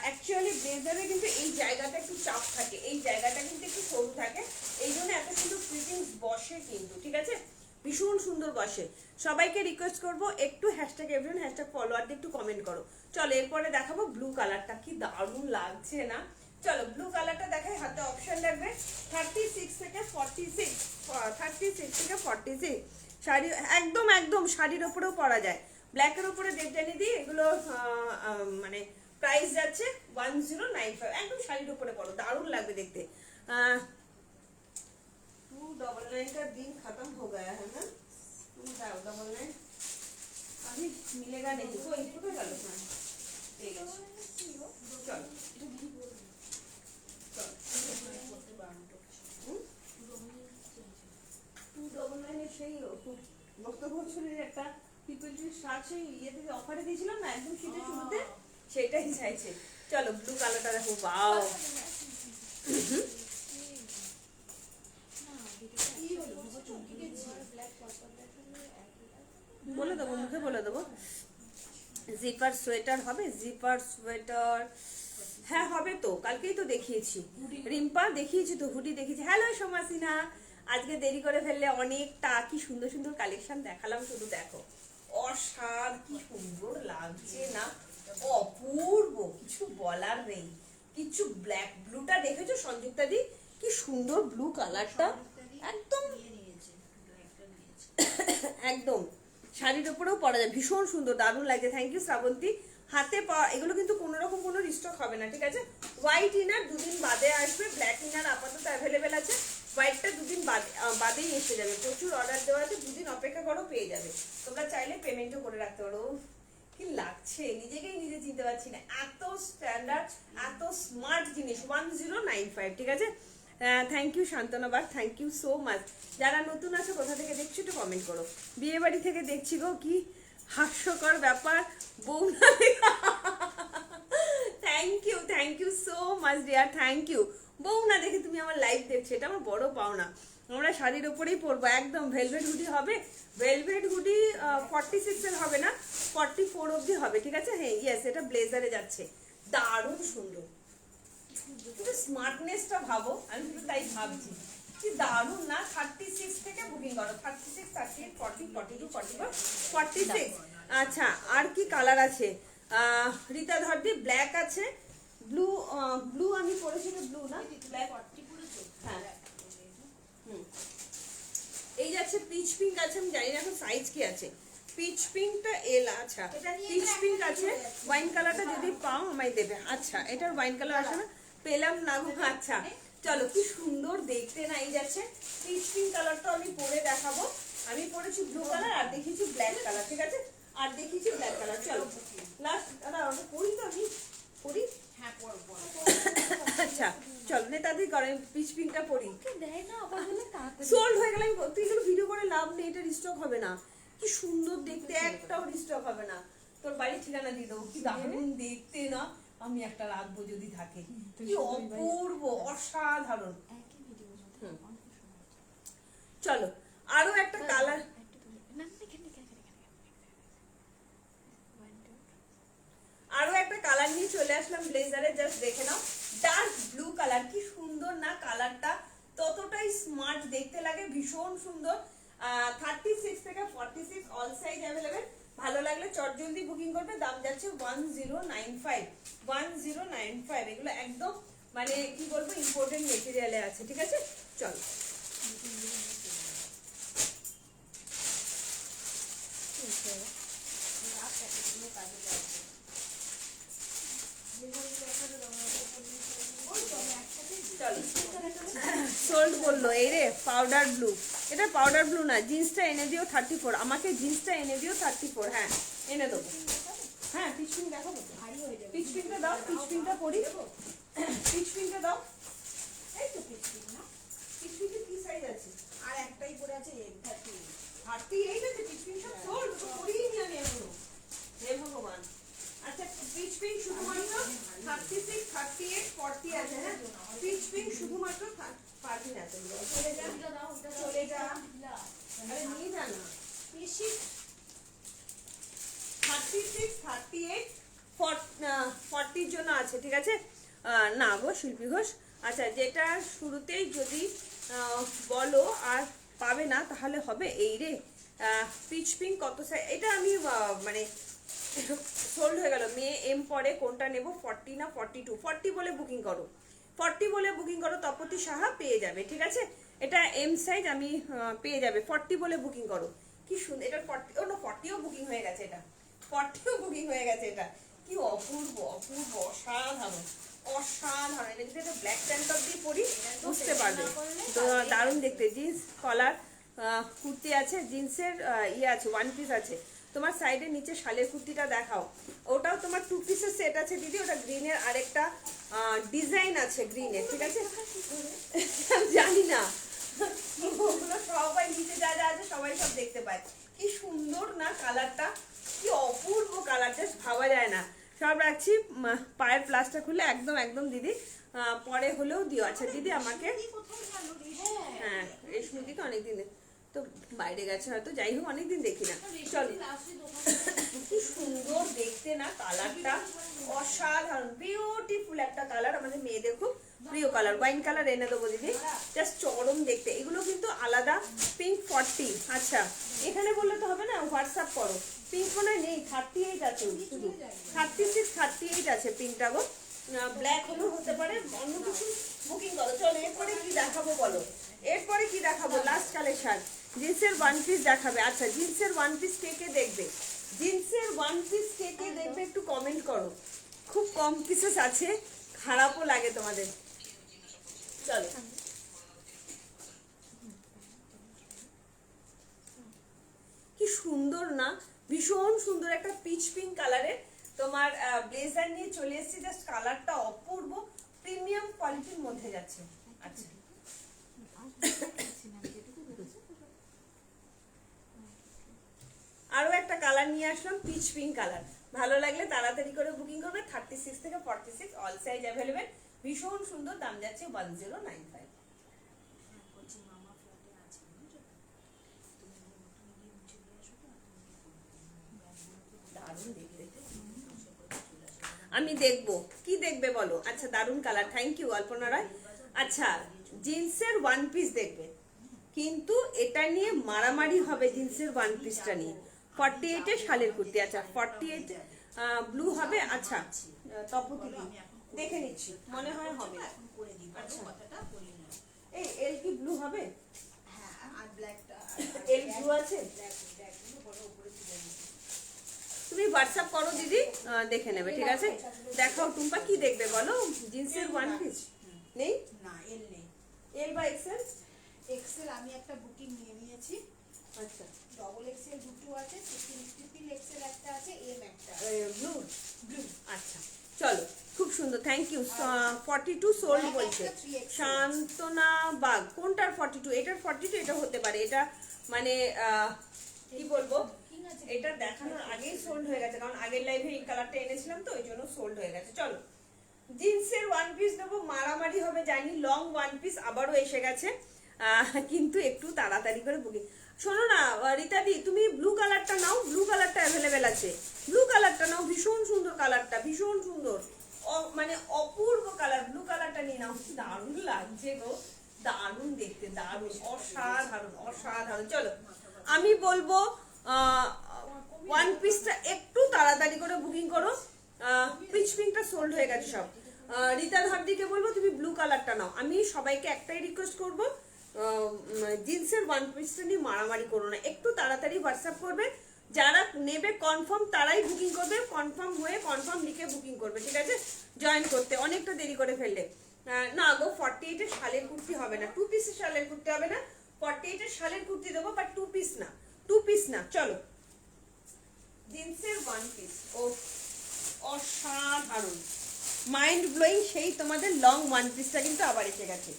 অ্যাকচুয়ালি ব্লেজারে কিন্তু এই জায়গাটা একটু চাপ থাকে, এই জায়গাটা কিন্তু একটু সরু থাকে, এই জন্য এত সুন্দর ফিটিংস বসে কিন্তু, ঠিক আছে। ভীষণ সুন্দর বসে। সবাইকে রিকোয়েস্ট করবো একটু হ্যাশট্যাগ এভরিওয়ান হ্যাশট্যাগ ফলোয়ার দিয়ে একটু কমেন্ট করো। চলো এরপরে দেখাবো ব্লু কালারটা, কি দারুণ লাগছে না। চলো ব্লু কালারটা দেখাই, হাতে অপশন লাগবে 36 থেকে 46, 36 থেকে 46 শাড়ি, একদম একদম শাড়ির ওপরেও পরা যায়। ব্ল্যাকের ওপরে দেবজানি দিই, এগুলো মানে প্রাইস যাচ্ছে 1095, একদম শাড়ির উপরে পড়ো, দারুণ লাগবে দেখতে। 299 का दिन खत्म हो गया है ना, 299 अभी मिलेगा नहीं। कोई टूटे गल, हाँ ठीक है। चल
করতে বারণটা হচ্ছে।
299 এর সেই বক্তব্য ছুরির একটা পিপল ট্রি শার্ট সেই ইয়ে থেকে অফারে দিয়েছিলাম না একদম শীতের শুরুতে, সেটাই চাইছে। চলো ব্লু কালারটা দেখো, ওয়াও। বলে দেবো, মুখে বলে দেবো। জিপার সোয়েটার হবে, জিপার সোয়েটার হ্যাঁ হবে তো, কালকেই তো দেখিয়েছি রিম্পা, দেখিয়েছি তো হুডি দেখিয়েছি। হ্যালো সোমাসিনা, আজকে দেরি করে ফেললে অনেকটা, কি সুন্দর সুন্দর কালেকশন দেখালাম, শুধু দেখো অসার, কি সুন্দর লাগছে না, অপূর্ব, কিছু বলার নেই কিছু। ব্ল্যাক ব্লুটা দেখেছো সংযুক্তা দি, কি সুন্দর ব্লু কালারটা, একদম একদম শাড়ির উপরেও পরা যায়, ভীষণ সুন্দর, দারুণ লাগছে। Thank you Shrabanti. হাতে পাওয়া এগুলো কিন্তু কোনো রকম কোনো রিস্টক হবে না, ঠিক আছে। হোয়াইট ইনার দুদিন বাদে আসবে, ব্ল্যাক ইনার আপাতত অ্যাভেলেবেল আছে, হোয়াইটটা দুদিন বাদেই এসে যাবে। প্রচুর অর্ডার দেওয়া আছে, দুদিন অপেক্ষা করো, পেয়ে যাবে। তোমরা চাইলে পেমেন্টও করে রাখতে পারো। কি লাগছে, নিজেকেই নিজে চিনতে পারছি না, এত স্ট্যান্ডার্ড এত স্মার্ট জিনিস। 1095, ঠিক আছে। থ্যাংক ইউ শান্তনাবাগ, থ্যাংক ইউ সো মাচ। যারা নতুন আছো কোথা থেকে দেখছো একটু কমেন্ট করো। বিয়ে বাড়ি থেকে দেখছি গো, কি হাস্যকর ব্যাপার, বৌনা। Thank you so much dear, thank you. বৌনা দেখে তুমি আমার লাইভ দেখছো, এটা আমার বড় পাওনা। আমরা শাড়ির ওপরেই পরবো, একদম ভেলভেট হুডি হবে, ভেলভেট হুডি 46 এর হবে না, 44 অবধি হবে, ঠিক আছে। হ্যাঁ ইয়েস, এটা ব্লেজারে যাচ্ছে, দারুণ সুন্দর। স্মার্টনেসটা ভাবো, আমি শুধু তাই ভাবছি, কি দারুণ না। 36 থেকে বুকিং করো, 36, 38, 40, 42, 41, 46। আচ্ছা আর কি কালার আছে? রীতা ধরদি ব্ল্যাক আছে, ব্লু, ব্লু আমি পরেছি তো, ব্লু না ব্ল্যাক, হ্যাঁ এই যাচ্ছে পিচ পিঙ্ক আছে, আমি জানি না এখন সাইজ কি আছে। পিচ পিঙ্কটা এল, আচ্ছা পিচ পিঙ্ক আছে, ওয়াইন কালারটা যদি পাও আমায় দেবে। আচ্ছা এটার ওয়াইন কালার আসে না, পেলাম না গো। আচ্ছা চলো, কি সুন্দর দেখতে না। এই যাচ্ছে পিচ পিঙ্ক কালারটা আমি পরে দেখাবো। আমি পরেছি ব্লু কালার, আর দেখিয়েছি ব্ল্যাক কালার, ঠিক আছে, আর দেখিয়েছি ব্ল্যাক কালার। চলো লাস্ট, দাদা ওটা পরি তো, আমি পরি,
হ্যাঁ পড়ো পড়ো।
আচ্ছা চলো নেতাদি করেন, পিচ পিঙ্কটা পরি।
দেয় না আবার বলে তাড়াতাড়ি
সোল্ড হয়ে গেলে তুই এগুলো ভিডিও করে লাভ নেই, এটা রিস্টক হবে না। কি সুন্দর দেখতে, একটাও রিস্টক হবে না। তোর বাড়ির ঠিকানা দিয়ে দেবো, কি দারুণ দেখতে না। আমি একটা রাখবো যদি থাকে, কি অপূর্ব অসাধারণ।
একই ভিডিওর মধ্যে
হুম।
অনেক সময়
চলো আরো একটা কালার,
না এখানে
আরো একটা কালার নিয়ে চলে আসলাম ব্লেজারে, জাস্ট দেখে নাও। ডার্ক ব্লু কালার, কি সুন্দর না কালারটা, ততটাই স্মার্ট দেখতে লাগে, ভীষণ সুন্দর। 36 থেকে 46 অল সাইজ অ্যাভেলেবেল। ভালো লাগলে চটজলদি বুকিং করবে। দাম যাচ্ছে 1095, 1095। এগুলো একদম মানে কি বলবো, ইম্পর্টেন্ট মেটেরিয়ালে আছে, ঠিক আছে। চলো সোল্ড বললো এই রে, পাউডার ব্লু। এটা পাউডার ব্লু না, জিন্সটা এনে দিও 34, আমাকে জিন্সটা এনে দিও 34। হ্যাঁ এনে দেবো, হ্যাঁ পিচ পিঙ্ক দেখাবো তো,
ভারী হয়ে যাবে।
পিচ পিঙ্কটা দাও, পিচ পিঙ্কটা পরি, পিচ পিঙ্কটা দাও।
এই তো পিচ পিচ না,
পিচ পিঙ্কের কি সাইজ আছে?
আর একটাই পরে আছে 30।
38 আছে পিচ পিঙ্ক, সব সোল্ড, তো পরিই নি আমি এখনো। হে ভগবান। আচ্ছা পিচ পিঙ্ক শুধুমাত্র 36, 38, 40 আছে, হ্যাঁ পিচ পিঙ্ক শুধুমাত্র পারবি না তুমি, চলে যা,
ওটা দাও, ওটা দাও।
চলে যা,
না,
আরে নিয়ে যা না।
বেশি
36, 38, 40 র জন্য আছে, ঠিক আছে। না গো শিল্পী ঘোষ, আচ্ছা যেটা শুরুতেই যদি বলো আর পাবে না তাহলে হবে এই রে। পিচ পিঙ্ক কত সাইজ, এটা আমি মানে সোল্ড হয়ে গেল। মেয়ে এম পরে কোনটা নেব, 40 না 42? 40 বলে বুকিং করো, 40 বলে বুকিং করো, তপতি সাহা পেয়ে যাবে, ঠিক আছে। এটা এম সাইজ, আমি পেয়ে যাবে, 40 বলে বুকিং করো। কি সুন্দর, এটা 40, ও না 40ও বুকিং হয়ে গেছে, এটা 40ও বুকিং হয়ে গেছে। এটা কি অপূর্ব অপূর্ব, অসাধারণ অসাধারণ। এটা যদি একটা ব্ল্যাক প্যান্ট টপ দিয়ে পরি বুঝতে পারবে, তো দারুণ দেখতে। জিন্স কলার কুর্তি আছে, জিন্সের ইয়ে আছে, ওয়ান পিস আছে। তোমার সাইডে নিচে শালের কুর্তিটা দেখাও, ওটাও তোমার 2 পিসের সেট আছে দিদি। ওটা গ্রিনের আরেকটা ডিজাইন আছে গ্রিনের, ঠিক আছে। জানি না, ওগুলো সবাই নিচে যা যা আছে সবাই সব দেখতে পায়। কি সুন্দর না কালারটা, কি অপূর্ব কালার, জাস্ট ভাবা যায় না। সব রাখছি, পায়ের প্লাসটা খুলে একদম একদম দিদি পরে হলেও দিও। আচ্ছা দিদি আমাকে,
কোথায় গেল রে?
হ্যাঁ রেশমিদি তো অনেকদিন তো বাইরে গেছে হয়তো, যাই হোক অনেকদিন দেখি না। চলো কি সুন্দর দেখতে না কালারটা, অসাধারণ বিউটিফুল একটা কালার, আমাদের মেয়েদের খুব প্রিয় কালার। ওয়াইন কালার এনে দেবো দিদি, জাস্ট চরম দেখতে। এগুলো কিন্তু আলাদা, পিঙ্ক 40। আচ্ছা এখানে বললে তো হবে না, হোয়াটসঅ্যাপ করো। পিঙ্ক মনে হয় নেই, 38 আছে শুধু, 36, 38 আছে পিঙ্কটা গো। ব্ল্যাক হলেও হতে পারে, অন্য কিছু বুকিং করো। চলো এরপরে কি দেখাবো বলো, এরপরে কি দেখাবো, লাস্ট কালেকশন জিন্সের ওয়ান পিস দেখাবে। আচ্ছা জিন্সের ওয়ান পিস কে কে দেখবে, জিন্সের ওয়ান পিস কে কে দেখবে একটু কমেন্ট করো। খুব কম পিসেস আছে, খারাপও লাগে তোমাদের। চলো কি সুন্দর না, ভীষণ সুন্দর একটা পিচ পিঙ্ক কালারের তোমার ব্লেজার নিয়ে চলে এসেছি। জাস্ট কালারটা অপূর্ব, প্রিমিয়াম কোয়ালিটির মধ্যে যাচ্ছে। আচ্ছা আরো একটা কালার নিয়ে আসলাম, পিচ পিঙ্ক কালার। ভালো লাগলে তাড়াতাড়ি করে বুকিং করবে। 36 থেকে 46 অল সাইজ অ্যাভেলেবেল, ভীষণ সুন্দর, দাম যাচ্ছে 1095।
বলছি মামা ফ্ল্যাটে আছে, বুঝছো? তুমি নতুন গিয়ে চলে আসো তো,
দারুণ দেখতে, আমি দেখবো কি দেখবে বলো। আচ্ছা দারুণ কালার, থ্যাংক ইউ অল্পনা রায়। আচ্ছা জিন্সের ওয়ান পিস দেখবে, কিন্তু এটা নিয়ে মারামারি হবে। জিন্সের ওয়ান পিসটা নিয়ে 48 এর শালের কুর্তি। আচ্ছা 48 ব্লু হবে। আচ্ছা তপতি দেখে নিচ্ছি, মনে হয় হবে।
এখন করে দিই,
আচ্ছা।
কথাটা বলি না।
এই এল কি ব্লু হবে?
হ্যাঁ আর ব্ল্যাকটা,
এল ব্লু আছে,
ব্ল্যাক গুলো বড় উপরে তুলে দিচ্ছি।
তুমি হোয়াটসঅ্যাপ করো দিদি, দেখে নেবে, ঠিক আছে। দেখাও টুম্পা কি দেখবে বলো, জিন্সের ওয়ান পিস নেই,
না এল নেই,
এল বা এক্সেল।
এক্সেল আমি একটা বুকিং নিয়ে নিয়েছি,
আচ্ছা
ডবল এক্সেল দুটো আছে, ট্রিপল এক্সেল একটা আছে, এম একটা
ব্লু ব্লু। আচ্ছা চলো খুব সুন্দর, থ্যাংক ইউ। 42 সোল্ড বলছে শান্তনা বাগ। কোনটার 42? এটার 42, এটা হতে পারে। এটা মানে কি বলবো, এটা দেখানোর আগেই সোল্ড হয়ে গেছে, কারণ আগের লাইভে এই কালারটা এনেছিলাম তো ওই জন্য সোল্ড হয়ে গেছে। চলো জিন্সের ওয়ান পিস দেবো, মারামারি হবে জানি। লং ওয়ান পিস আবারও এসে গেছে, কিন্তু একটু তাড়াতাড়ি করে বুকিং। শোনো না রীতাদি, তুমি ব্লু কালারটা নাও, ব্লু কালারটা অ্যাভেলেবেল আছে, ব্লু কালারটা নাও, ভীষণ সুন্দর কালারটা, ভীষণ সুন্দর, মানে অপূর্ব কালার। ব্লু কালারটা নিয়ে নাও, দারুণ লাগছে গো, দারুণ দেখতে, দারুণ অসাধারণ অসাধারণ। চলো আমি বলবো ওয়ান পিসটা একটু তাড়াতাড়ি করে বুকিং করো, পিচ পিঙ্কটা সোল্ড হয়ে গেছে সব। রীতা ধারদিকে বলবো তুমি ব্লু কালারটা নাও। আমি সবাইকে একটাই রিকোয়েস্ট করবো, জিন্সের ওয়ান পিসটা নিয়ে মারামারি করো না, একটু তাড়াতাড়ি হোয়াটসঅ্যাপ করবে। যারা নেবে কনফার্ম তারাই বুকিং করবে, কনফার্ম হয়ে কনফার্ম লিখে বুকিং করবে, ঠিক আছে। জয়েন করতে অনেকটা দেরি করে ফেললে না গো। 48 এর শালের কুর্তি হবে না, 2 পিসের শালের কুর্তি হবে না। 48 এর শালের কুর্তি দেবো, বাট 2 পিস না, 2 পিস না। চলো জিন্সের ওয়ান পিস। ও অসাধারণ, মাইন্ড ব্লোয়িং। সেই তোমাদের লং ওয়ান পিসটা কিন্তু আবার এসে গেছে।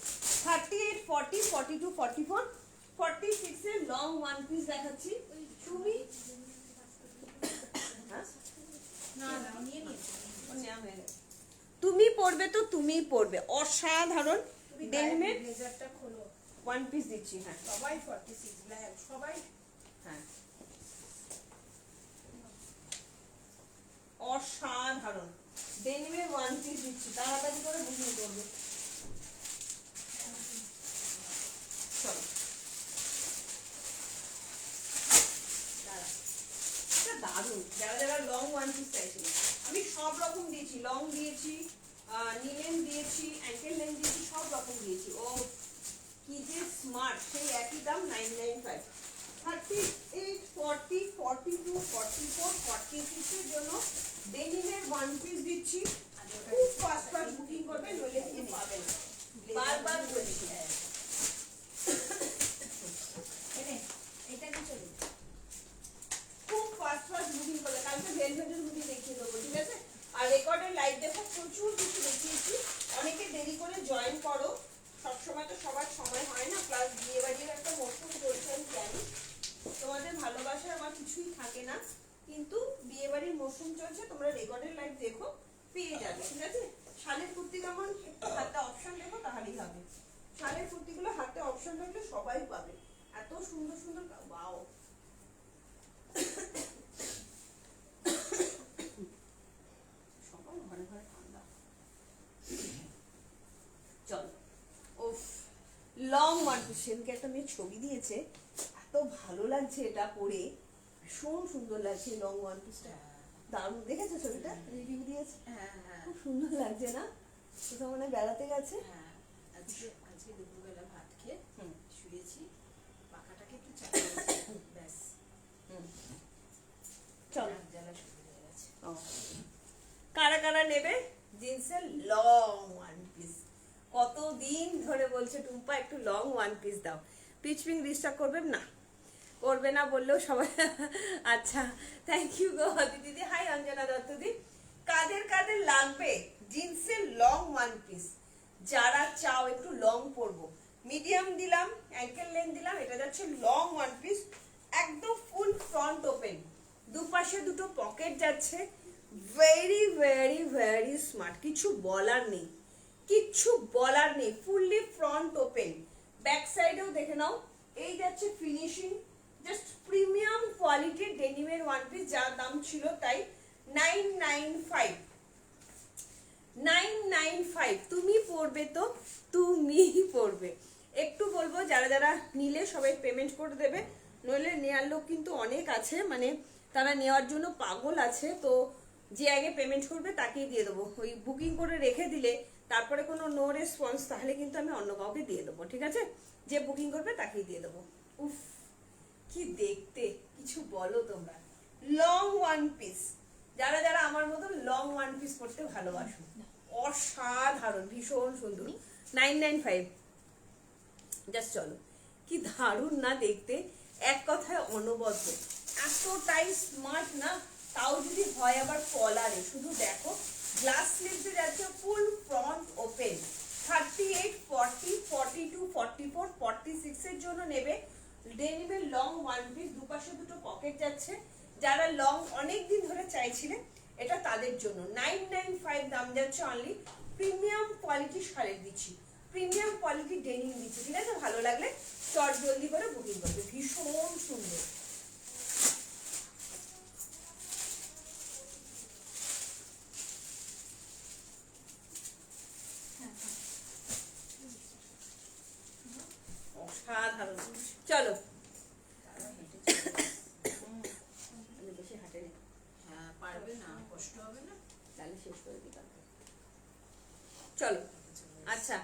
38, 40, 42, 44, 46 এর লং ওয়ান পিস দেখাচ্ছি। তুমি হ্যাঁ?
না না নিয়ে নিয়েছি।
ও নেওয়া হয়ে গেছে। তুমি পরবে তো তুমিই পরবে, অসাধারণ
তুমি
ডেনিমের
ব্লেজারটা খোলো।
ওয়ান পিস দিচ্ছি। হ্যাঁ
সবাই 46 ব্ল্যাক, সবাই
হ্যাঁ, অসাধারণ ডেনিমের ওয়ান পিস দিচ্ছি, তাড়াতাড়ি করে বুকিং করবে। চলো এটা দারুণ। যারা যারা লং ওয়ান পিস চাইছিল, আমি সব রকম দিয়েছি, লং দিয়েছি, নিলেন দিয়েছি, অ্যাঙ্কেল লেন দিয়েছি, সব রকম দিয়েছি। ও কি যে স্মার্ট, সেই একই দাম 995। 38, 40, 42, 44, 46 এর জন্য ডেনিমের ওয়ান পিস দিচ্ছি। খুব ফাস্ট ফাস্ট বুকিং করবে, নইলে কিন্তু পাবে না। বারবার বলছি।
এনে এটা কি চলে?
খুব ফাস্ট ফাস্ট বুকিং করবে। কালকে ভেলভেটের বুকিং দেখিয়ে দেবো, ঠিক আছে? আর রেকর্ডের লাইভ দেখো, প্রচুর কিছু দেখিয়েছি। অনেকে দেরি করে জয়েন করো, সবসময় তো সবার সময় হয় না, প্লাস বিয়ে বাড়ির একটা মরশুম চলছে আমি জানি, তোমাদের ভালোবাসার আমার কিছুই থাকে না, কিন্তু বিয়ে বাড়ির মরশুম চলছে, তোমরা রেকর্ডের লাইভ দেখো, পেয়ে যাবে, ঠিক আছে? শালের কুর্তি কেমন, একটু হাতে অপশন দেখো তাহলেই হবে। শালের কুর্তিগুলো হাতে অপশন থাকলে সবাই পাবে, এত সুন্দর সুন্দর। ওয়াও, সবার ঘরে ঘরে ঠান্ডা। চলো, ওফ, লং ওয়ান পিস। সেদিনকে একটা মেয়ে ছবি দিয়েছে, এত ভালো লাগছে এটা পরে, ভীষণ সুন্দর লাগছে লং ওয়ান পিসটা। দারুণ, দেখেছো ছবিটা? রিভিউ দিয়েছে,
হ্যাঁ হ্যাঁ
খুব সুন্দর লাগছে না? কোথাও মানে বেড়াতে গেছে।
হ্যাঁ। আজকে দুপুরবেলা ভাত খেয়ে
হুম।
শুয়েছি, পাখাটাকে একটু চালিয়েছি, ব্যাস
চলো,
নাক জ্বালা শুরু হয়ে গেছে।
ও, কারা কারা নেবে জিন্সের লং ওয়ান পিস? কতদিন ধরে বলছে টুম্পা একটু লং ওয়ান পিস দাও, পিচপিং ডিস্টার্ব করবে না, করবে না বললেও সবাই আচ্ছা, থ্যাংক ইউ গো দিদি। হাই অঞ্জনা দত্ত দি। কাদের কাদের লাগবে জিন্সের লং ওয়ান পিস? যারা চাও একটু লং পরবো, মিডিয়াম দিলাম, অ্যাঙ্কেল লেন দিলাম, এটা যাচ্ছে লং ওয়ান পিস, একদম ফুল ফ্রন্ট ওপেন, দুপাশে দুটো পকেট যাচ্ছে, ভেরি ভেরি ভেরি স্মার্ট, কিছু বলার নেই, কিচ্ছু বলার নেই, ফুললি ফ্রন্ট ওপেন। ব্যাক সাইডেও দেখে নাও, এই যাচ্ছে ফিনিশিং, জাস্ট প্রিমিয়াম কোয়ালিটির ডেনিমের ওয়ান পিস, যার দাম ছিল তাই 995। 995, তুমি পড়বে তো তুমি পড়বে। একটু বলবো যারা যারা নিলে সবাই পেমেন্ট করে দেবে, নইলে নেওয়ার লোক কিন্তু অনেক আছে, মানে তারা নেওয়ার জন্য পাগল আছে, তো যে আগে পেমেন্ট করবে তাকেই দিয়ে দেবো। ওই বুকিং করে রেখে দিলে তারপরে কোনো নো রেসপন্স, তাহলে কিন্তু আমি অন্য কাউকে দিয়ে দেবো, ঠিক আছে? যে বুকিং করবে তাকেই দিয়ে দেবো। উফ, কি দেখতে, কিছু বলো তোমরা। লং ওয়ান পিস, যারা যারা আমার মতো লং ওয়ান পিস পড়তে ভালোবাসো, অসাধারণ, ভীষণ সুন্দর। 995 জাস্ট। চলো, কি দারুণ না দেখতে, এক কথায় অনবদ্য, এতটাই স্মার্ট না, তাও যদি হয় আবার কলারে। শুধু দেখো, গ্লাস স্লিভসে যাচ্ছে, ফুল ফ্রন্ট ওপেন। 38, 40, 42, 44, 46 এর জন্য নেবে ডেনিমের লং ওয়ান পিস, দুপাশে দুটো পকেট যাচ্ছে। যারা লং অনেক দিন ধরে চাইছিলেন, এটা তাদের জন্য 995 দাম যাচ্ছে অনলি। প্রিমিয়াম কোয়ালিটি শাড়ি দিচ্ছি, প্রিমিয়াম কোয়ালিটি ডেনিম দিচ্ছি, ঠিক আছে? ভালো লাগলে চট জলদি করে বুকিং করবে, ভীষণ সুন্দর। অসাধারণ। চলো,
তারা হেঁটে চলে
আমি বেশি হাঁটে নি,
হ্যাঁ, পারবে না, কষ্ট হবে না।
তাহলে শেষ করে দিতাম। চলো, আচ্ছা,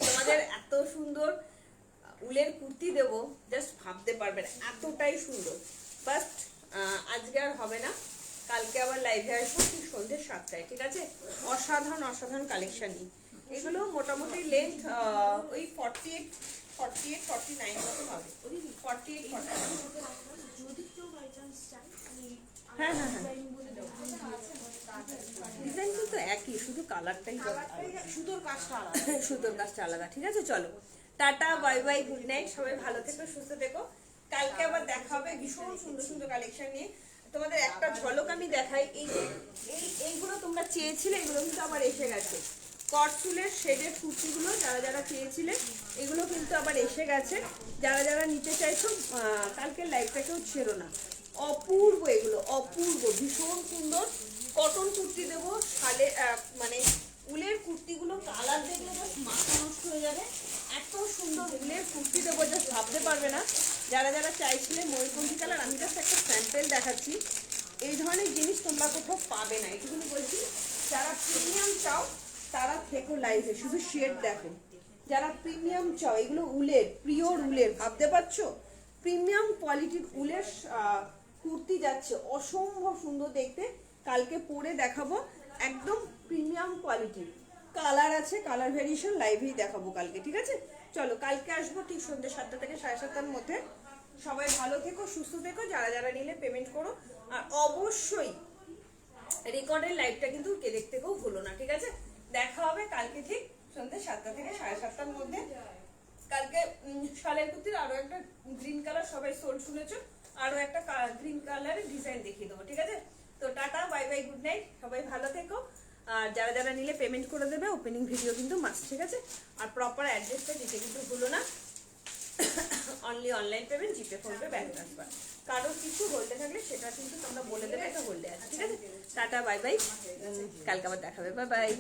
তোমাদের এত সুন্দর উলের কুর্তি দেবো, জাস্ট ভাবতে পারবে না, এতটাই সুন্দর। বাট আজকে আর হবে না, কালকে আবার লাইভে আসবো ঠিক সন্ধ্যে 7টায়, ঠিক আছে? অসাধারণ অসাধারণ কালেকশন নিই। এগুলো মোটামুটি লেন্থ ওই 48, 49 মতো হবে। 48, 49।
যদি কেউ বাই চান্স চায়
হ্যাঁ হ্যাঁ হ্যাঁ
ডিজাইন বলে আছে
ডিজাইন কিন্তু একই, শুধু কালারটাই
সুতোর কাজটা আলাদা।
সুতোর কাজটা আলাদা। ঠিক আছে, চলো tata bye bye, good night, সবাই ভালো থেকো সুস্থ থেকো। কালকে আবার দেখা হবে ভীষণ সুন্দর সুন্দর কালেকশন নিয়ে। তোমাদের একটা ঝলক আমি দেখাই, এই যে এইগুলো তোমরা চেয়েছিলে, এগুলো কিন্তু আবার এসে গেছে। কটসুলের শেডের কুর্তিগুলো যারা যারা চেয়েছিলে এগুলো কিন্তু আবার এসে গেছে। যারা যারা নিতে চাইছো কালকের লাইভটাকেও ছেড়ো না। অপূর্ব এগুলো, অপূর্ব, ভীষণ সুন্দর কটন কুর্তি দেবো। শালে মানে উলের কুর্তিগুলো কালার দেখলে জাস্ট মাথা নষ্ট হয়ে যাবে। এত সুন্দর উলের কুর্তি দেবো জাস্ট ভাবতে পারবে না। যারা যারা চাইছিলে ময়ূরকণ্ঠী কালার, আমি জাস্ট একটা স্যাম্পেল দেখাচ্ছি। এই ধরনের জিনিস তোমরা কোথাও পাবে না, এটুকুনি বলছি। যারা প্রিমিয়াম চাও তারা থেকো লাইভে, শুধু শেড দেখো। যারা প্রিমিয়াম চাও, এগুলো উলের, পিওর উলের, ভাবতে পারছো প্রিমিয়াম কোয়ালিটির উলের কুর্তি যাচ্ছে, অসম্ভব সুন্দর দেখতে। কালকে পরে দেখাবো, একদম প্রিমিয়াম কোয়ালিটির। কালার আছে, কালার ভেরিয়েশন লাইভেই দেখাবো কালকে। ঠিক আছে, চলো কালকে আসবো ঠিক সন্ধ্যে 7টা থেকে 7:30টার মধ্যে। সবাই ভালো থেকো সুস্থ থেকো। যারা যারা নিলে পেমেন্ট করো, আর অবশ্যই রেকর্ডের লাইভটা কিন্তু কে দেখতে কেউ ভুলো না। ঠিক আছে, দেখা হবে কালকে ঠিক সন্ধ্যে 7টা থেকে 7:30টার মধ্যে। কালকে শালের কুর্তির আরো একটা গ্রিন কালার, সবাই সোল শুনেছো, আরো একটা গ্রিন কালারের ডিজাইন দেখিয়ে দেবো। ঠিক আছে, তো tata bye bye, good night, সবাই ভালো থেকো। আর যারা যারা নিলে পেমেন্ট করে দেবে, ওপেনিং ভিডিও কিন্তু মাস্ট। ঠিক আছে, আর প্রপার অ্যাড্রেসটা দিতে কিন্তু ভুলো না। অনলি অনলাইন পেমেন্ট, জিপে, ফোনপে, ব্যাংক ট্রান্সফার। কারো কিছু হোল্ডে থাকলে সেটা কিন্তু তোমরা বলে দেবে এটা হোল্ডে আছে। ঠিক আছে, টাটা বাই বাই, কালকে আবার দেখাবে, বাই বাই।